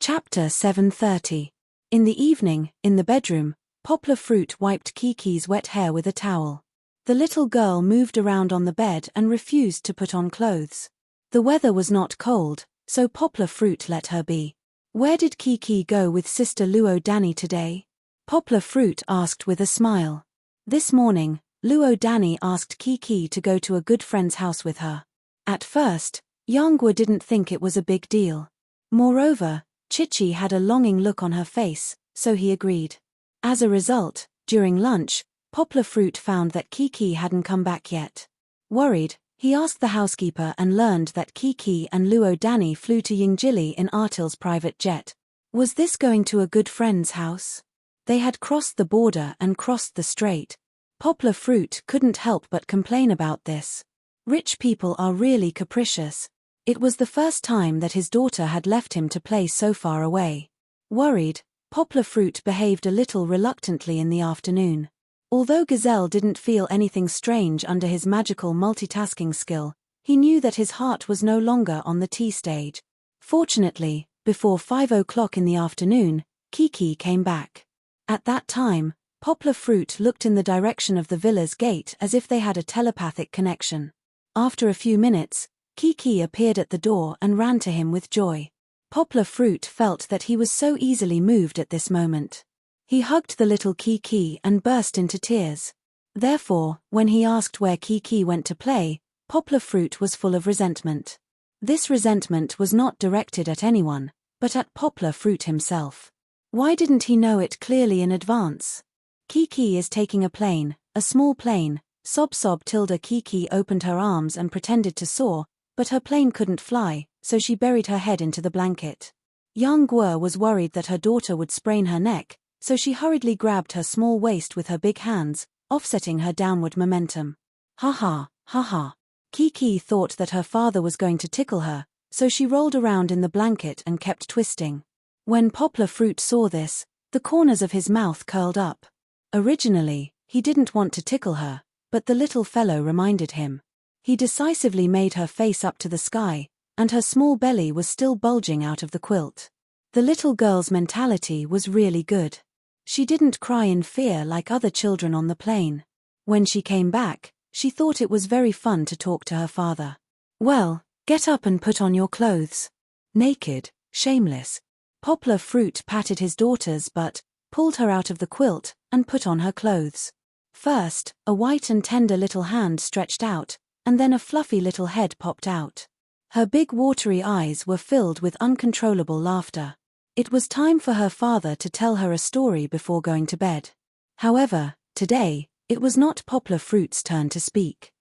Speaker 1: Chapter 730. In the evening, in the bedroom, Poplar Fruit wiped Kiki's wet hair with a towel. The little girl moved around on the bed and refused to put on clothes. The weather was not cold, so Poplar Fruit let her be. Where did Kiki go with Sister Luo Danny today? Poplar Fruit asked with a smile. This morning, Luo Danny asked Kiki to go to a good friend's house with her. At first, Yangwa didn't think it was a big deal. Moreover, Chichi had a longing look on her face, so he agreed. As a result, during lunch, Poplar Fruit found that Kiki hadn't come back yet. Worried, he asked the housekeeper and learned that Kiki and Luo Danny flew to Yingjili in Artil's private jet. Was this going to a good friend's house? They had crossed the border and crossed the strait. Poplar Fruit couldn't help but complain about this. Rich people are really capricious. It was the first time that his daughter had left him to play so far away. Worried, Poplar Fruit behaved a little reluctantly in the afternoon. Although Gazelle didn't feel anything strange under his magical multitasking skill, he knew that his heart was no longer on the tea stage. Fortunately, before 5 o'clock in the afternoon, Kiki came back. At that time, Poplar Fruit looked in the direction of the villa's gate as if they had a telepathic connection. After a few minutes, Kiki appeared at the door and ran to him with joy. Poplar Fruit felt that he was so easily moved at this moment. He hugged the little Kiki and burst into tears. Therefore, when he asked where Kiki went to play, Poplar Fruit was full of resentment. This resentment was not directed at anyone, but at Poplar Fruit himself. Why didn't he know it clearly in advance? Kiki is taking a plane, a small plane. Sob tilde. Kiki opened her arms and pretended to soar, but her plane couldn't fly, so she buried her head into the blanket. Yang Guo was worried that her daughter would sprain her neck, so she hurriedly grabbed her small waist with her big hands, offsetting her downward momentum. Ha ha, ha ha. Kiki thought that her father was going to tickle her, so she rolled around in the blanket and kept twisting. When Poplar Fruit saw this, the corners of his mouth curled up. Originally, he didn't want to tickle her, but the little fellow reminded him. He decisively made her face up to the sky, and her small belly was still bulging out of the quilt. The little girl's mentality was really good. She didn't cry in fear like other children on the plane. When she came back, she thought it was very fun to talk to her father. Well, get up and put on your clothes. Naked, shameless. Poplar Fruit patted his daughter's butt, pulled her out of the quilt, and put on her clothes. First, a white and tender little hand stretched out, and then a fluffy little head popped out. Her big watery eyes were filled with uncontrollable laughter. It was time for her father to tell her a story before going to bed. However, today, it was not Poplar Fruit's turn to speak.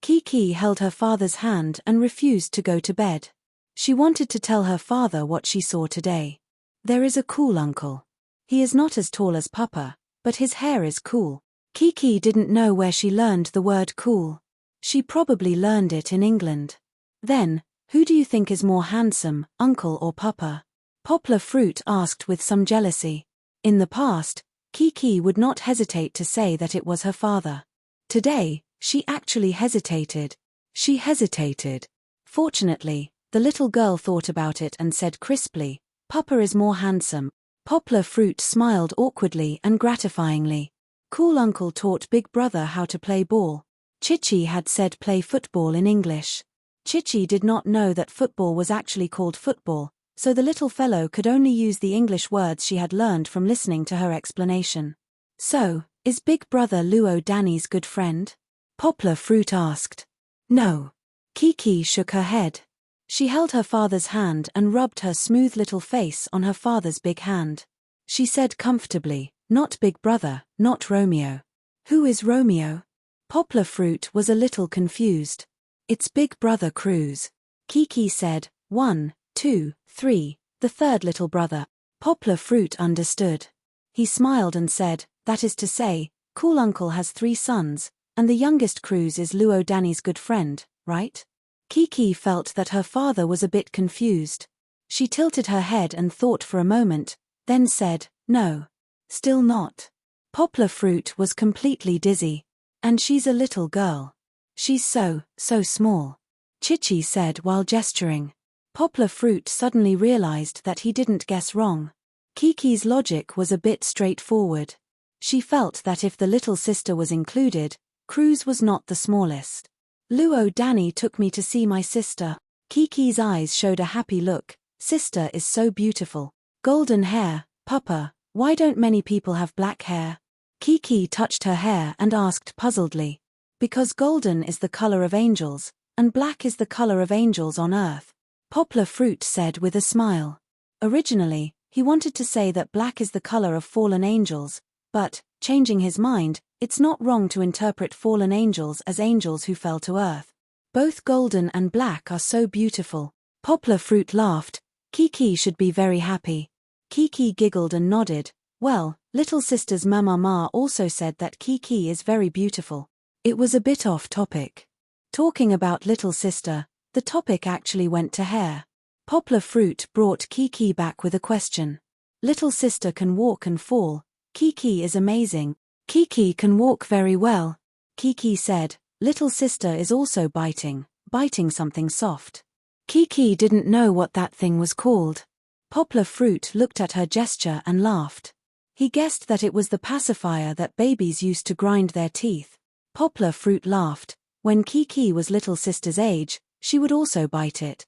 Speaker 1: Kiki held her father's hand and refused to go to bed. She wanted to tell her father what she saw today. There is a cool uncle. He is not as tall as Papa, but his hair is cool. Kiki didn't know where she learned the word cool. She probably learned it in England. Then, who do you think is more handsome, Uncle or Papa? Poplar Fruit asked with some jealousy. In the past, Kiki would not hesitate to say that it was her father. Today, she actually hesitated. She hesitated. Fortunately, the little girl thought about it and said crisply, Papa is more handsome. Poplar Fruit smiled awkwardly and gratifyingly. Cool Uncle taught Big Brother how to play ball. Chichi had said play football in English. Chichi did not know that football was actually called football, so the little fellow could only use the English words she had learned from listening to her explanation. So, is Big Brother Luo Danny's good friend? Poplar Fruit asked. No. Kiki shook her head. She held her father's hand and rubbed her smooth little face on her father's big hand. She said comfortably, Not Big Brother, not Romeo. Who is Romeo? Poplar Fruit was a little confused. It's Big Brother Cruz. Kiki said, 1, 2, 3, the third little brother. Poplar Fruit understood. He smiled and said, that is to say, Cool Uncle has 3 sons, and the youngest Cruz is Luo Danny's good friend, right? Kiki felt that her father was a bit confused. She tilted her head and thought for a moment, then said, no. Still not. Poplar Fruit was completely dizzy. And she's a little girl. She's so small. Chichi said while gesturing. Poplar Fruit suddenly realized that he didn't guess wrong. Kiki's logic was a bit straightforward. She felt that if the little sister was included, Cruz was not the smallest. Luo Danny took me to see my sister. Kiki's eyes showed a happy look. Sister is so beautiful. Golden hair, Papa, why don't many people have black hair? Kiki touched her hair and asked puzzledly. Because golden is the color of angels, and black is the color of angels on earth. Poplar Fruit said with a smile. Originally, he wanted to say that black is the color of fallen angels, but, changing his mind, it's not wrong to interpret fallen angels as angels who fell to earth. Both golden and black are so beautiful. Poplar Fruit laughed. Kiki should be very happy. Kiki giggled and nodded. Well, little sister's mama also said that Kiki is very beautiful. It was a bit off topic. Talking about little sister, the topic actually went to hair. Poplar Fruit brought Kiki back with a question. Little sister can walk and fall. Kiki is amazing. Kiki can walk very well. Kiki said, little sister is also biting something soft. Kiki didn't know what that thing was called. Poplar Fruit looked at her gesture and laughed. He guessed that it was the pacifier that babies used to grind their teeth. Poplar Fruit laughed. When Kiki was little sister's age, she would also bite it.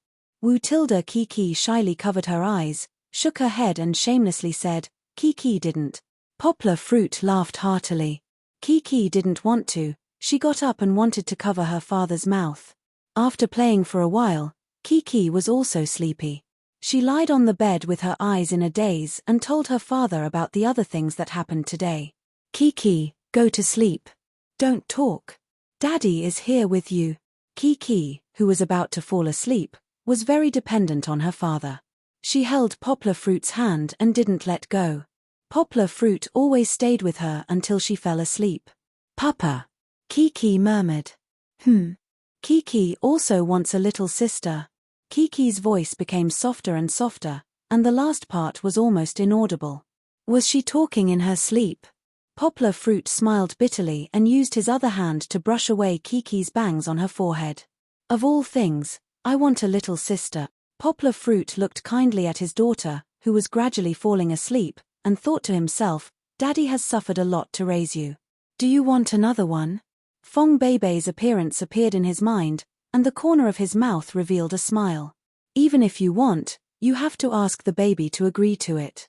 Speaker 1: Tilda Kiki shyly covered her eyes, shook her head and shamelessly said, Kiki didn't. Poplar Fruit laughed heartily. Kiki didn't want to. She got up and wanted to cover her father's mouth. After playing for a while, Kiki was also sleepy. She lied on the bed with her eyes in a daze and told her father about the other things that happened today. Kiki, go to sleep. Don't talk. Daddy is here with you. Kiki, who was about to fall asleep, was very dependent on her father. She held Poplar Fruit's hand and didn't let go. Poplar Fruit always stayed with her until she fell asleep. Papa. Kiki murmured. Kiki also wants a little sister. Kiki's voice became softer and softer, and the last part was almost inaudible. Was she talking in her sleep? Poplar Fruit smiled bitterly and used his other hand to brush away Kiki's bangs on her forehead. Of all things, I want a little sister. Poplar Fruit looked kindly at his daughter, who was gradually falling asleep, and thought to himself, Daddy has suffered a lot to raise you. Do you want another one? Fong Beibei's appearance appeared in his mind, and the corner of his mouth revealed a smile. Even if you want, you have to ask the baby to agree to it.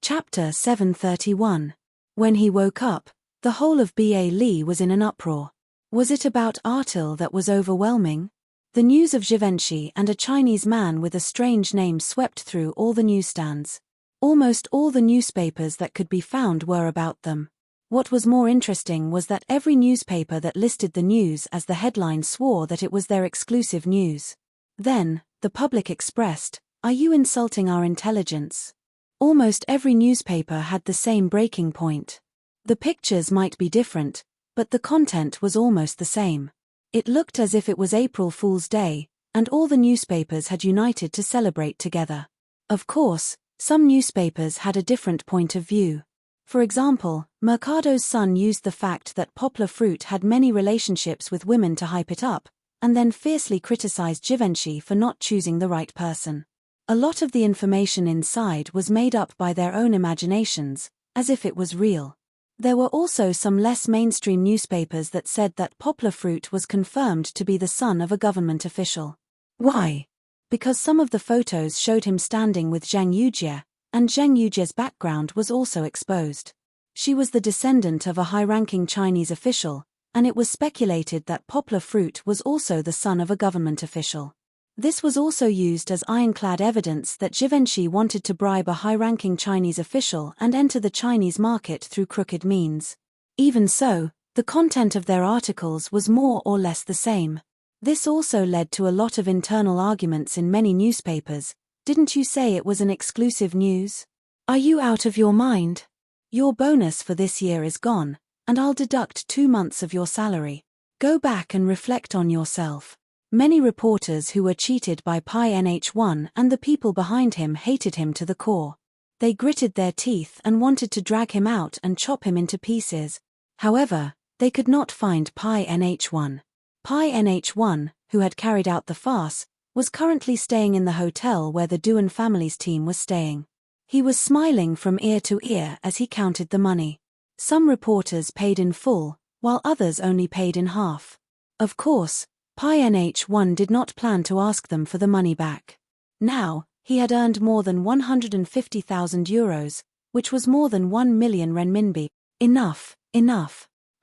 Speaker 1: Chapter 731. When he woke up, the whole of Ba Li was in an uproar. Was it about Artil that was overwhelming? The news of Givenchy and a Chinese man with a strange name swept through all the newsstands. Almost all the newspapers that could be found were about them. What was more interesting was that every newspaper that listed the news as the headline swore that it was their exclusive news. Then, the public expressed, "Are you insulting our intelligence?" Almost every newspaper had the same breaking point. The pictures might be different, but the content was almost the same. It looked as if it was April Fool's Day, and all the newspapers had united to celebrate together. Of course, some newspapers had a different point of view. For example, Mercado's Sun used the fact that Poplar Fruit had many relationships with women to hype it up, and then fiercely criticized Givenchy for not choosing the right person. A lot of the information inside was made up by their own imaginations, as if it was real. There were also some less mainstream newspapers that said that Poplar Fruit was confirmed to be the son of a government official. Why? Because some of the photos showed him standing with Zhang Yujie, and Zhang Yujie's background was also exposed. She was the descendant of a high-ranking Chinese official, and it was speculated that Poplar Fruit was also the son of a government official. This was also used as ironclad evidence that Givenchy wanted to bribe a high-ranking Chinese official and enter the Chinese market through crooked means. Even so, the content of their articles was more or less the same. This also led to a lot of internal arguments in many newspapers. Didn't you say it was an exclusive news? Are you out of your mind? Your bonus for this year is gone, and I'll deduct 2 months of your salary. Go back and reflect on yourself. Many reporters who were cheated by Pi NH1 and the people behind him hated him to the core. They gritted their teeth and wanted to drag him out and chop him into pieces. However, they could not find Pi NH1. Pi NH1, who had carried out the farce, was currently staying in the hotel where the Duan family's team was staying. He was smiling from ear to ear as he counted the money. Some reporters paid in full, while others only paid in half. Of course, Pi NH1 did not plan to ask them for the money back. Now, he had earned more than 150,000 euros, which was more than 1 million renminbi. Enough.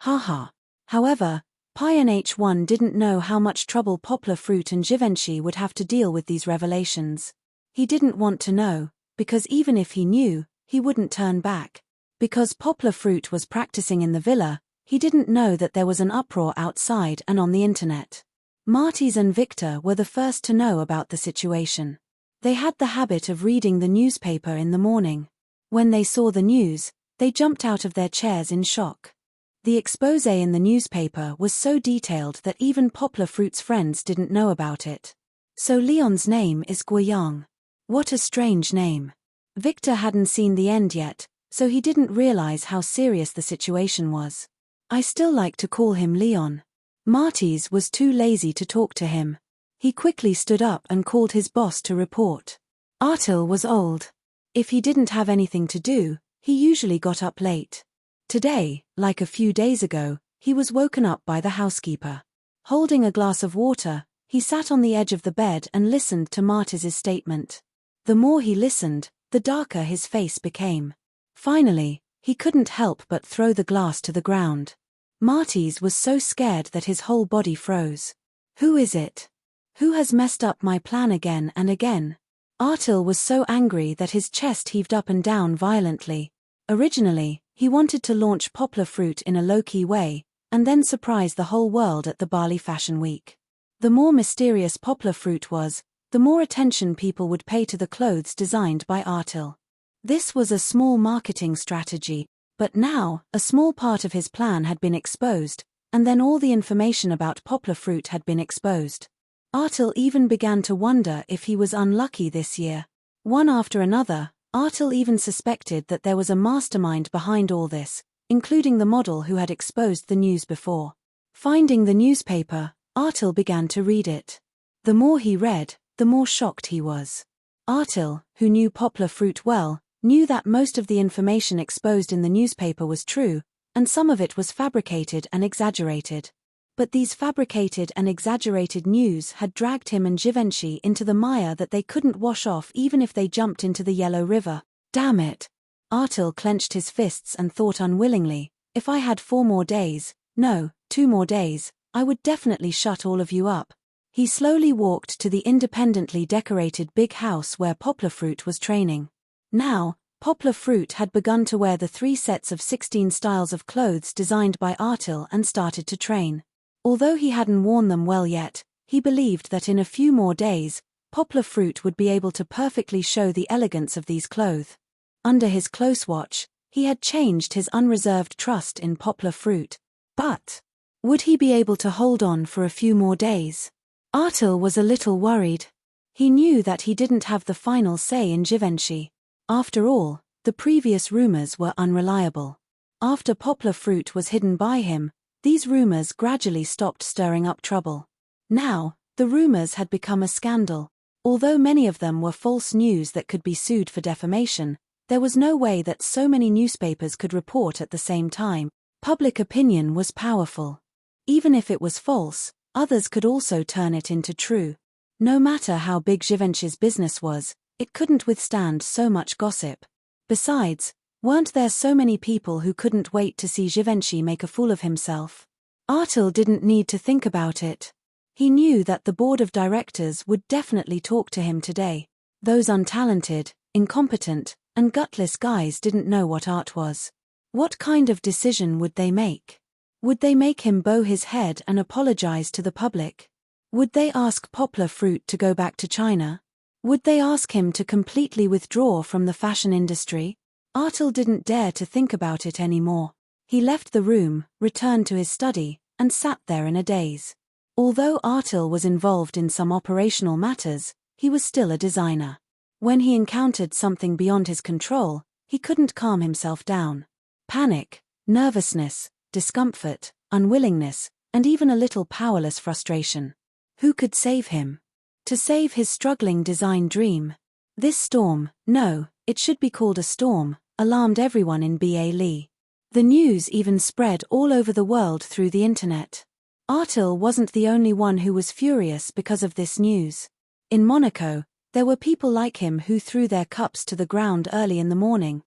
Speaker 1: Haha. However, Pi NH1 didn't know how much trouble Poplar Fruit and Givenchy would have to deal with these revelations. He didn't want to know, because even if he knew, he wouldn't turn back. Because Poplar Fruit was practicing in the villa, he didn't know that there was an uproar outside and on the internet. Martys and Victor were the first to know about the situation. They had the habit of reading the newspaper in the morning. When they saw the news, they jumped out of their chairs in shock. The exposé in the newspaper was so detailed that even Poplar Fruit's friends didn't know about it. So Leon's name is Guiyang. What a strange name. Victor hadn't seen the end yet, so he didn't realize how serious the situation was. I still like to call him Leon. Martys was too lazy to talk to him. He quickly stood up and called his boss to report. Artil was old. If he didn't have anything to do, he usually got up late. Today, like a few days ago, he was woken up by the housekeeper. Holding a glass of water, he sat on the edge of the bed and listened to Martys's statement. The more he listened, the darker his face became. Finally, he couldn't help but throw the glass to the ground. Martys was so scared that his whole body froze. Who is it? Who has messed up my plan again and again? Artil was so angry that his chest heaved up and down violently. Originally, he wanted to launch Poplar Fruit in a low-key way, and then surprise the whole world at the Bali Fashion Week. The more mysterious Poplar Fruit was, the more attention people would pay to the clothes designed by Artil. This was a small marketing strategy, but now, a small part of his plan had been exposed, and then all the information about Poplar Fruit had been exposed. Artil even began to wonder if he was unlucky this year. One after another, Artil even suspected that there was a mastermind behind all this, including the model who had exposed the news before. Finding the newspaper, Artil began to read it. The more he read, the more shocked he was. Artil, who knew Poplar Fruit well, knew that most of the information exposed in the newspaper was true, and some of it was fabricated and exaggerated. But these fabricated and exaggerated news had dragged him and Givenchy into the mire that they couldn't wash off even if they jumped into the Yellow River. Damn it! Artil clenched his fists and thought unwillingly, if I had 4 more days, no, 2 more days, I would definitely shut all of you up. He slowly walked to the independently decorated big house where Poplar Fruit was training. Now, Poplar Fruit had begun to wear the 3 sets of 16 styles of clothes designed by Artil and started to train. Although he hadn't worn them well yet, he believed that in a few more days, Poplar Fruit would be able to perfectly show the elegance of these clothes. Under his close watch, he had changed his unreserved trust in Poplar Fruit. But would he be able to hold on for a few more days? Artil was a little worried. He knew that he didn't have the final say in Givenchy. After all, the previous rumors were unreliable. After Poplar Fruit was hidden by him, these rumors gradually stopped stirring up trouble. Now, the rumors had become a scandal. Although many of them were false news that could be sued for defamation, there was no way that so many newspapers could report at the same time. Public opinion was powerful. Even if it was false, others could also turn it into true. No matter how big Givenchy's business was, it couldn't withstand so much gossip. Besides, weren't there so many people who couldn't wait to see Givenchy make a fool of himself? Artil didn't need to think about it. He knew that the board of directors would definitely talk to him today. Those untalented, incompetent, and gutless guys didn't know what art was. What kind of decision would they make? Would they make him bow his head and apologize to the public? Would they ask Poplar Fruit to go back to China? Would they ask him to completely withdraw from the fashion industry? Artil didn't dare to think about it anymore. He left the room, returned to his study, and sat there in a daze. Although Artil was involved in some operational matters, he was still a designer. When he encountered something beyond his control, he couldn't calm himself down. Panic, nervousness, discomfort, unwillingness, and even a little powerless frustration. Who could save him? To save his struggling design dream? This storm, no, it should be called a storm, alarmed everyone in Ba Li. The news even spread all over the world through the internet. Artil wasn't the only one who was furious because of this news. In Monaco, there were people like him who threw their cups to the ground early in the morning.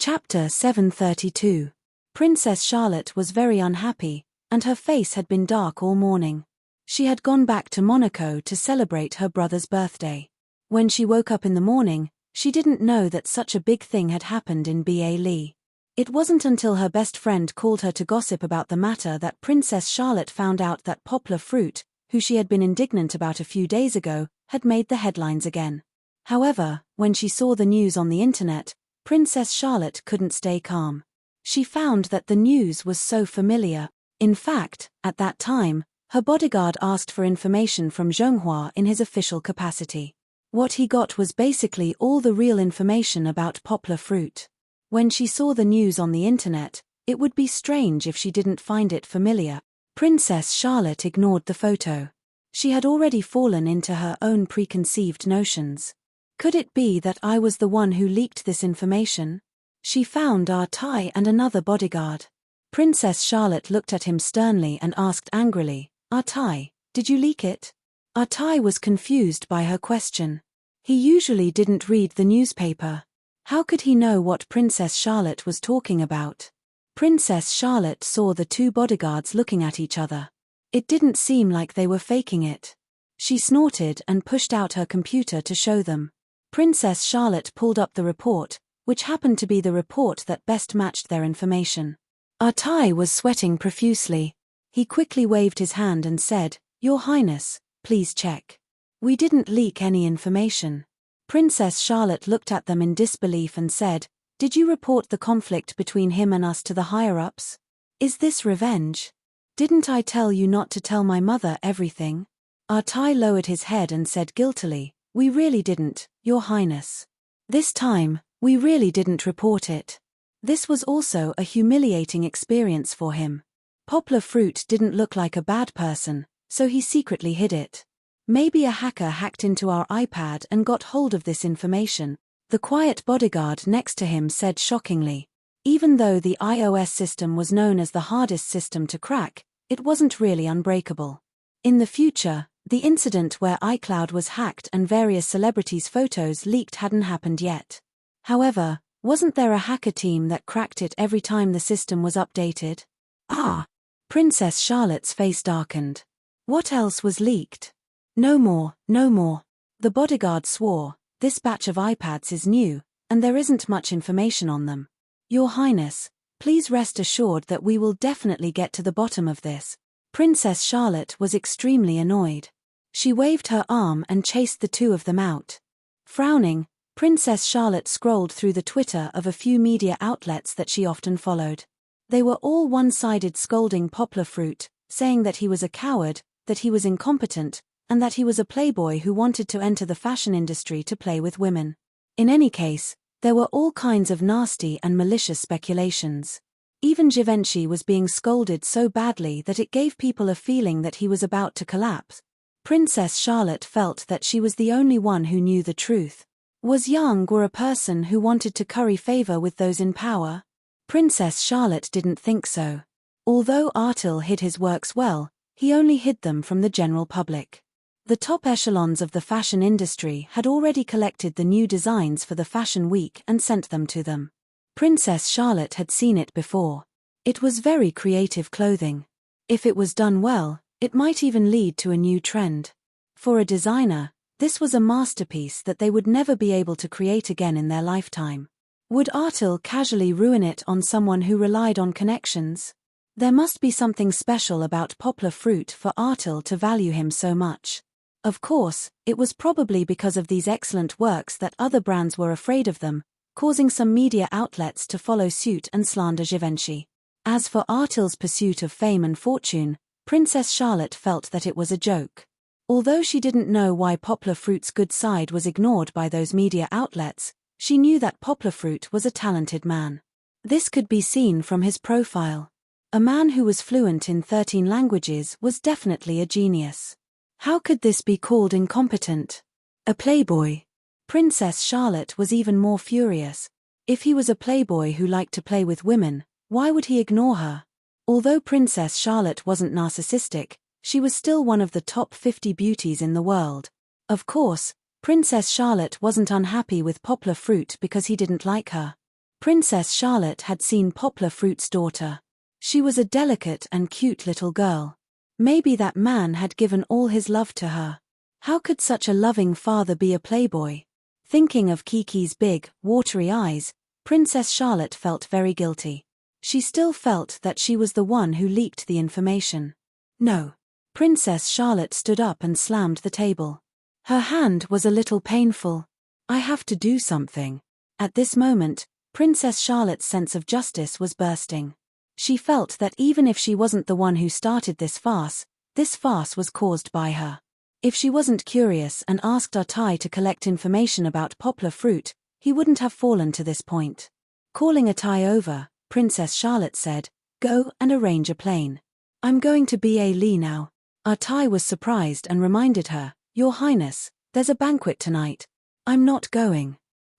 Speaker 1: Chapter 732. Princess Charlotte was very unhappy, and her face had been dark all morning. She had gone back to Monaco to celebrate her brother's birthday. When she woke up in the morning, she didn't know that such a big thing had happened in Ba Li. It wasn't until her best friend called her to gossip about the matter that Princess Charlotte found out that Poplar Fruit, who she had been indignant about a few days ago, had made the headlines again. However, when she saw the news on the internet, Princess Charlotte couldn't stay calm. She found that the news was so familiar. In fact, at that time, her bodyguard asked for information from Zhonghua in his official capacity. What he got was basically all the real information about Poplar Fruit. When she saw the news on the internet, it would be strange if she didn't find it familiar. Princess Charlotte ignored the photo. She had already fallen into her own preconceived notions. Could it be that I was the one who leaked this information? She found Ah Tai and another bodyguard. Princess Charlotte looked at him sternly and asked angrily, "Ah Tai, did you leak it?" Ah Tai was confused by her question. He usually didn't read the newspaper. How could he know what Princess Charlotte was talking about? Princess Charlotte saw the two bodyguards looking at each other. It didn't seem like they were faking it. She snorted and pushed out her computer to show them. Princess Charlotte pulled up the report, which happened to be the report that best matched their information. Ah Tai was sweating profusely. He quickly waved his hand and said, "Your Highness, please check. We didn't leak any information." Princess Charlotte looked at them in disbelief and said, "Did you report the conflict between him and us to the higher-ups? Is this revenge? Didn't I tell you not to tell my mother everything?" Ah Tai lowered his head and said guiltily, "We really didn't, Your Highness. This time, we really didn't report it." This was also a humiliating experience for him. Poplar Fruit didn't look like a bad person, so he secretly hid it. Maybe a hacker hacked into our iPad and got hold of this information, the quiet bodyguard next to him said shockingly. Even though the iOS system was known as the hardest system to crack, it wasn't really unbreakable. In the future, the incident where iCloud was hacked and various celebrities' photos leaked hadn't happened yet. However, wasn't there a hacker team that cracked it every time the system was updated? Ah! Princess Charlotte's face darkened. What else was leaked? No more, no more. The bodyguard swore, "This batch of iPads is new, and there isn't much information on them. Your Highness, please rest assured that we will definitely get to the bottom of this." Princess Charlotte was extremely annoyed. She waved her arm and chased the two of them out. Frowning, Princess Charlotte scrolled through the Twitter of a few media outlets that she often followed. They were all one-sided scolding Poplar Fruit, saying that he was a coward, that he was incompetent, and that he was a playboy who wanted to enter the fashion industry to play with women. In any case, there were all kinds of nasty and malicious speculations. Even Givenchy was being scolded so badly that it gave people a feeling that he was about to collapse. Princess Charlotte felt that she was the only one who knew the truth. Was Yang Guo a person who wanted to curry favor with those in power? Princess Charlotte didn't think so. Although Artil hid his works well, he only hid them from the general public. The top echelons of the fashion industry had already collected the new designs for the Fashion Week and sent them to them. Princess Charlotte had seen it before. It was very creative clothing. If it was done well, it might even lead to a new trend. For a designer, this was a masterpiece that they would never be able to create again in their lifetime. Would Artil casually ruin it on someone who relied on connections? There must be something special about poplar fruit for Artil to value him so much. Of course, it was probably because of these excellent works that other brands were afraid of them, causing some media outlets to follow suit and slander Givenchy. As for Artil's pursuit of fame and fortune, Princess Charlotte felt that it was a joke. Although she didn't know why poplar fruit's good side was ignored by those media outlets, she knew that poplar fruit was a talented man. This could be seen from his profile. A man who was fluent in 13 languages was definitely a genius. How could this be called incompetent? A playboy. Princess Charlotte was even more furious. If he was a playboy who liked to play with women, why would he ignore her? Although Princess Charlotte wasn't narcissistic, she was still one of the top 50 beauties in the world. Of course, Princess Charlotte wasn't unhappy with poplar fruit because he didn't like her. Princess Charlotte had seen poplar fruit's daughter. She was a delicate and cute little girl. Maybe that man had given all his love to her. How could such a loving father be a playboy? Thinking of Kiki's big, watery eyes, Princess Charlotte felt very guilty. She still felt that she was the one who leaked the information. No. Princess Charlotte stood up and slammed the table. Her hand was a little painful. I have to do something. At this moment, Princess Charlotte's sense of justice was bursting. She felt that even if she wasn't the one who started this farce was caused by her. If she wasn't curious and asked Artai to collect information about poplar fruit, he wouldn't have fallen to this point. Calling Artai over, Princess Charlotte said, "Go and arrange a plane. I'm going to B.A. Lee now." Artai was surprised and reminded her, "Your Highness, there's a banquet tonight. I'm not going.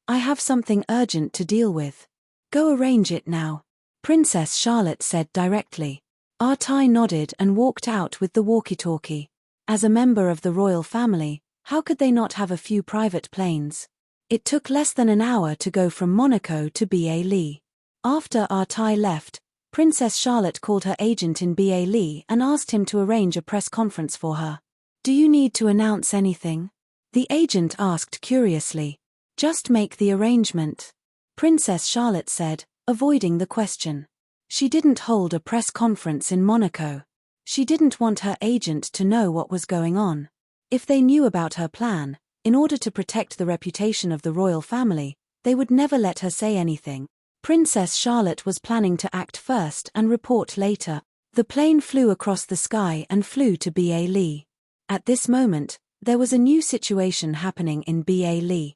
Speaker 1: I have something urgent to deal with." "Go arrange it now," Princess Charlotte said directly. Artai nodded and walked out with the walkie-talkie. As a member of the royal family, how could they not have a few private planes? It took less than an hour to go from Monaco to B.A. Lee. After Artai left, Princess Charlotte called her agent in B.A. Lee and asked him to arrange a press conference for her. "Do you need to announce anything?" the agent asked curiously. "Just make the arrangement," Princess Charlotte said, avoiding the question. She didn't hold a press conference in Monaco. She didn't want her agent to know what was going on. If they knew about her plan, in order to protect the reputation of the royal family, they would never let her say anything. Princess Charlotte was planning to act first and report later. The plane flew across the sky and flew to B.A. Lee. At this moment, there was a new situation happening in B.A. Lee.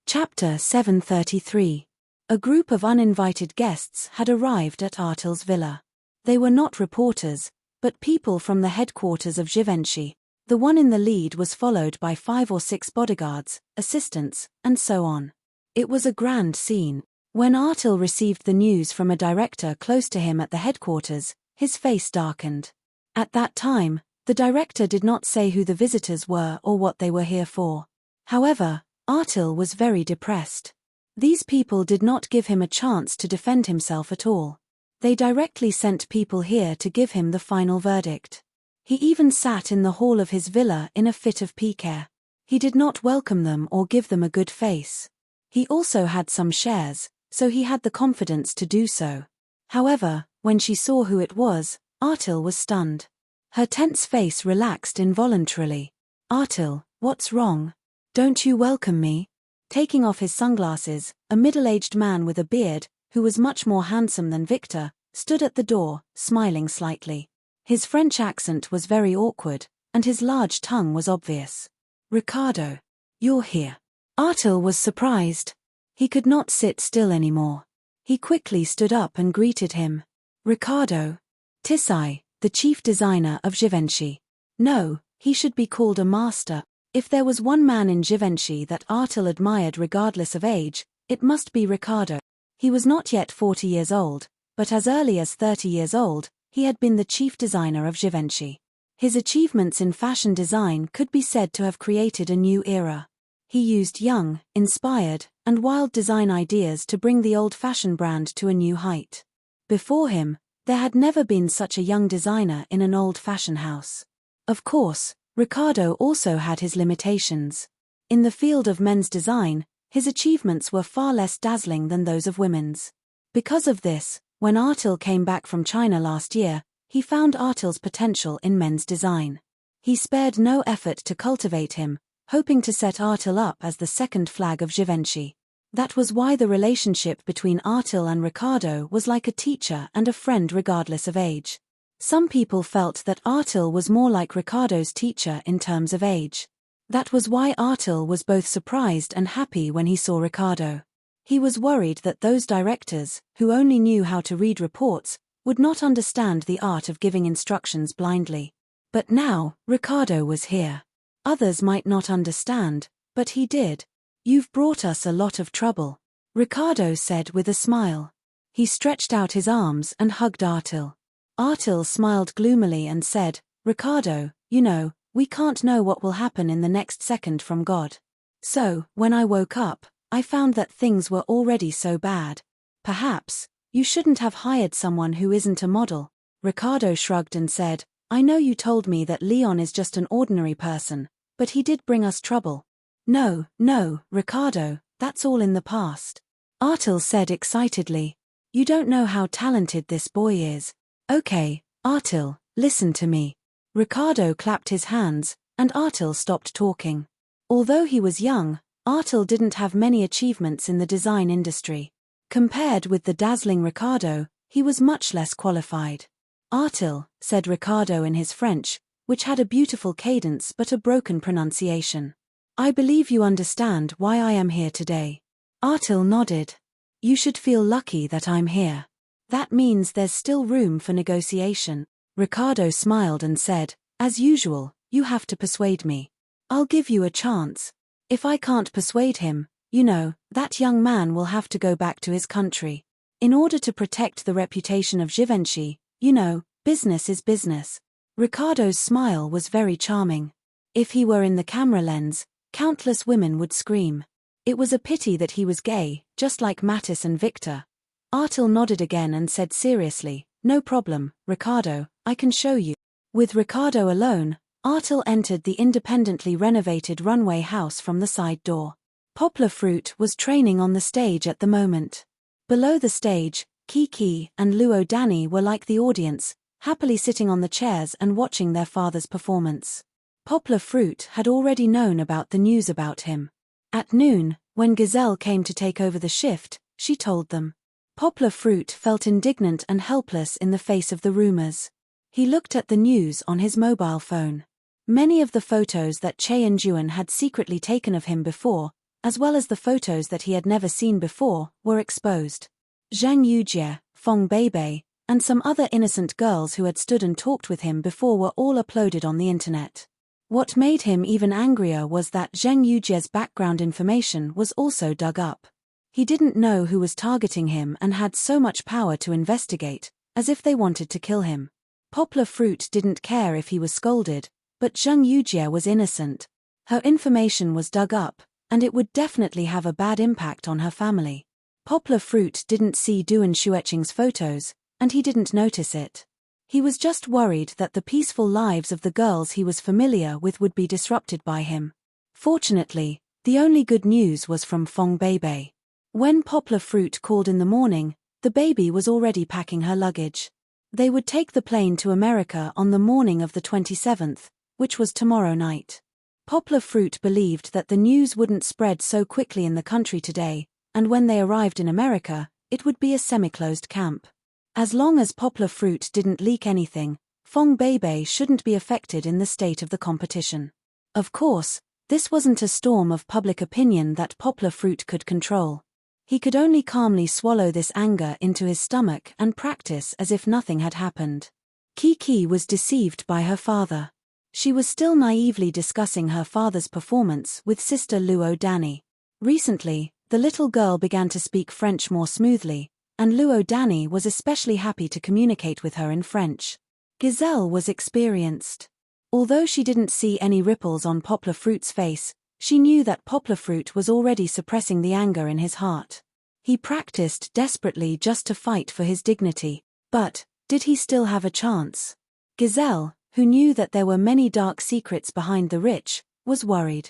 Speaker 1: Chapter 733. A group of uninvited guests had arrived at Artil's villa. They were not reporters, but people from the headquarters of Givenchy. The one in the lead was followed by 5 or 6 bodyguards, assistants, and so on. It was a grand scene. When Artil received the news from a director close to him at the headquarters, his face darkened. At that time, the director did not say who the visitors were or what they were here for. However, Artil was very depressed. These people did not give him a chance to defend himself at all. They directly sent people here to give him the final verdict. He even sat in the hall of his villa in a fit of pique. He did not welcome them or give them a good face. He also had some shares, so he had the confidence to do so. However, when she saw who it was, Artil was stunned. Her tense face relaxed involuntarily. "Artil, what's wrong? Don't you welcome me?" Taking off his sunglasses, a middle-aged man with a beard, who was much more handsome than Victor, stood at the door, smiling slightly. His French accent was very awkward, and his large tongue was obvious. "Ricardo, you're here." Artil was surprised. He could not sit still anymore. He quickly stood up and greeted him. "Ricardo." "Tisai, the chief designer of Givenchy." No, he should be called a master. If there was one man in Givenchy that Artil admired regardless of age, it must be Ricardo. He was not yet 40 years old, but as early as 30 years old, he had been the chief designer of Givenchy. His achievements in fashion design could be said to have created a new era. He used young, inspired, and wild design ideas to bring the old-fashioned brand to a new height. Before him, there had never been such a young designer in an old-fashioned house. Of course, Ricardo also had his limitations. In the field of men's design, his achievements were far less dazzling than those of women's. Because of this, when Artil came back from China last year, he found Artil's potential in men's design. He spared no effort to cultivate him, hoping to set Artil up as the second flag of Givenchy. That was why the relationship between Artil and Ricardo was like a teacher and a friend regardless of age. Some people felt that Artil was more like Ricardo's teacher in terms of age. That was why Artil was both surprised and happy when he saw Ricardo. He was worried that those directors, who only knew how to read reports, would not understand the art of giving instructions blindly. But now, Ricardo was here. Others might not understand, but he did. "You've brought us a lot of trouble," Ricardo said with a smile. He stretched out his arms and hugged Artil. Artil smiled gloomily and said, "Ricardo, you know, we can't know what will happen in the next second from God. So, when I woke up, I found that things were already so bad. Perhaps, you shouldn't have hired someone who isn't a model." Ricardo shrugged and said, "I know you told me that Leon is just an ordinary person, but he did bring us trouble." No, Ricardo, that's all in the past," Artil said excitedly. "You don't know how talented this boy is." "Okay, Artil, listen to me." Ricardo clapped his hands, and Artil stopped talking. Although he was young, Artil didn't have many achievements in the design industry. Compared with the dazzling Ricardo, he was much less qualified. "Artil," said Ricardo in his French, which had a beautiful cadence but a broken pronunciation. "I believe you understand why I am here today." Artil nodded. "You should feel lucky that I'm here. That means there's still room for negotiation." Ricardo smiled and said, "As usual, you have to persuade me. I'll give you a chance. If I can't persuade him, you know, that young man will have to go back to his country. In order to protect the reputation of Givenchy, you know, business is business." Ricardo's smile was very charming. If he were in the camera lens, countless women would scream. It was a pity that he was gay, just like Mattis and Victor. Artil nodded again and said seriously, "No problem, Ricardo, I can show you." With Ricardo alone, Artil entered the independently renovated runway house from the side door. Poplar Fruit was training on the stage at the moment. Below the stage, Kiki and Luo Danny were like the audience, happily sitting on the chairs and watching their father's performance. Poplar Fruit had already known about the news about him. At noon, when Gazelle came to take over the shift, she told them. Poplar Fruit felt indignant and helpless in the face of the rumors. He looked at the news on his mobile phone. Many of the photos that Che and Juan had secretly taken of him before, as well as the photos that he had never seen before, were exposed. Zhang Yujie, Feng Beibei, and some other innocent girls who had stood and talked with him before were all uploaded on the internet. What made him even angrier was that Zhang Yujie's background information was also dug up. He didn't know who was targeting him and had so much power to investigate, as if they wanted to kill him. Poplar Fruit didn't care if he was scolded, but Zhang Yujie was innocent. Her information was dug up, and it would definitely have a bad impact on her family. Poplar Fruit didn't see Duan Xueqing's photos, and he didn't notice it. He was just worried that the peaceful lives of the girls he was familiar with would be disrupted by him. Fortunately, the only good news was from Feng Beibei. When Poplar Fruit called in the morning, the baby was already packing her luggage. They would take the plane to America on the morning of the 27th, which was tomorrow night. Poplar Fruit believed that the news wouldn't spread so quickly in the country today, and when they arrived in America, it would be a semi-closed camp. As long as Poplar Fruit didn't leak anything, Feng Beibei shouldn't be affected in the state of the competition. Of course, this wasn't a storm of public opinion that Poplar Fruit could control. He could only calmly swallow this anger into his stomach and practice as if nothing had happened. Kiki was deceived by her father. She was still naively discussing her father's performance with sister Luo Danny. Recently, the little girl began to speak French more smoothly, and Luo Danny was especially happy to communicate with her in French. Gazelle was experienced. Although she didn't see any ripples on Poplar Fruit's face, She knew that poplar fruit was already suppressing the anger in his heart. He practiced desperately just to fight for his dignity. But, did he still have a chance? Gazelle, who knew that there were many dark secrets behind the rich, was worried.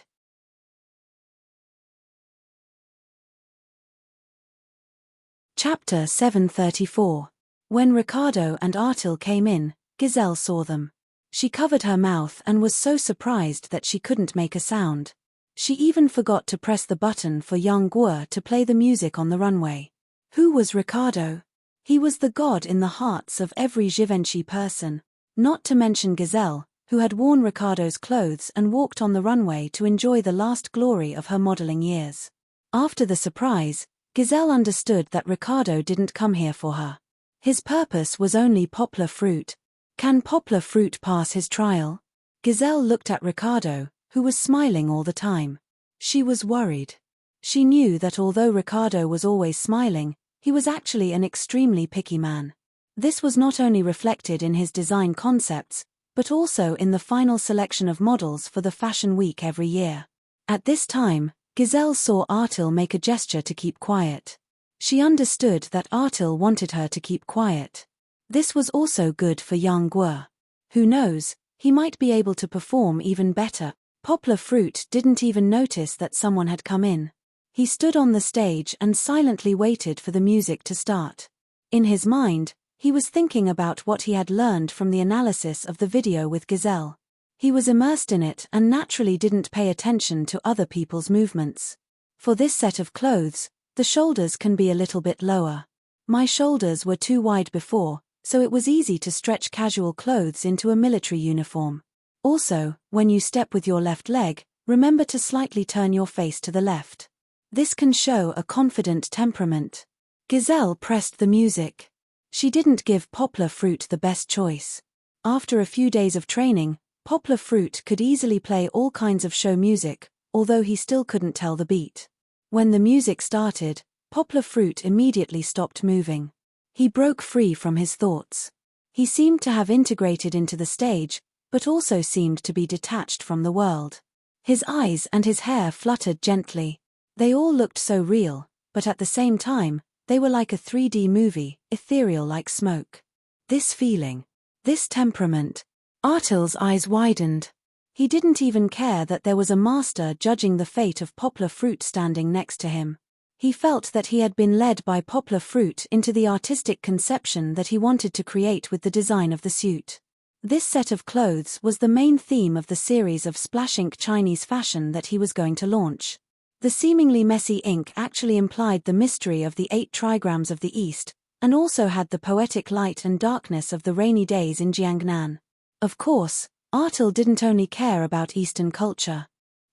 Speaker 1: Chapter 734. When Ricardo and Artil came in, Gazelle saw them. She covered her mouth and was so surprised that she couldn't make a sound. She even forgot to press the button for young Guo to play the music on the runway. Who was Ricardo? He was the god in the hearts of every Givenchy person, not to mention Gazelle, who had worn Ricardo's clothes and walked on the runway to enjoy the last glory of her modeling years. After the surprise, Gazelle understood that Ricardo didn't come here for her. His purpose was only poplar fruit. Can poplar fruit pass his trial? Gazelle looked at Ricardo, who was smiling all the time. She was worried. She knew that although Ricardo was always smiling, he was actually an extremely picky man. This was not only reflected in his design concepts, but also in the final selection of models for the fashion week every year. At this time, Gazelle saw Artil make a gesture to keep quiet. She understood that Artil wanted her to keep quiet. This was also good for young Guo. Who knows, he might be able to perform even better. Poplar fruit didn't even notice that someone had come in. He stood on the stage and silently waited for the music to start. In his mind, he was thinking about what he had learned from the analysis of the video with Gazelle. He was immersed in it and naturally didn't pay attention to other people's movements. For this set of clothes, the shoulders can be a little bit lower. My shoulders were too wide before, so it was easy to stretch casual clothes into a military uniform. Also, when you step with your left leg, remember to slightly turn your face to the left. This can show a confident temperament. Gazelle pressed the music. She didn't give poplar fruit the best choice. After a few days of training, poplar fruit could easily play all kinds of show music, although he still couldn't tell the beat. When the music started, poplar fruit immediately stopped moving. He broke free from his thoughts. He seemed to have integrated into the stage, but also seemed to be detached from the world. His eyes and his hair fluttered gently. They all looked so real, but at the same time, they were like a 3D movie, ethereal like smoke. This feeling, this temperament. Artil's eyes widened. He didn't even care that there was a master judging the fate of poplar fruit standing next to him. He felt that he had been led by poplar fruit into the artistic conception that he wanted to create with the design of the suit. This set of clothes was the main theme of the series of splash ink Chinese fashion that he was going to launch. The seemingly messy ink actually implied the mystery of the 8 trigrams of the East, and also had the poetic light and darkness of the rainy days in Jiangnan. Of course, Artil didn't only care about Eastern culture.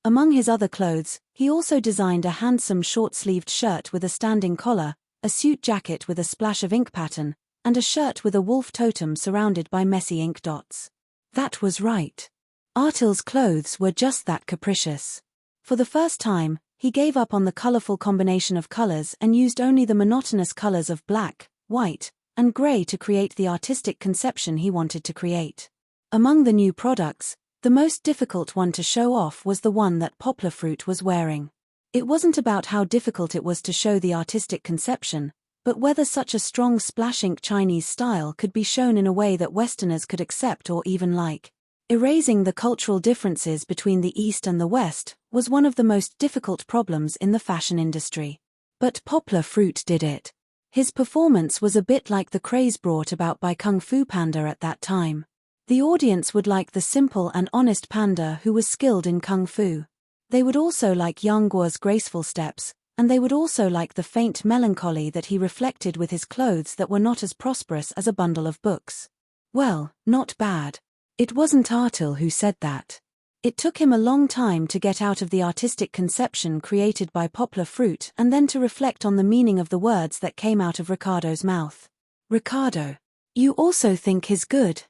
Speaker 1: Among his other clothes, he also designed a handsome short-sleeved shirt with a standing collar, a suit jacket with a splash of ink pattern, and a shirt with a wolf totem surrounded by messy ink dots. That was right. Artil's clothes were just that capricious. For the first time, he gave up on the colorful combination of colors and used only the monotonous colors of black, white, and gray to create the artistic conception he wanted to create. Among the new products, the most difficult one to show off was the one that poplar fruit was wearing. It wasn't about how difficult it was to show the artistic conception, but whether such a strong splash ink Chinese style could be shown in a way that Westerners could accept or even like. Erasing the cultural differences between the East and the West was one of the most difficult problems in the fashion industry. But poplar fruit did it. His performance was a bit like the craze brought about by Kung Fu Panda at that time. The audience would like the simple and honest panda who was skilled in Kung Fu. They would also like Yang Guo's graceful steps, and they would also like the faint melancholy that he reflected with his clothes that were not as prosperous as a bundle of books. Well, not bad. It wasn't Artil who said that. It took him a long time to get out of the artistic conception created by poplar fruit and then to reflect on the meaning of the words that came out of Ricardo's mouth. Ricardo, you also think he's good?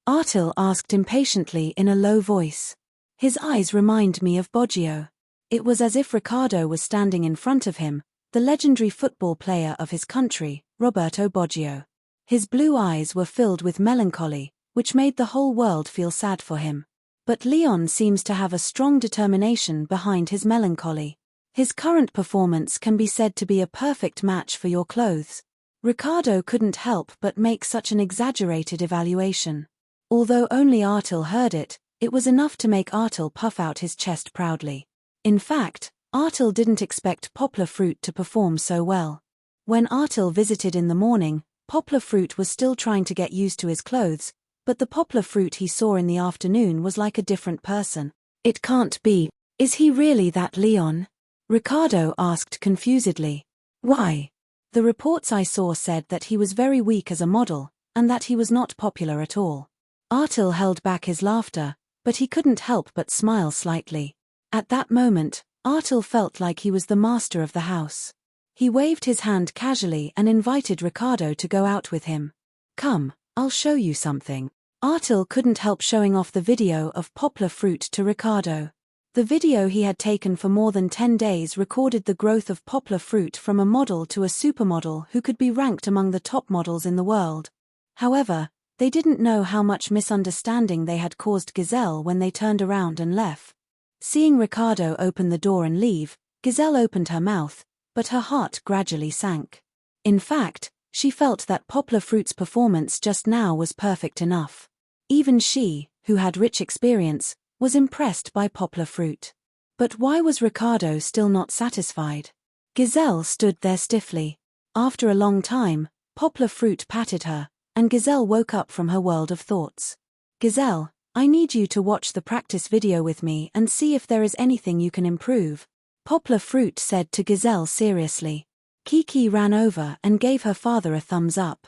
Speaker 1: Artil asked impatiently in a low voice. His eyes remind me of Boggio. It was as if Ricardo was standing in front of him, the legendary football player of his country, Roberto Boggio. His blue eyes were filled with melancholy, which made the whole world feel sad for him. But Leon seems to have a strong determination behind his melancholy. His current performance can be said to be a perfect match for your clothes. Ricardo couldn't help but make such an exaggerated evaluation. Although only Artil heard it, it was enough to make Artil puff out his chest proudly. In fact, Artil didn't expect Poplar Fruit to perform so well. When Artil visited in the morning, Poplar Fruit was still trying to get used to his clothes, but the Poplar Fruit he saw in the afternoon was like a different person. It can't be. Is he really that Leon? Ricardo asked confusedly. Why? The reports I saw said that he was very weak as a model, and that he was not popular at all. Artil held back his laughter, but he couldn't help but smile slightly. At that moment, Artil felt like he was the master of the house. He waved his hand casually and invited Ricardo to go out with him. Come, I'll show you something. Artil couldn't help showing off the video of Poplar Fruit to Ricardo. The video he had taken for more than 10 days recorded the growth of Poplar Fruit from a model to a supermodel who could be ranked among the top models in the world. However, they didn't know how much misunderstanding they had caused Giselle when they turned around and left. Seeing Ricardo open the door and leave, Giselle opened her mouth, but her heart gradually sank. In fact, she felt that Poplar Fruit's performance just now was perfect enough. Even she, who had rich experience, was impressed by Poplar Fruit. But why was Ricardo still not satisfied? Giselle stood there stiffly. After a long time, Poplar Fruit patted her, and Giselle woke up from her world of thoughts. Giselle, I need you to watch the practice video with me and see if there is anything you can improve, Poplar Fruit said to Giselle seriously. Kiki ran over and gave her father a thumbs up.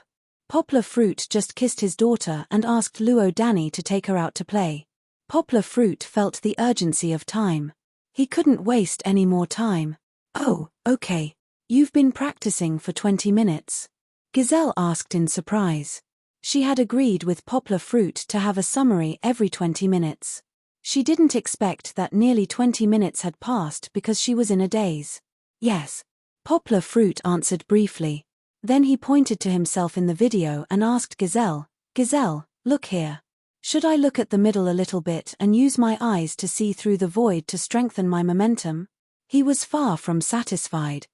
Speaker 1: Poplar Fruit just kissed his daughter and asked Luo Danny to take her out to play. Poplar Fruit felt the urgency of time. He couldn't waste any more time. Oh, okay. You've been practicing for 20 minutes? Giselle asked in surprise. She had agreed with Poplar Fruit to have a summary every 20 minutes. She didn't expect that nearly 20 minutes had passed because she was in a daze. Yes. Poplar Fruit answered briefly. Then he pointed to himself in the video and asked Giselle, Giselle, look here. Should I look at the middle a little bit and use my eyes to see through the void to strengthen my momentum? He was far from satisfied.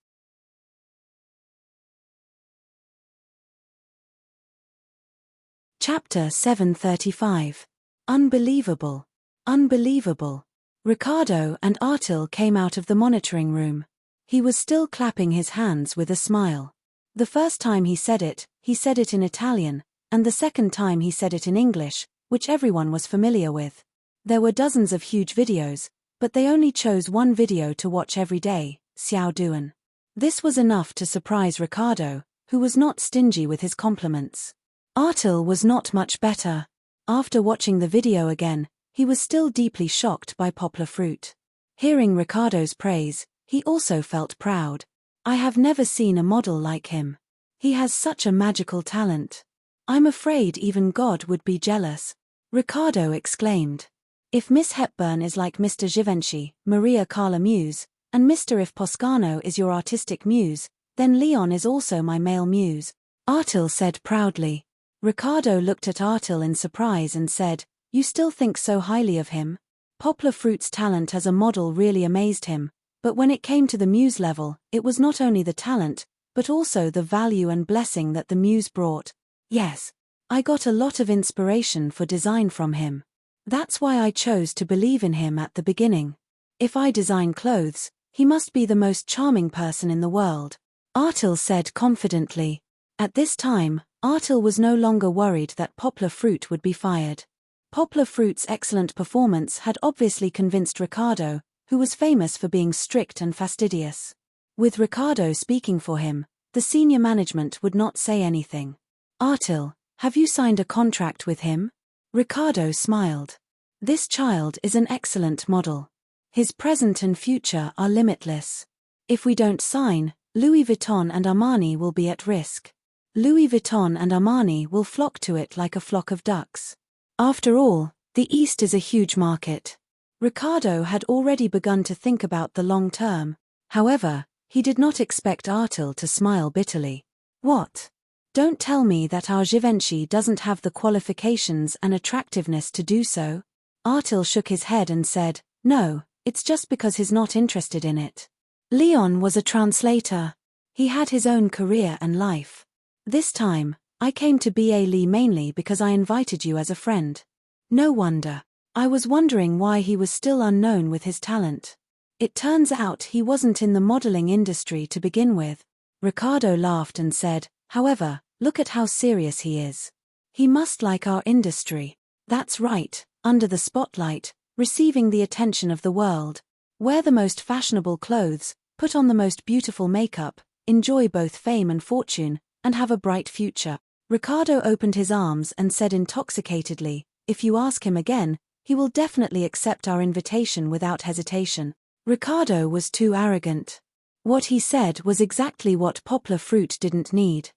Speaker 1: Chapter 735. Unbelievable. Unbelievable. Ricardo and Artil came out of the monitoring room. He was still clapping his hands with a smile. The first time he said it in Italian, and the second time he said it in English, which everyone was familiar with. There were dozens of huge videos, but they only chose one video to watch every day, Xiao Duan. This was enough to surprise Ricardo, who was not stingy with his compliments. Artil was not much better. After watching the video again, he was still deeply shocked by Poplar Fruit. Hearing Ricardo's praise, he also felt proud. I have never seen a model like him. He has such a magical talent. I'm afraid even God would be jealous. Ricardo exclaimed. If Miss Hepburn is like Mr. Givenchy, Maria Carla Muse, and Mr. If Poscano is your artistic muse, then Leon is also my male muse, Artil said proudly. Ricardo looked at Artil in surprise and said, You still think so highly of him? Poplar Fruit's talent as a model really amazed him, but when it came to the muse level, it was not only the talent, but also the value and blessing that the muse brought. Yes. I got a lot of inspiration for design from him. That's why I chose to believe in him at the beginning. If I design clothes, he must be the most charming person in the world, Artil said confidently. At this time, Artil was no longer worried that Poplar Fruit would be fired. Poplar Fruit's excellent performance had obviously convinced Ricardo, who was famous for being strict and fastidious. With Ricardo speaking for him, the senior management would not say anything. Artil, have you signed a contract with him? Ricardo smiled. This child is an excellent model. His present and future are limitless. If we don't sign, Louis Vuitton and Armani will be at risk. Louis Vuitton and Armani will flock to it like a flock of ducks. After all, the East is a huge market. Ricardo had already begun to think about the long term. However, he did not expect Artil to smile bitterly. What? Don't tell me that our Givenchy doesn't have the qualifications and attractiveness to do so. Artil shook his head and said, "No, it's just because he's not interested in it." Leon was a translator. He had his own career and life. "This time, I came to BA Lee mainly because I invited you as a friend." "No wonder. I was wondering why he was still unknown with his talent. It turns out he wasn't in the modeling industry to begin with." Ricardo laughed and said, "However, look at how serious he is. He must like our industry." "That's right, under the spotlight, receiving the attention of the world. Wear the most fashionable clothes, put on the most beautiful makeup, enjoy both fame and fortune, and have a bright future." Ricardo opened his arms and said intoxicatedly, "If you ask him again, he will definitely accept our invitation without hesitation." Ricardo was too arrogant. What he said was exactly what Poplar Fruit didn't need.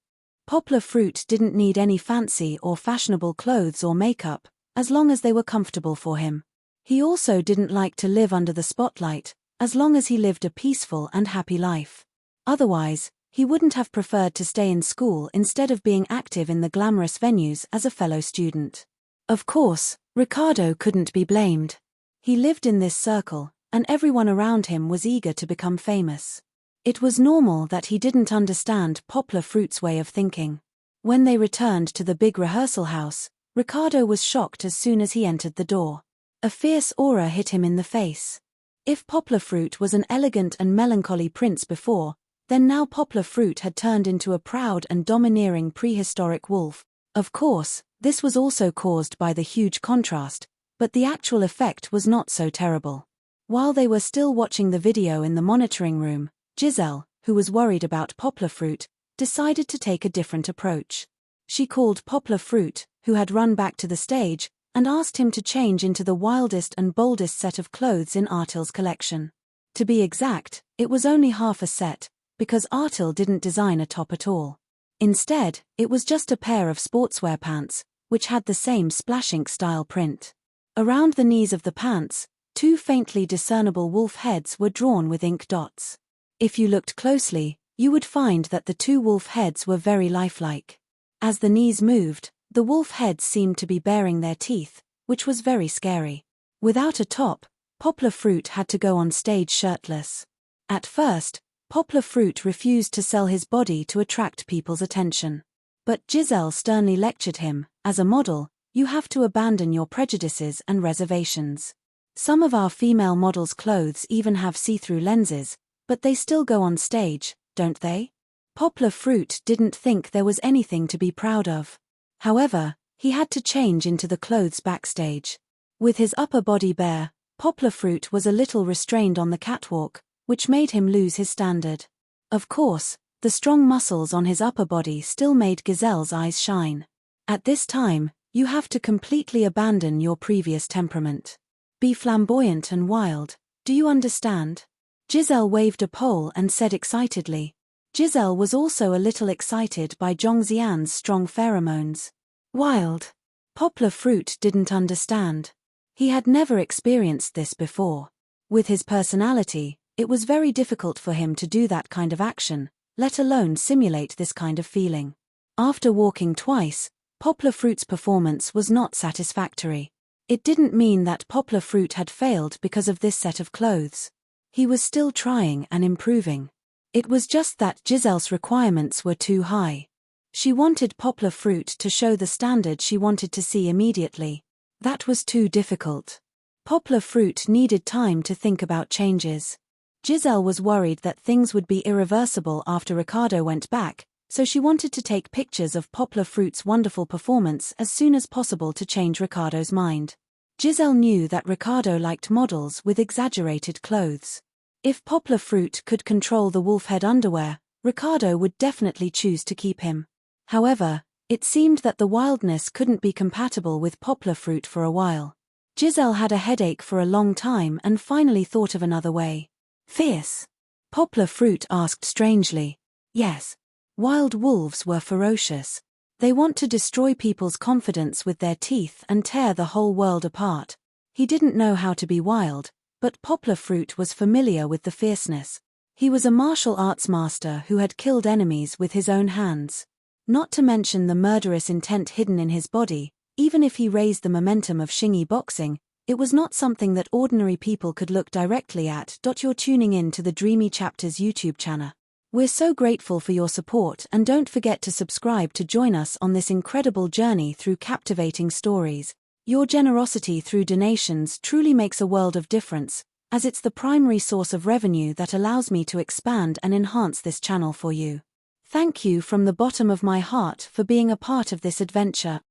Speaker 1: Poplar Fruit didn't need any fancy or fashionable clothes or makeup, as long as they were comfortable for him. He also didn't like to live under the spotlight, as long as he lived a peaceful and happy life. Otherwise, he wouldn't have preferred to stay in school instead of being active in the glamorous venues as a fellow student. Of course, Ricardo couldn't be blamed. He lived in this circle, and everyone around him was eager to become famous. It was normal that he didn't understand Poplar Fruit's way of thinking. When they returned to the big rehearsal house, Ricardo was shocked as soon as he entered the door. A fierce aura hit him in the face. If Poplar Fruit was an elegant and melancholy prince before, then now Poplar Fruit had turned into a proud and domineering prehistoric wolf. Of course, this was also caused by the huge contrast, but the actual effect was not so terrible. While they were still watching the video in the monitoring room, Giselle, who was worried about Poplar Fruit, decided to take a different approach. She called Poplar Fruit, who had run back to the stage, and asked him to change into the wildest and boldest set of clothes in Artil's collection. To be exact, it was only half a set, because Artil didn't design a top at all. Instead, it was just a pair of sportswear pants, which had the same splash ink style print. Around the knees of the pants, two faintly discernible wolf heads were drawn with ink dots. If you looked closely, you would find that the two wolf heads were very lifelike. As the knees moved, the wolf heads seemed to be baring their teeth, which was very scary. Without a top, Poplar Fruit had to go on stage shirtless. At first, Poplar Fruit refused to sell his body to attract people's attention. But Giselle sternly lectured him, "As a model, you have to abandon your prejudices and reservations. Some of our female models' clothes even have see-through lenses, but they still go on stage, don't they?" Poplar Fruit didn't think there was anything to be proud of. However, he had to change into the clothes backstage. With his upper body bare, Poplar Fruit was a little restrained on the catwalk, which made him lose his standard. Of course, the strong muscles on his upper body still made Giselle's eyes shine. At this time, you have to completely abandon your previous temperament. Be flamboyant and wild, do you understand? Giselle waved a pole and said excitedly. Giselle was also a little excited by Zhongxian's strong pheromones. Wild. Poplar Fruit didn't understand. He had never experienced this before. With his personality, it was very difficult for him to do that kind of action, let alone simulate this kind of feeling. After walking twice, Poplar Fruit's performance was not satisfactory. It didn't mean that Poplar Fruit had failed because of this set of clothes. He was still trying and improving. It was just that Giselle's requirements were too high. She wanted Poplar Fruit to show the standard she wanted to see immediately. That was too difficult. Poplar Fruit needed time to think about changes. Giselle was worried that things would be irreversible after Ricardo went back, so she wanted to take pictures of Poplar Fruit's wonderful performance as soon as possible to change Ricardo's mind. Giselle knew that Ricardo liked models with exaggerated clothes. If Poplar Fruit could control the wolf-head underwear, Ricardo would definitely choose to keep him. However, it seemed that the wildness couldn't be compatible with Poplar Fruit for a while. Giselle had a headache for a long time and finally thought of another way. "Fierce?" Poplar Fruit asked strangely. Yes. Wild wolves were ferocious. They want to destroy people's confidence with their teeth and tear the whole world apart. He didn't know how to be wild, but Poplar Fruit was familiar with the fierceness. He was a martial arts master who had killed enemies with his own hands. Not to mention the murderous intent hidden in his body, even if he raised the momentum of Xingyi boxing, It was not something that ordinary people could look directly at. You're tuning in to the Dreamy Chapters YouTube channel. We're so grateful for your support, and don't forget to subscribe to join us on this incredible journey through captivating stories. Your generosity through donations truly makes a world of difference, as it's the primary source of revenue that allows me to expand and enhance this channel for you. Thank you from the bottom of my heart for being a part of this adventure.